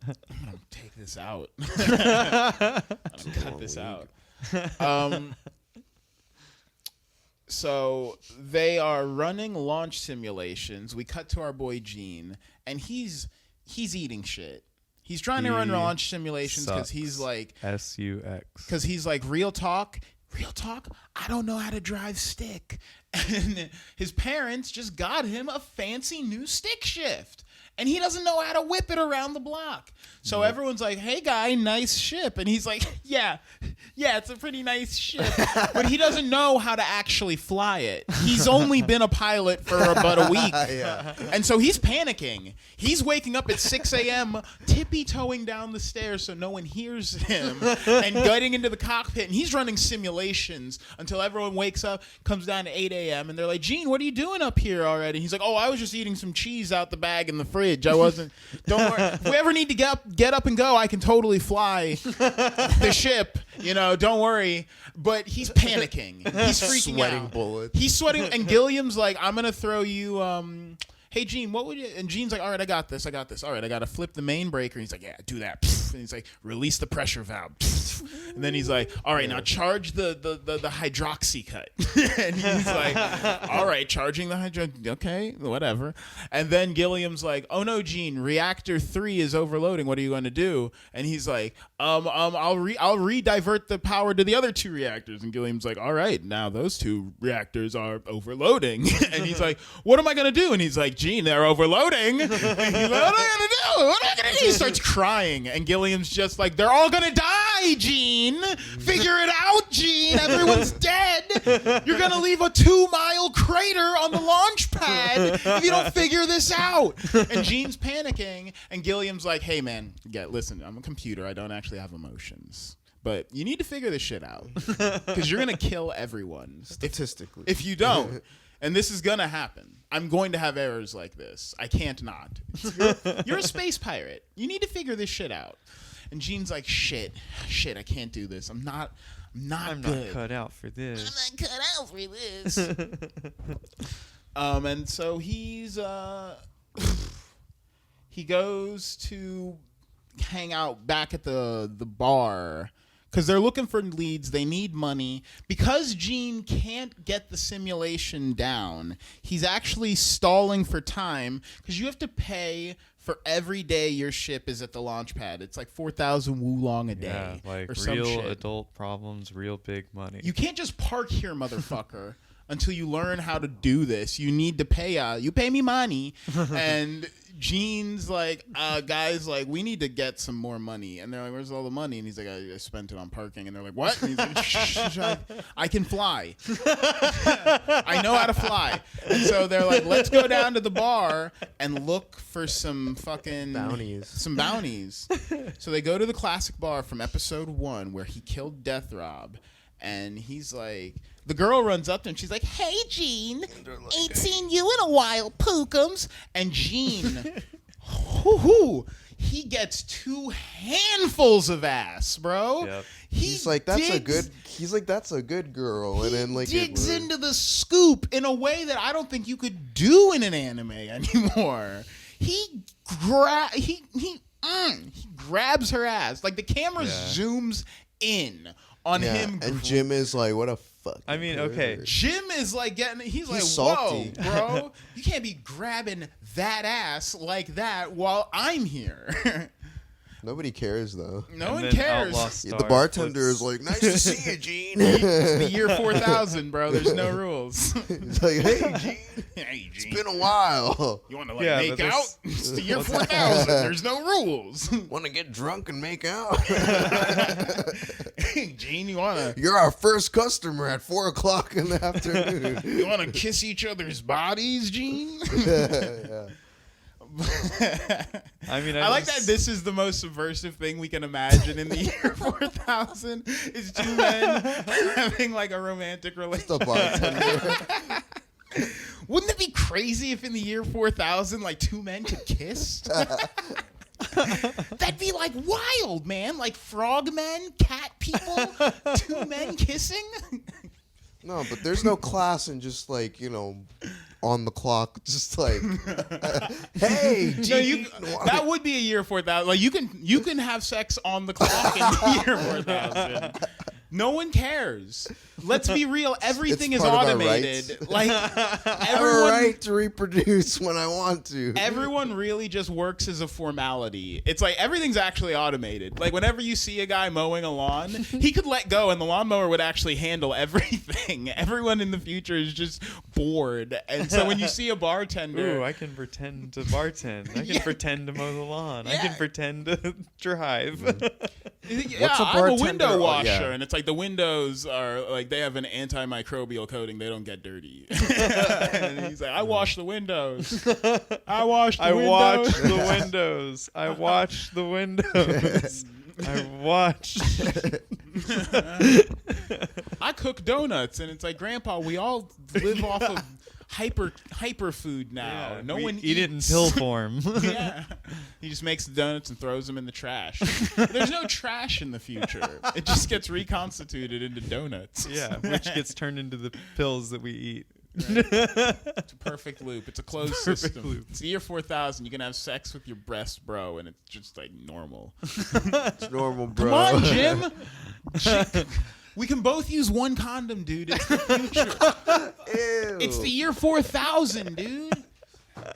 take this out. I'm gonna cut this out. So they are running launch simulations. We cut to our boy Gene, and he's eating shit. He's trying to run launch simulations because he's like SUX. Because he's like, real talk. I don't know how to drive stick. And his parents just got him a fancy new stick shift. And he doesn't know how to whip it around the block. So everyone's like, hey, guy, nice ship. And he's like, yeah, Yeah, it's a pretty nice ship, but he doesn't know how to actually fly it. He's only been a pilot for about a week. Yeah. And so he's panicking. He's waking up at 6 a.m., tippy-toeing down the stairs so no one hears him, and getting into the cockpit. And he's running simulations until everyone wakes up, comes down to 8 a.m., and they're like, Gene, what are you doing up here already? He's like, oh, I was just eating some cheese out the bag in the fridge. I wasn't. Don't worry. If we ever need to get up and go, I can totally fly the ship. Don't worry. But he's panicking. He's freaking Sweating out. bullets. He's sweating. And Gilliam's like, I'm going to throw you, hey, Gene, what would you... And Gene's like, all right, I got this. All right, I got to flip the main breaker. And he's like, yeah, do that. And he's like, release the pressure valve. And then he's like, all right, now charge the hydroxy cut. And he's like, all right, charging the okay, whatever. And then Gilliam's like, oh no, Gene, reactor 3 is overloading. What are you going to do? And he's like, I'll re-divert the power to the other 2 reactors. And Gilliam's like, all right, now those 2 reactors are overloading. And he's like, what am I going to do? And he's like, Gene, they're overloading. And he's like, what am I going to do? What am I going to do? He starts crying. And Gilliam's just like, they're all going to die, Gene. Figure it out, Gene. Everyone's dead. You're going to leave a 2-mile crater on the launch pad if you don't figure this out. And Gene's panicking. And Gilliam's like, hey, man, listen, I'm a computer. I don't actually have emotions. But you need to figure this shit out. Because you're going to kill everyone. Statistically. If you don't. And this is going to happen. I'm going to have errors like this. I can't not. You're a space pirate. You need to figure this shit out. And Gene's like, shit, I can't do this. I'm not good. Cut out for this. I'm not cut out for this. And so he goes to hang out back at the bar because they're looking for leads. They need money. Because Gene can't get the simulation down, he's actually stalling for time because you have to pay for every day your ship is at the launch pad. It's like 4,000 wulong a day. Yeah, like or some real shit. adult problems, real big money. You can't just park here, motherfucker, until you learn how to do this. You need to pay. You pay me money. And Gene's like, guys, like, we need to get some more money. And they're like, where's all the money? And he's like, I spent it on parking. And they're like, what? And he's like, shh, I can fly. I know how to fly. And so they're like, let's go down to the bar and look for some fucking bounties. Some bounties. So they go to the classic bar from episode 1 where he killed Death Rob. And he's like, the girl runs up to him. She's like, hey, Gene, ain't seen you in a while, Pookums. And Gene, he gets 2 handfuls of ass, bro. Yep. He's like, that's a good girl. And then like digs into the scoop in a way that I don't think you could do in an anime anymore. He grabs her ass. Like the camera zooms in on him. And Jim is like, what a fuck. I mean, okay. Jim is like he's like, salty. whoa, bro. You can't be grabbing that ass like that while I'm here. Nobody cares though. No one cares. Outlaw Star The bartender flips. is like, nice to see you, Gene. It's the year 4000, bro. There's no rules. He's like, hey, Gene. Hey, Gene. It's been a while. You want to make Yeah, but out? It's the year 4000. There's no rules. Want to get drunk and make out? Hey, Gene, you want to? You're our first customer at 4:00 in the afternoon. You want to kiss each other's bodies, Gene? Yeah. I mean, I like that this is the most subversive thing we can imagine in the year 4000 is 2 men having like a romantic relationship. The bartender. Wouldn't it be crazy if in the year 4000 like 2 men could kiss? That'd be like wild, man. Like frogmen, cat people, 2 men kissing. No, but there's no class in just like, on the clock, just like, hey, Gene. That would be a year 4000. Like you can have sex on the clock in the year 4000. No one cares. Let's be real. Everything is automated. Like I have a right to reproduce when I want to. Everyone really just works as a formality. It's like everything's actually automated. Like whenever you see a guy mowing a lawn, he could let go and the lawnmower would actually handle everything. Everyone in the future is just bored. And so when you see a bartender, ooh, I can pretend to bartend. I can pretend to mow the lawn. I can pretend to drive. Yeah, What's a I'm a bartender? window Oh, washer, yeah. and it's like the windows are like they have an antimicrobial coating; they don't get dirty. And he's like, "I wash the windows. I wash the windows. the windows. I watch the windows. I watch. I cook donuts," and it's like, "Grandpa, we all live off of hyper food now. No one eat it in eats." pill form. Yeah, he just makes the donuts and throws them in the trash. There's no trash in the future. It just gets reconstituted into donuts. Yeah, which gets turned into the pills that we eat. Right. It's a perfect loop. It's a closed Perfect system. loop. It's the year 4000. You can have sex with your breast bro, and it's just like normal. It's normal, bro. Come on, Jim. We can both use one condom, dude. It's the future. Ew. It's the year 4000, dude.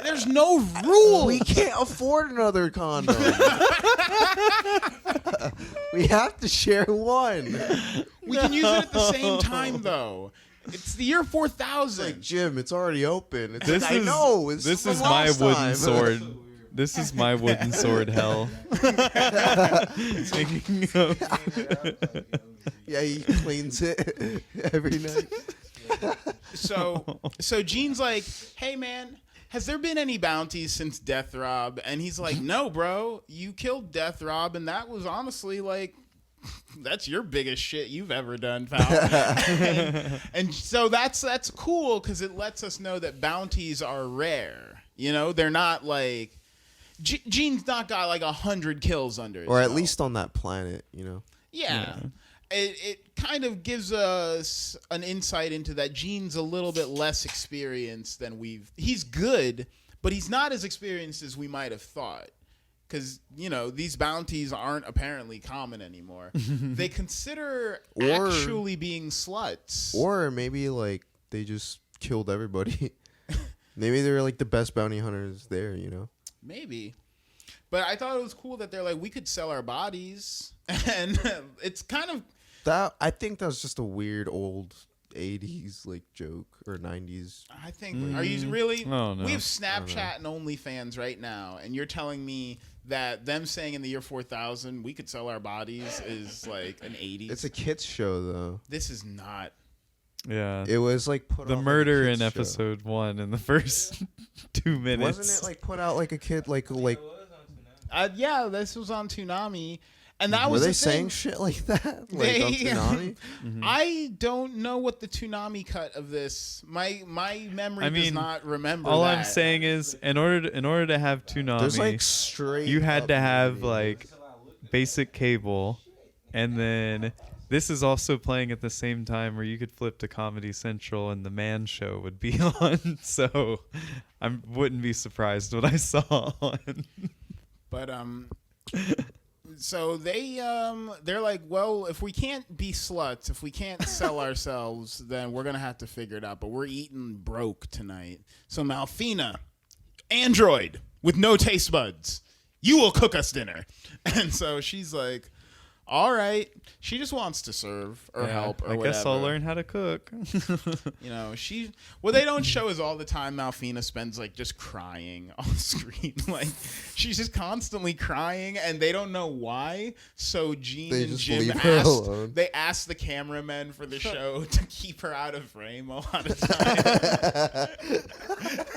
There's no rule. We can't afford another condom. We have to share one. We can use it at the same time, though. It's the year 4000. Like, Jim, it's already open. It's This like, is I know. It's this from is my last wooden time. sword. This is my wooden sword hell. Speaking of, Yeah, he cleans it every night. So Gene's like, "Hey, man, has there been any bounties since Death Rob?" And he's like, "No, bro. You killed Death Rob, and that was honestly like, that's your biggest shit you've ever done, pal." and so that's cool because it lets us know that bounties are rare. You know, they're not like Gene's not got like 100 kills under his Or at belt. least on that planet, you know. Yeah. It kind of gives us an insight into that Gene's a little bit less experienced than he's good, but he's not as experienced as we might have thought. Because, you know, these bounties aren't apparently common anymore. They consider actually being sluts. Or maybe, like, they just killed everybody. Maybe they're, like, the best bounty hunters there, you know? Maybe. But I thought it was cool that they're like, we could sell our bodies. And it's kind of... I think that was just a weird old 80s, like, joke. Or 90s. I think... Are you really... Oh, no. We have Snapchat and OnlyFans right now. And you're telling me that them saying in the year 4000 we could sell our bodies is like an 80s? It's a kids show, though. This is not... yeah, It was, like, put the out murder like a in kids show. episode 1 in the first 2 minutes. Wasn't it, like, put out, like, a kid, like... yeah, this was on Toonami. And that Were was they the saying thing. shit like that? Like, They- on Toonami? I don't know what the Toonami cut of this. My memory I does mean, not remember. All that. I'm saying is, in order to have Toonami, There's, like, straight you had up to have movie. like basic cable, and then this is also playing at the same time where you could flip to Comedy Central and the Man Show would be on. So I wouldn't be surprised what I saw on. But so they're like, well, if we can't be sluts, if we can't sell ourselves, then we're gonna have to figure it out. But we're eating broke tonight. So Malfina, android with no taste buds, you will cook us dinner. And so she's like, all right. She just wants to serve or help or I whatever. guess I'll learn how to cook. You know, what they don't show is all the time Malfina spends like just crying on screen. Like she's just constantly crying and they don't know why. So Gene They and just Jim leave her alone. they asked the cameramen for the show to keep her out of frame a lot of time.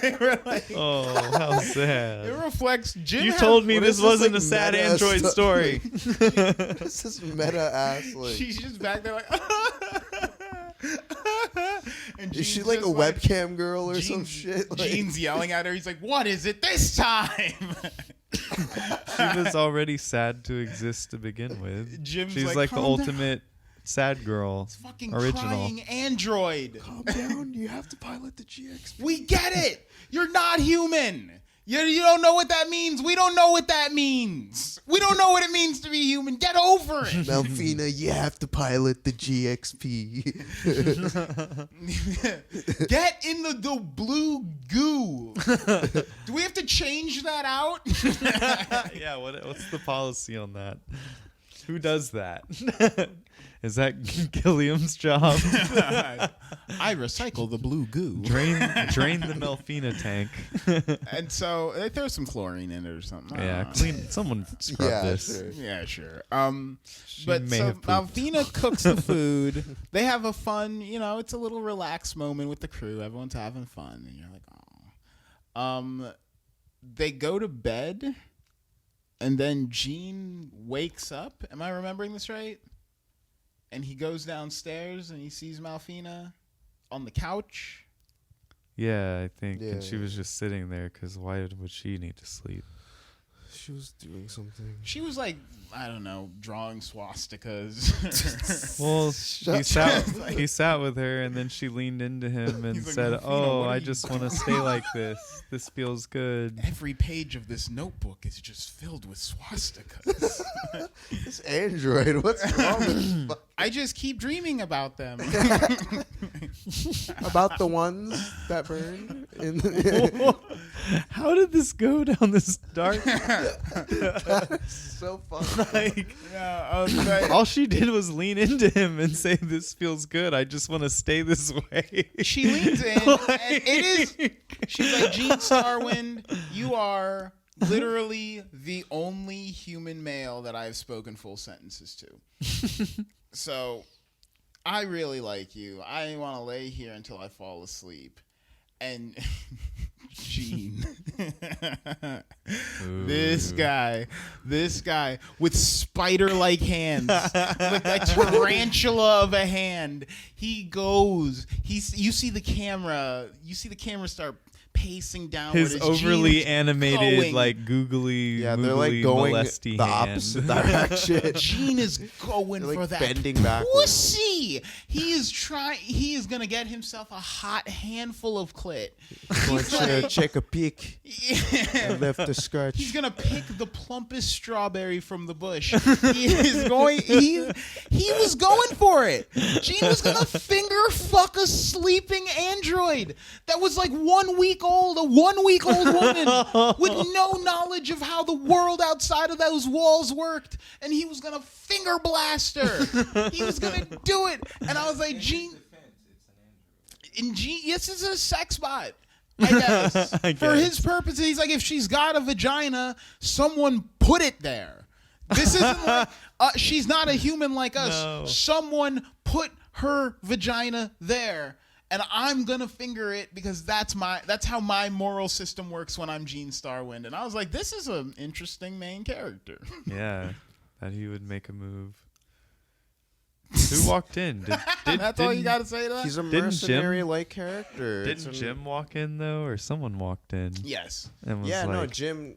They were like, Oh, how it sad. reflects Jim. You has- told me what this is this, wasn't like, a sad meta android stuff? story. This is meta ass. Like, She's just back there like. And is she Gene's like a just webcam girl or some Gene's- shit? Like, Gene's yelling at her. He's like, "What is it this time?" She was already sad to exist to begin with. Jim's She's like, like the "Calm down." ultimate sad girl. Fucking original. crying android. calm down. You have to pilot the GX. We get it. You're not human. You don't know what that means. We don't know what that means. We don't know what it means to be human. Get over it. Malfina, you have to pilot the GXP. Get in the blue goo. Do we have to change that out? Yeah, what's the policy on that? Who does that? Is that Gilliam's job? I recycle the blue goo. Drain the Melfina tank. And so they throw some chlorine in it or something. Yeah, clean. Someone scrub this. Sure. Yeah, sure. But But may so have pooped. Malvina cooks the food. They have a fun, it's a little relaxed moment with the crew. Everyone's having fun, and you're like, oh. They go to bed, and then Gene wakes up. Am I remembering this right? And he goes downstairs and he sees Malfina on the couch. Yeah, I think. Yeah, And she yeah. was just sitting there because why would she need to sleep? She was doing something. She was like, I don't know, drawing swastikas. Well, Shut- he sat with her, and then she leaned into him and He's like, said, "Malfina, "Oh, what are I you just want to stay like this. This feels good." Every page of this notebook is just filled with swastikas. This android, what's wrong with this? I just keep dreaming about them. About the ones that burn? How did this go down this dark? So fun. Like, Yeah, but all she did was lean into him and say, "This feels good. I just want to stay this way." she leans in, and it is. She's like, Gene Starwind, you are literally the only human male that I've spoken full sentences to. So, I really like you. I want to lay here until I fall asleep. And Gene, this guy with spider-like hands, like a tarantula of a hand. He goes. You see the camera start pacing downward. His as overly Gene's animated, going. like googly, Yeah, they're like going molesty the hand. opposite direction. Gene is going They're, for like, that bending backwards. pussy. He is gonna get himself a hot handful of clit. Want you to check a peek. Yeah. Left the scratch. He's gonna pick the plumpest strawberry from the bush. He was going for it. Gene was gonna finger fuck a sleeping android that was like 1 week old, a 1 week old woman with no knowledge of how the world outside of those walls worked, and he was gonna finger blast her. He was gonna do it, and I was like, Gene. Yes, it's a sex bot. I guess. I For guess. his purposes, he's like, if she's got a vagina, someone put it there. This isn't like she's not a human like us. No. Someone put her vagina there, and I'm gonna finger it because that's how my moral system works when I'm Gene Starwind. And I was like, this is an interesting main character. Yeah, that he would make a move. Who walked in? That's all you got to say to that. He's a Didn't mercenary-like character. It's Didn't an- Jim walk in though, or someone walked in? Yes. And was Yeah, no, like, Jim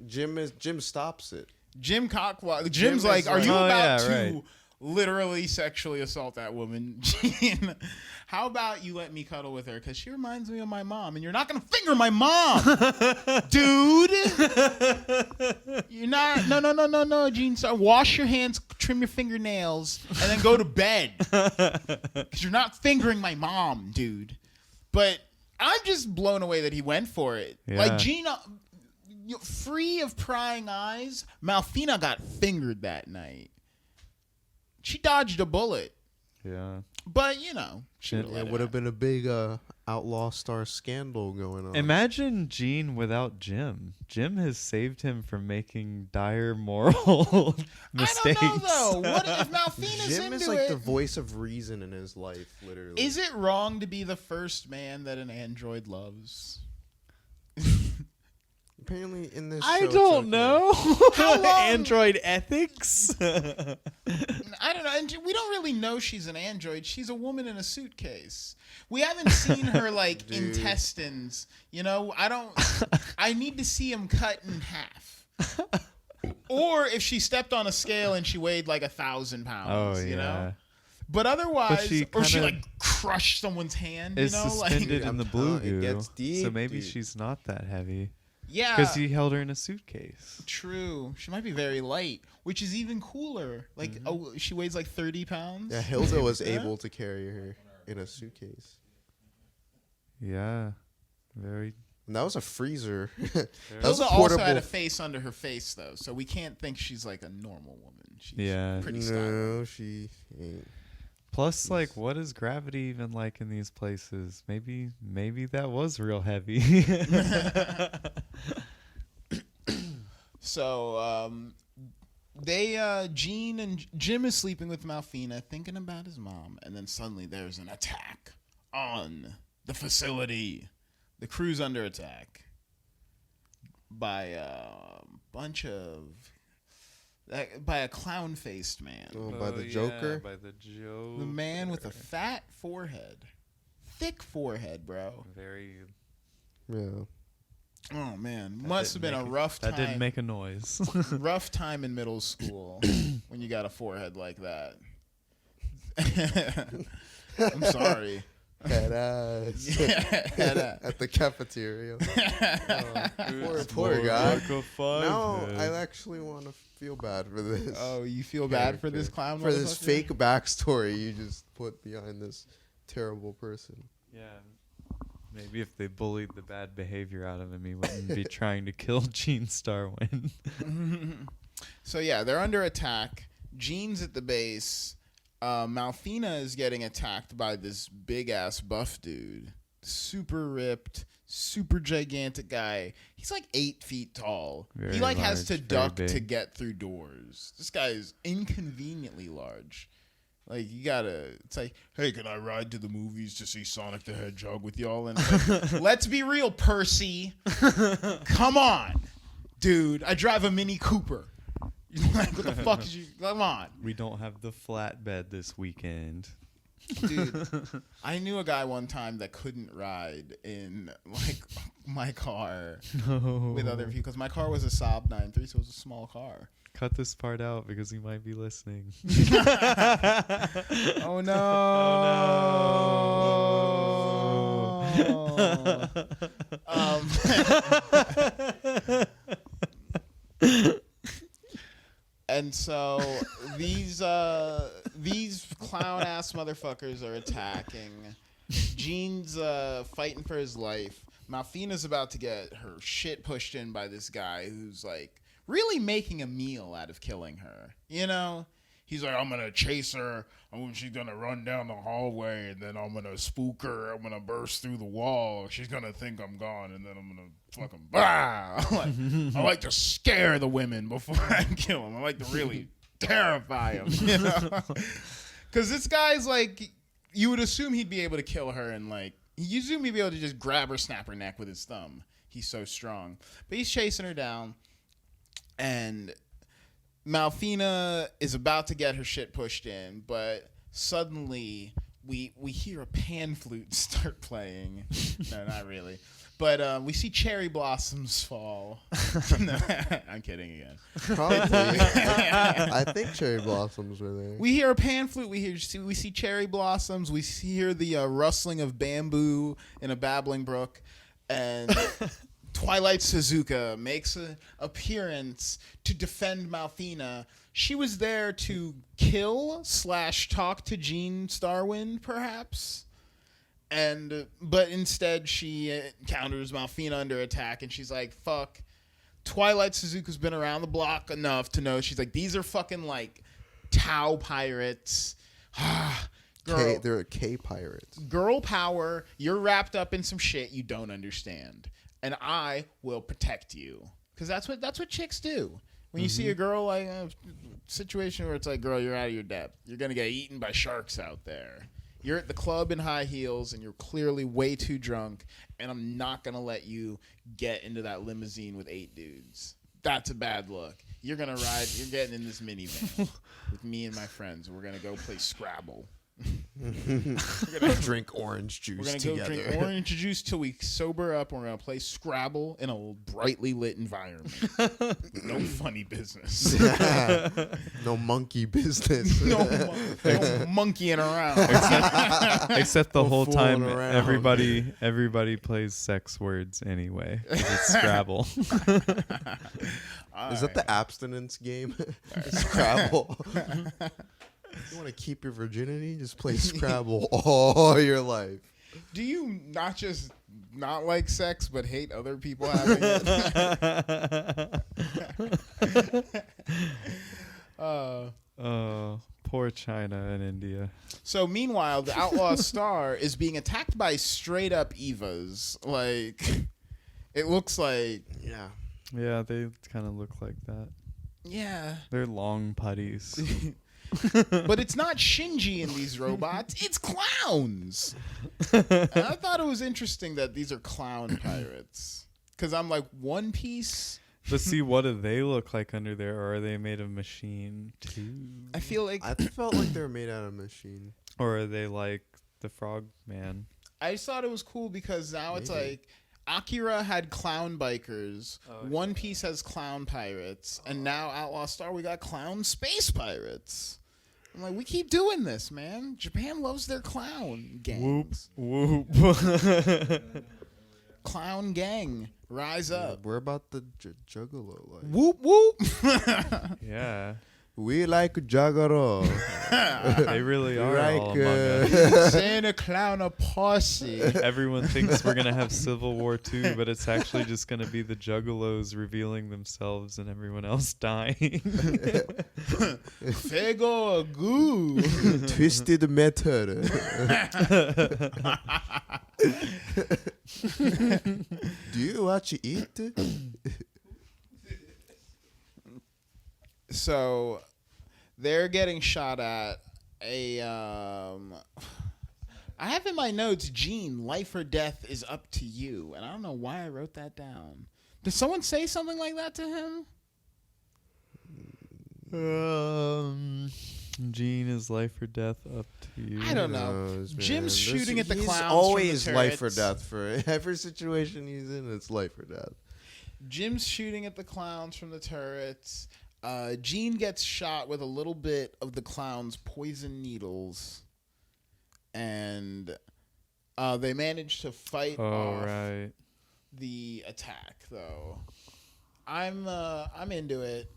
stops it. Jim's Jim like, is are you like- about Oh, to yeah, right. literally sexually assault that woman? Gene, how about you let me cuddle with her? Because she reminds me of my mom, and you're not going to finger my mom, dude. You're not. No, Gene. Wash your hands, trim your fingernails, and then go to bed. Because you're not fingering my mom, dude. But I'm just blown away that he went for it. Yeah. Like, Gene, free of prying eyes, Malfina got fingered that night. She dodged a bullet, yeah. but she It It would have been a big Outlaw Star scandal going on. Imagine Gene without Jim. Jim has saved him from making dire moral mistakes. I don't know though. What if Malfina's Jim into is like it? the voice of reason in his life, literally. Is it wrong to be the first man that an android loves? Apparently in this I show, it's don't okay. know. How long- Android ethics? I don't know. And we don't really know she's an android. She's a woman in a suitcase. We haven't seen her like Dude. intestines. I need to see him cut in half. Or if she stepped on a scale and she weighed like 1,000 pounds. Oh, yeah. You know? But otherwise, she or she kinda like crushed someone's hand. Is Like, suspended in I'm the blue telling you, it goo. gets deep, So maybe dude. she's not that heavy. yeah. Because he held her in a suitcase. True. She might be very light, which is even cooler. Like, she weighs like 30 pounds. Yeah, Hilda was able to carry her in a suitcase. Yeah. Very, And that was a freezer. Hilda That was a also portable. had a face under her face, though, so we can't think she's like a normal woman. She's pretty stylish. No, she ain't. Plus, like, what is gravity even like in these places? Maybe that was real heavy. So, Gene and Jim is sleeping with Malfina, thinking about his mom, and then suddenly there's an attack on the facility. The crew's under attack by a bunch of... by a clown-faced man. Oh, by the Joker? By the Joker. The man with a fat forehead. Thick forehead, bro. Very... Yeah. Oh, man. Must have been a rough time. That didn't make a noise. Rough time in middle school when you got a forehead like that. I'm sorry. Head ass. Yeah, head ass. At the cafeteria. Poor guy. No, I actually want to feel bad for this. Oh, you feel bad for this clown? For this motherfucker? fake backstory you just put behind this terrible person. Yeah. Maybe if they bullied the bad behavior out of him, he wouldn't be trying to kill Gene Starwind. So, yeah, they're under attack. Gene's at the base. Malfina is getting attacked by this big-ass buff dude. Super ripped, super gigantic guy. He's like 8 feet tall. He like has to duck to get through doors. This guy is inconveniently large. Like, you gotta, it's like, hey, can I ride to the movies to see Sonic the Hedgehog with y'all? And like, let's be real, Percy. Come on, dude. I drive a Mini Cooper. Like, what the fuck is you? Come on. We don't have the flatbed this weekend. Dude, I knew a guy one time that couldn't ride in, like, my car with other people. Because my car was a Saab 9.3, so it was a small car. Cut this part out because he might be listening. Oh, no. And so these clown ass motherfuckers are attacking. Gene's fighting for his life. Malfina's about to get her shit pushed in by this guy who's like really making a meal out of killing her. You know? He's like, I'm gonna chase her. She's gonna run down the hallway, and then I'm gonna spook her. I'm gonna burst through the wall. She's gonna think I'm gone, and then I'm gonna fucking bah. I like to scare the women before I kill them. I like to really terrify them, you know? Because this guy's like, you would assume he'd be able to kill her, and like, you assume he'd be able to just grab her, snap her neck with his thumb. He's so strong, but he's chasing her down, and Malfina is about to get her shit pushed in, but suddenly we hear a pan flute start playing. No, not really. But we see cherry blossoms fall. No, I'm kidding again. Probably. I think cherry blossoms were there. We hear a pan flute. We see cherry blossoms. We hear the rustling of bamboo in a babbling brook. And Twilight Suzuka makes an appearance to defend Malfina. She was there to kill / talk to Gene Starwind, perhaps. But instead she encounters Malfina under attack, and she's like, fuck. Twilight Suzuka's been around the block enough to know. She's like, these are fucking like Tau pirates. Girl, They're K pirates. Girl power. You're wrapped up in some shit you don't understand. And I will protect you, because that's what chicks do. When you see a girl like a situation where it's like, girl, you're out of your depth. You're gonna get eaten by sharks out there. You're at the club in high heels and you're clearly way too drunk, and I'm not gonna let you get into that limousine with 8 dudes. That's a bad look. You're gonna ride. You're getting in this minivan with me and my friends. We're gonna go play Scrabble. We're gonna drink orange juice. We're gonna together. go drink orange juice till we sober up. We're gonna play Scrabble in a brightly lit environment. No funny business. No monkey business. no monkeying around. Except the whole time fooling around. everybody plays sex words anyway. It's Scrabble. Is that the abstinence game? Scrabble. You want to keep your virginity? Just play Scrabble all your life. Do you not just not like sex but hate other people having it. Oh, poor China and India. So meanwhile, the Outlaw Star is being attacked by straight up Evas. Like, it looks like. Yeah. Yeah, they kind of look like that. Yeah. They're long putties. But it's not Shinji in these robots. It's clowns. And I thought it was interesting that these are clown pirates. Because I'm like, One Piece. But see, what do they look like under there? Or are they made of machine too? I feel like. I felt like they were made out of machine. Or are they like the Frog Man? I just thought it was cool because now it's Maybe. like. Akira had clown bikers. Oh, One Piece has clown pirates. And now Outlaw Star, we got clown space pirates. I'm like, we keep doing this, man. Japan loves their clown gangs. Whoop. Clown gang, rise up. We're about the juggalo. Like. Whoop whoop. Yeah. We like juggalo. They really are Like, all among us. Santa Clown a posse. Everyone thinks we're going to have Civil War 2, but it's actually just going to be the juggalos revealing themselves and everyone else dying. Fego goo. Twisted metal. Do you watch it? So they're getting shot at. I have in my notes, Gene, life or death is up to you. And I don't know why I wrote that down. Did someone say something like that to him? Gene is life or death up to you. I don't know. knows, man? Jim's shooting at the he's clowns from the always life or turrets. death for every situation he's in. It's life or death. Jim's shooting at the clowns from the turrets. Gene gets shot with a little bit of the clown's poison needles. And they manage to fight off the attack, though. I'm into it.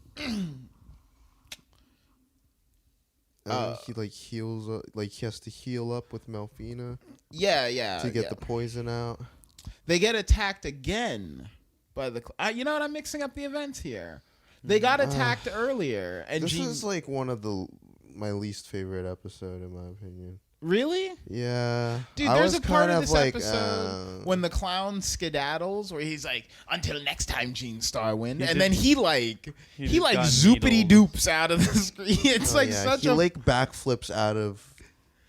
He like heals up, like he has to heal up with Malphina Yeah. to get the poison out. They get attacked again by the. You know what? I'm mixing up the events here. They got attacked earlier, and This Gene. is like one of my least favorite episode in my opinion. Really? Yeah, Dude, I there's was a part kind of this like, episode when the clown skedaddles, where he's like, "Until next time, Gene Starwind," and did- then he just got zoopity needled. doops out of the screen. It's like such he a like backflips out of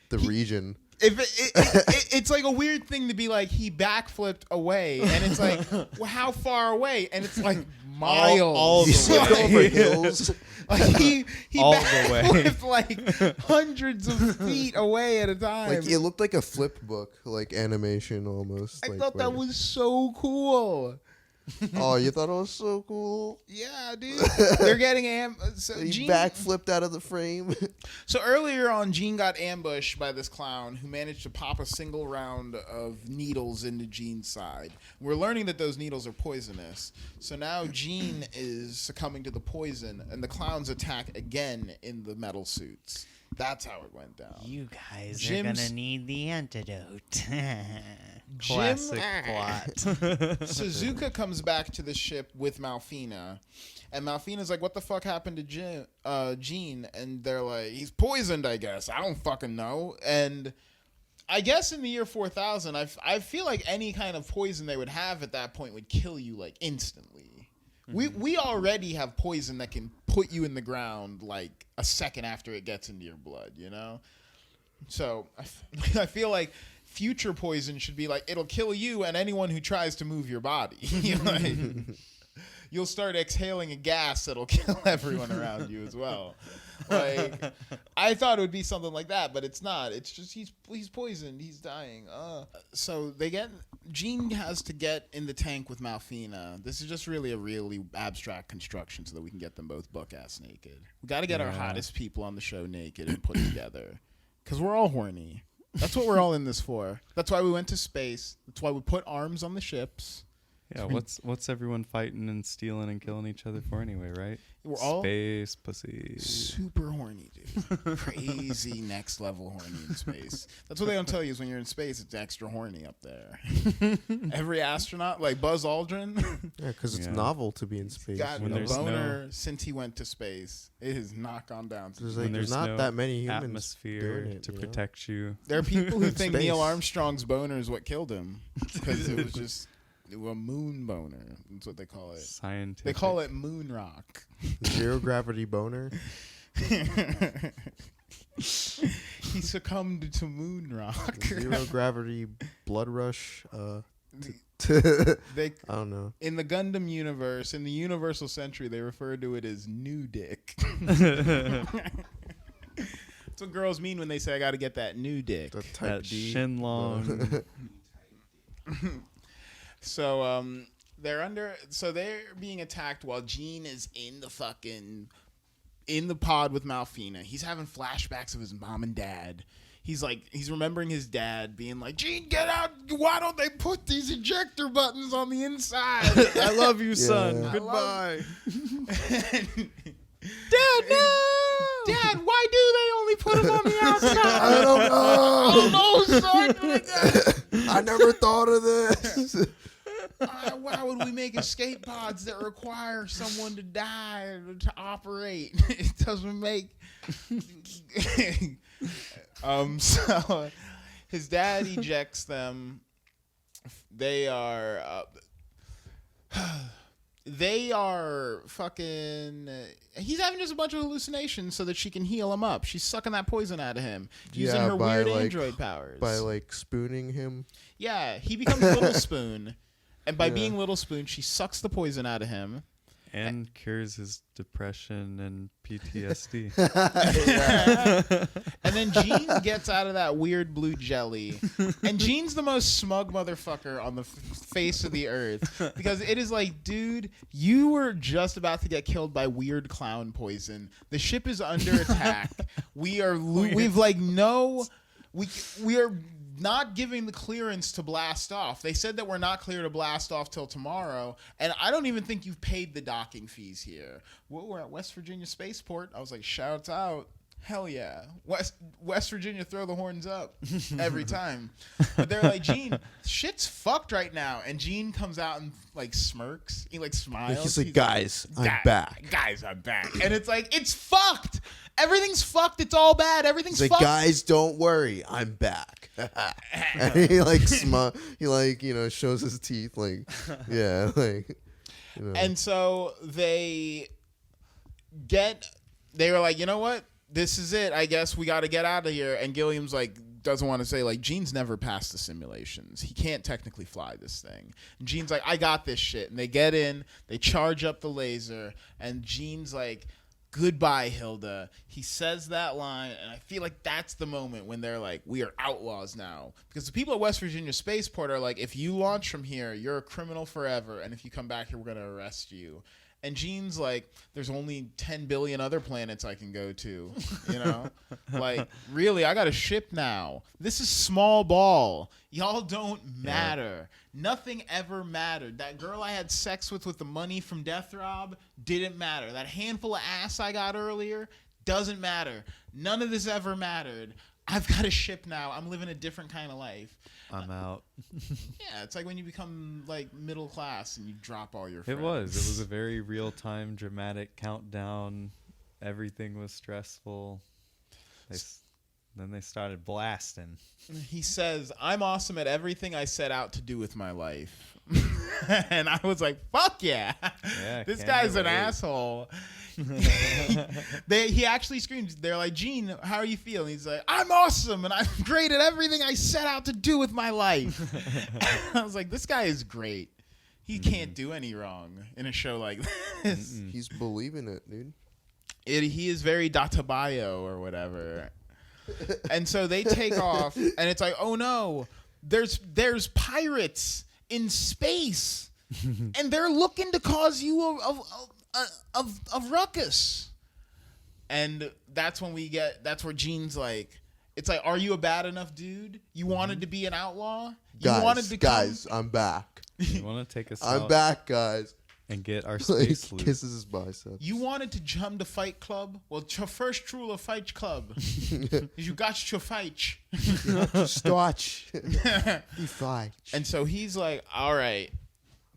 the region. it's like a weird thing to be like he backflipped away, and it's like, well, how far away? And it's like miles. all He the slipped way. over hills. Like he All the way. backflipped like hundreds of feet away at a time. Like it looked like a flip book, like animation almost. I like, thought that where- was so cool. Oh, you thought it was so cool? Yeah, dude. They're getting so He Gene, backflipped out of the frame. So earlier on, Gene got ambushed by this clown who managed to pop a single round of needles into Gene's side. We're learning that those needles are poisonous. So now Gene is succumbing to the poison, and the clowns attack again in the metal suits. That's how it went down. You guys are Jim's- gonna need the antidote. Classic plot. Suzuka comes back to the ship with Malphina, and Malphina's like, "What the fuck happened to Gene?" And they're like, "He's poisoned, I guess. I don't fucking know." And I guess in the year 4000, I feel like any kind of poison they would have at that point would kill you like instantly. We already have poison that can put you in the ground like a second after it gets into your blood, you know? So I feel like future poison should be like, it'll kill you and anyone who tries to move your body. Like, you'll start exhaling a gas that'll kill everyone around you as well. Like, I thought it would be something like that, but it's not. It's just he's poisoned. He's dying. So Gene has to get in the tank with Malphina. This is just really a really abstract construction so that we can get them both buck-ass naked. We got to get our hottest people on the show naked and put together. Because we're all horny. That's what we're all in this for. That's why we went to space. That's why we put arms on the ships. Yeah, what's everyone fighting and stealing and killing each other for anyway, right? We're all space pussy. super horny, dude. Crazy next level horny in space. That's what they don't tell you is when you're in space, it's extra horny up there. Every astronaut, like Buzz Aldrin, Yeah, because it's Yeah. novel to be in space. got When a there's boner since he went to space. It has not gone down. There's, When like, there's there's not no that many humans atmosphere doing it, to you know? protect you. There are people who think Space. Neil Armstrong's boner is what killed him because it was just a moon boner. That's what they call it. Scientific. They call it moon rock. Zero gravity boner. He succumbed to moon rock. Zero gravity blood rush. They I don't know. in the Gundam universe, in the Universal Century, they refer to it as new dick. That's what girls mean when they say I got to get that new dick. The type That D. Shenlong. So they're being attacked while Gene is in the pod with Malfina. He's having flashbacks of his mom and dad. He's remembering his dad being like, Gene, get out. Why don't they put these ejector buttons on the inside? I love you, son. Yeah. Goodbye. Dad, no! Dad, why do they only put them on the outside? I don't know. son. I never thought of this. Why would we make escape pods that require someone to die to operate? It doesn't make. So his dad ejects them. They are fucking. He's having just a bunch of hallucinations so that she can heal him up. She's sucking that poison out of him using her by, weird like, android powers. By like spooning him. Yeah, he becomes Little Spoon. And by Yeah. being Little Spoon, she sucks the poison out of him. And cures his depression and PTSD. And then Gene gets out of that weird blue jelly. And Gene's the most smug motherfucker on the face of the earth. Because it is like, dude, you were just about to get killed by weird clown poison. The ship is under attack. We are not giving the clearance to blast off. They said that we're not clear to blast off till tomorrow, and I don't even think you've paid the docking fees here. Well, we're at West Virginia Spaceport. I was like, shouts out. Hell yeah. West Virginia, throw the horns up every time. But they're like, Gene, shit's fucked right now. And Gene comes out and like smirks. He like smiles. He's like, guys, I'm back. Guys, I'm back. And it's like, it's fucked. Everything's fucked. It's all bad. Everything's He's fucked. like, guys, don't worry, I'm back. And he like he like, you know, shows his teeth like, yeah, like, you know. And so they were like, you know what? This is it. I guess we got to get out of here. And Gilliam's like, doesn't want to say, like, Gene's never passed the simulations. He can't technically fly this thing. And Gene's like, I got this shit. And they get in, they charge up the laser, and Gene's like, goodbye, Hilda. He says that line, and I feel like that's the moment when they're like, we are outlaws now. Because the people at West Virginia Spaceport are like, if you launch from here, you're a criminal forever, and if you come back here, we're going to arrest you. And Gene's like, there's only 10 billion other planets I can go to, you know? Like, really, I got a ship now. This is small ball. Y'all don't matter. Yeah. Nothing ever mattered. That girl I had sex with the money from Death Rob didn't matter. That handful of ass I got earlier doesn't matter. None of this ever mattered. I've got a ship now. I'm living a different kind of life. I'm out. Yeah, it's like when you become like middle class and you drop all your friends. It was a very real-time, dramatic countdown. Everything was stressful. Then they started blasting. He says, I'm awesome at everything I set out to do with my life. And I was like, fuck yeah. This guy's an asshole. He actually screams. They're like, Gene, how are you feeling? He's like, I'm awesome, and I'm great at everything I set out to do with my life. I was like, this guy is great. He can't do any wrong in a show like this. He's believing it, dude. He is very Databayo or whatever. And so they take off, and it's like, oh no, there's pirates in space, and they're looking to cause you a ruckus. And that's where Gene's like, it's like, are you a bad enough dude? You wanted to be an outlaw? You wanted to guys, I'm back. You want to take us I'm out back, guys. and get our Like, space loot. kisses his biceps. You wanted to jump the fight club? Well, your first rule of fight club is you got to fight. Starch. He fight. And so he's like, all right,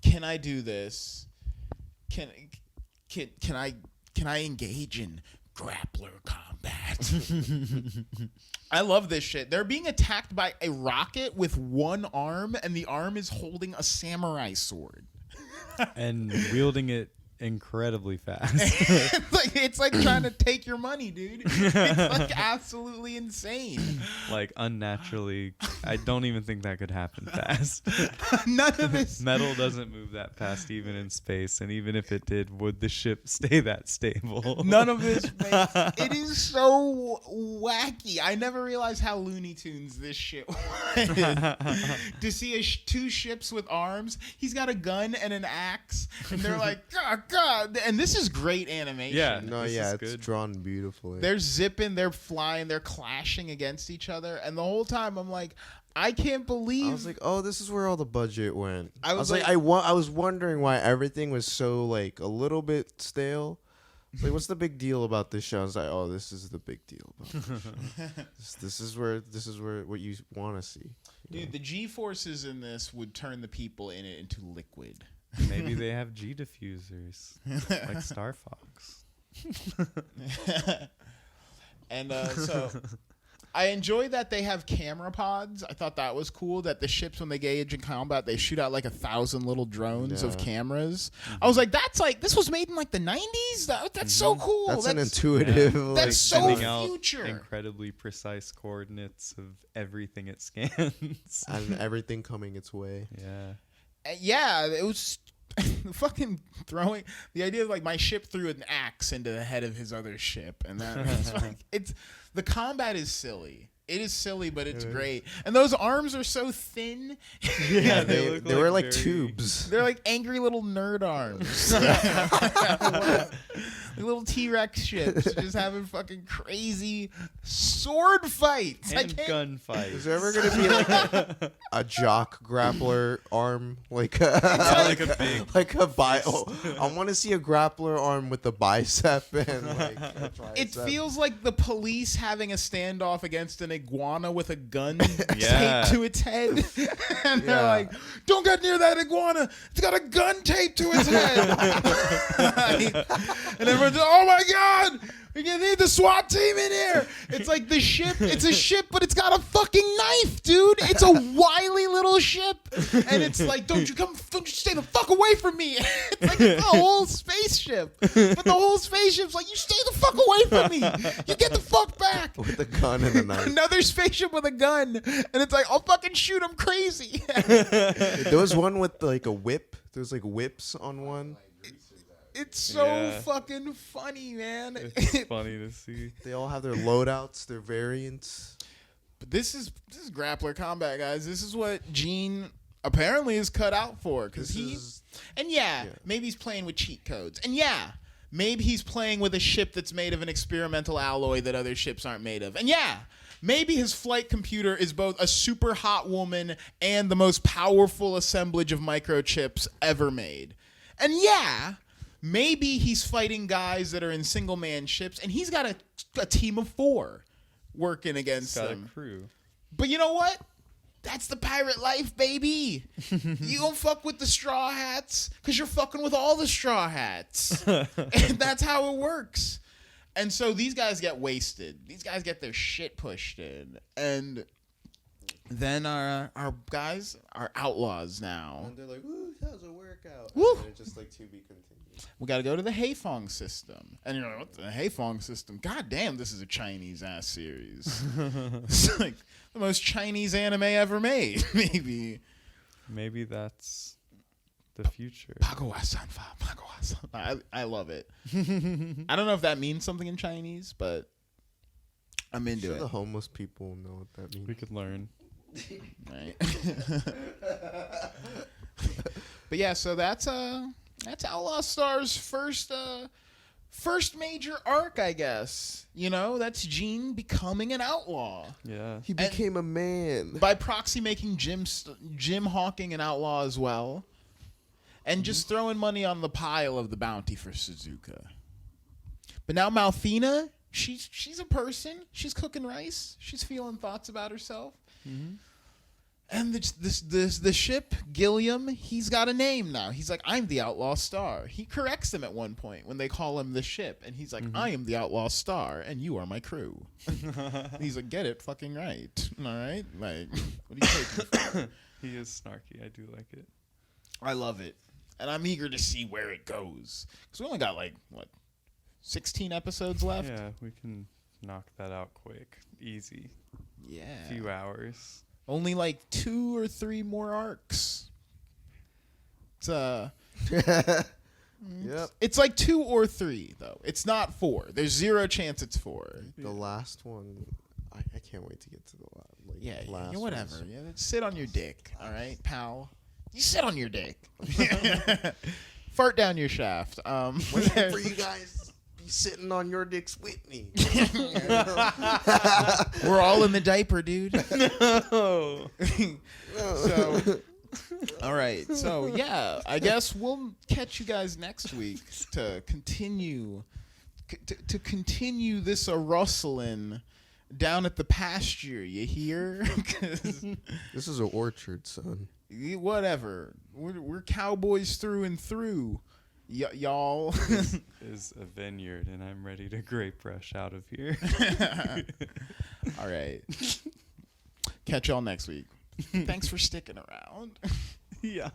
can I do this? Can I engage in grappler combat? I love this shit. They're being attacked by a rocket with one arm, and the arm is holding a samurai sword. And wielding it incredibly fast. It's like trying to take your money, dude. It's like absolutely insane. Like unnaturally. I don't even think that could happen fast. None of this. Metal doesn't move that fast even in space, and even if it did, would the ship stay that stable? None of this makes. It is so wacky. I never realized how Looney Tunes this shit was. To see two ships with arms, he's got a gun and an axe, and they're like, oh, God. And this is great animation. Yeah. No, This yeah, is it's good. drawn beautifully. They're zipping, they're flying, they're clashing against each other, and the whole time I'm like, I can't believe. I was like, oh, this is where all the budget went. I I was was like, like- I was wondering why everything was so like a little bit stale. It's like, what's the big deal about this show? I was like, oh, this is the big deal. This is where what you want to see. Dude, the G-forces in this would turn the people in it into liquid. Maybe they have G diffusers like Star Fox. And so I enjoy that they have camera pods. I thought that was cool that the ships, when they engage in combat, they shoot out like 1,000 little drones of Yeah. cameras. I was like, this was made in like the 90s? That's so cool. That's an intuitive. Like, That's so Sending out future. incredibly precise coordinates of everything it scans. and everything coming its way. Yeah. Yeah, it was fucking throwing the idea of like my ship threw an axe into the head of his other ship, and that it's like, it's the combat is silly. It is silly, but it's great. And those arms are so thin. Yeah, They look were like very- tubes. They're like angry little nerd arms. Like little T-Rex ships just having fucking crazy sword fights. I And can't- gunfights. Is there ever gonna be like a jock grappler arm, like like a big like a I want to see a grappler arm with a bicep and like a It tricep. feels like the police having a standoff against an iguana with a gun Yeah. taped to its head. And they're Yeah. like, don't get near that iguana. It's got a gun taped to its head. And everyone's like, oh my God, we need the SWAT team in here. It's like the ship, it's a ship, but it's got a fucking knife, dude. It's a wily little ship. And it's like, don't you stay the fuck away from me. It's like it's a whole spaceship. But the whole spaceship's like, you stay the fuck away from me. You get the fuck back. with a gun and a knife. Another spaceship with a gun. And it's like, I'll fucking shoot him crazy. There was one with like a whip. There was like whips on one. It's so Yeah. fucking funny, man. It's funny to see. They all have their loadouts, their variants. But this is grappler combat, guys. This is what Gene apparently is cut out for, because This he is yeah, maybe he's playing with cheat codes, and yeah, maybe he's playing with a ship that's made of an experimental alloy that other ships aren't made of, and yeah, maybe his flight computer is both a super hot woman and the most powerful assemblage of microchips ever made, and yeah. Maybe he's fighting guys that are in single man ships, and he's got a team of 4 working against Got a them. crew. But you know what? That's the pirate life, baby. You don't fuck with the straw hats because you're fucking with all the straw hats. And that's how it works. And so these guys get wasted. These guys get their shit pushed in. And then our guys are outlaws now. And they're like, "Ooh, that was a workout." Woo. And it's just like to be continued. We got to go to the Haifong system. And you're like, what the Haifong system? God damn, this is a Chinese-ass series. It's like the most Chinese anime ever made, maybe. Maybe that's the future. I love it. I don't know if that means something in Chinese, but I'm into Sure, it. the homeless people know what that means. We could learn. Right? But yeah, so that's Outlaw Star's first major arc, I guess. You know, that's Gene becoming an outlaw. Yeah. He became a man. By proxy, making Jim Hawking an outlaw as well. and just throwing money on the pile of the bounty for Suzuka. But now Malfina, she's a person. She's cooking rice. She's feeling thoughts about herself. Mm-hmm. And the ship, Gilliam, he's got a name now. He's like, I'm the Outlaw Star. He corrects them at one point when they call him the ship. And he's like, I am the Outlaw Star, and you are my crew. He's like, get it fucking right. All right? Like, what do you take? He is snarky. I do like it. I love it. And I'm eager to see where it goes. Because we only got, 16 episodes left? Yeah, we can knock that out quick. Easy. Yeah. Few hours. Only 2 or 3 more arcs. It's Yep. It's 2 or 3 though. It's not 4. There's 0 chance it's 4. The last one, I can't wait to get to the last. Yeah, whatever. Yeah, sit on your dick, all right, pal. You sit on your dick. Fart down your shaft. Waiting for you guys to be sitting on your dicks with me. We're all in the diaper, dude. Oh. So, all right. So, yeah, I guess we'll catch you guys next week to continue to continue this rustling down at the pasture. You hear? 'Cause This is an orchard, son. whatever. We're cowboys through and through. Y'all. This is a vineyard, and I'm ready to grape rush out of here. All right. Catch y'all next week. Thanks for sticking around. Yeah.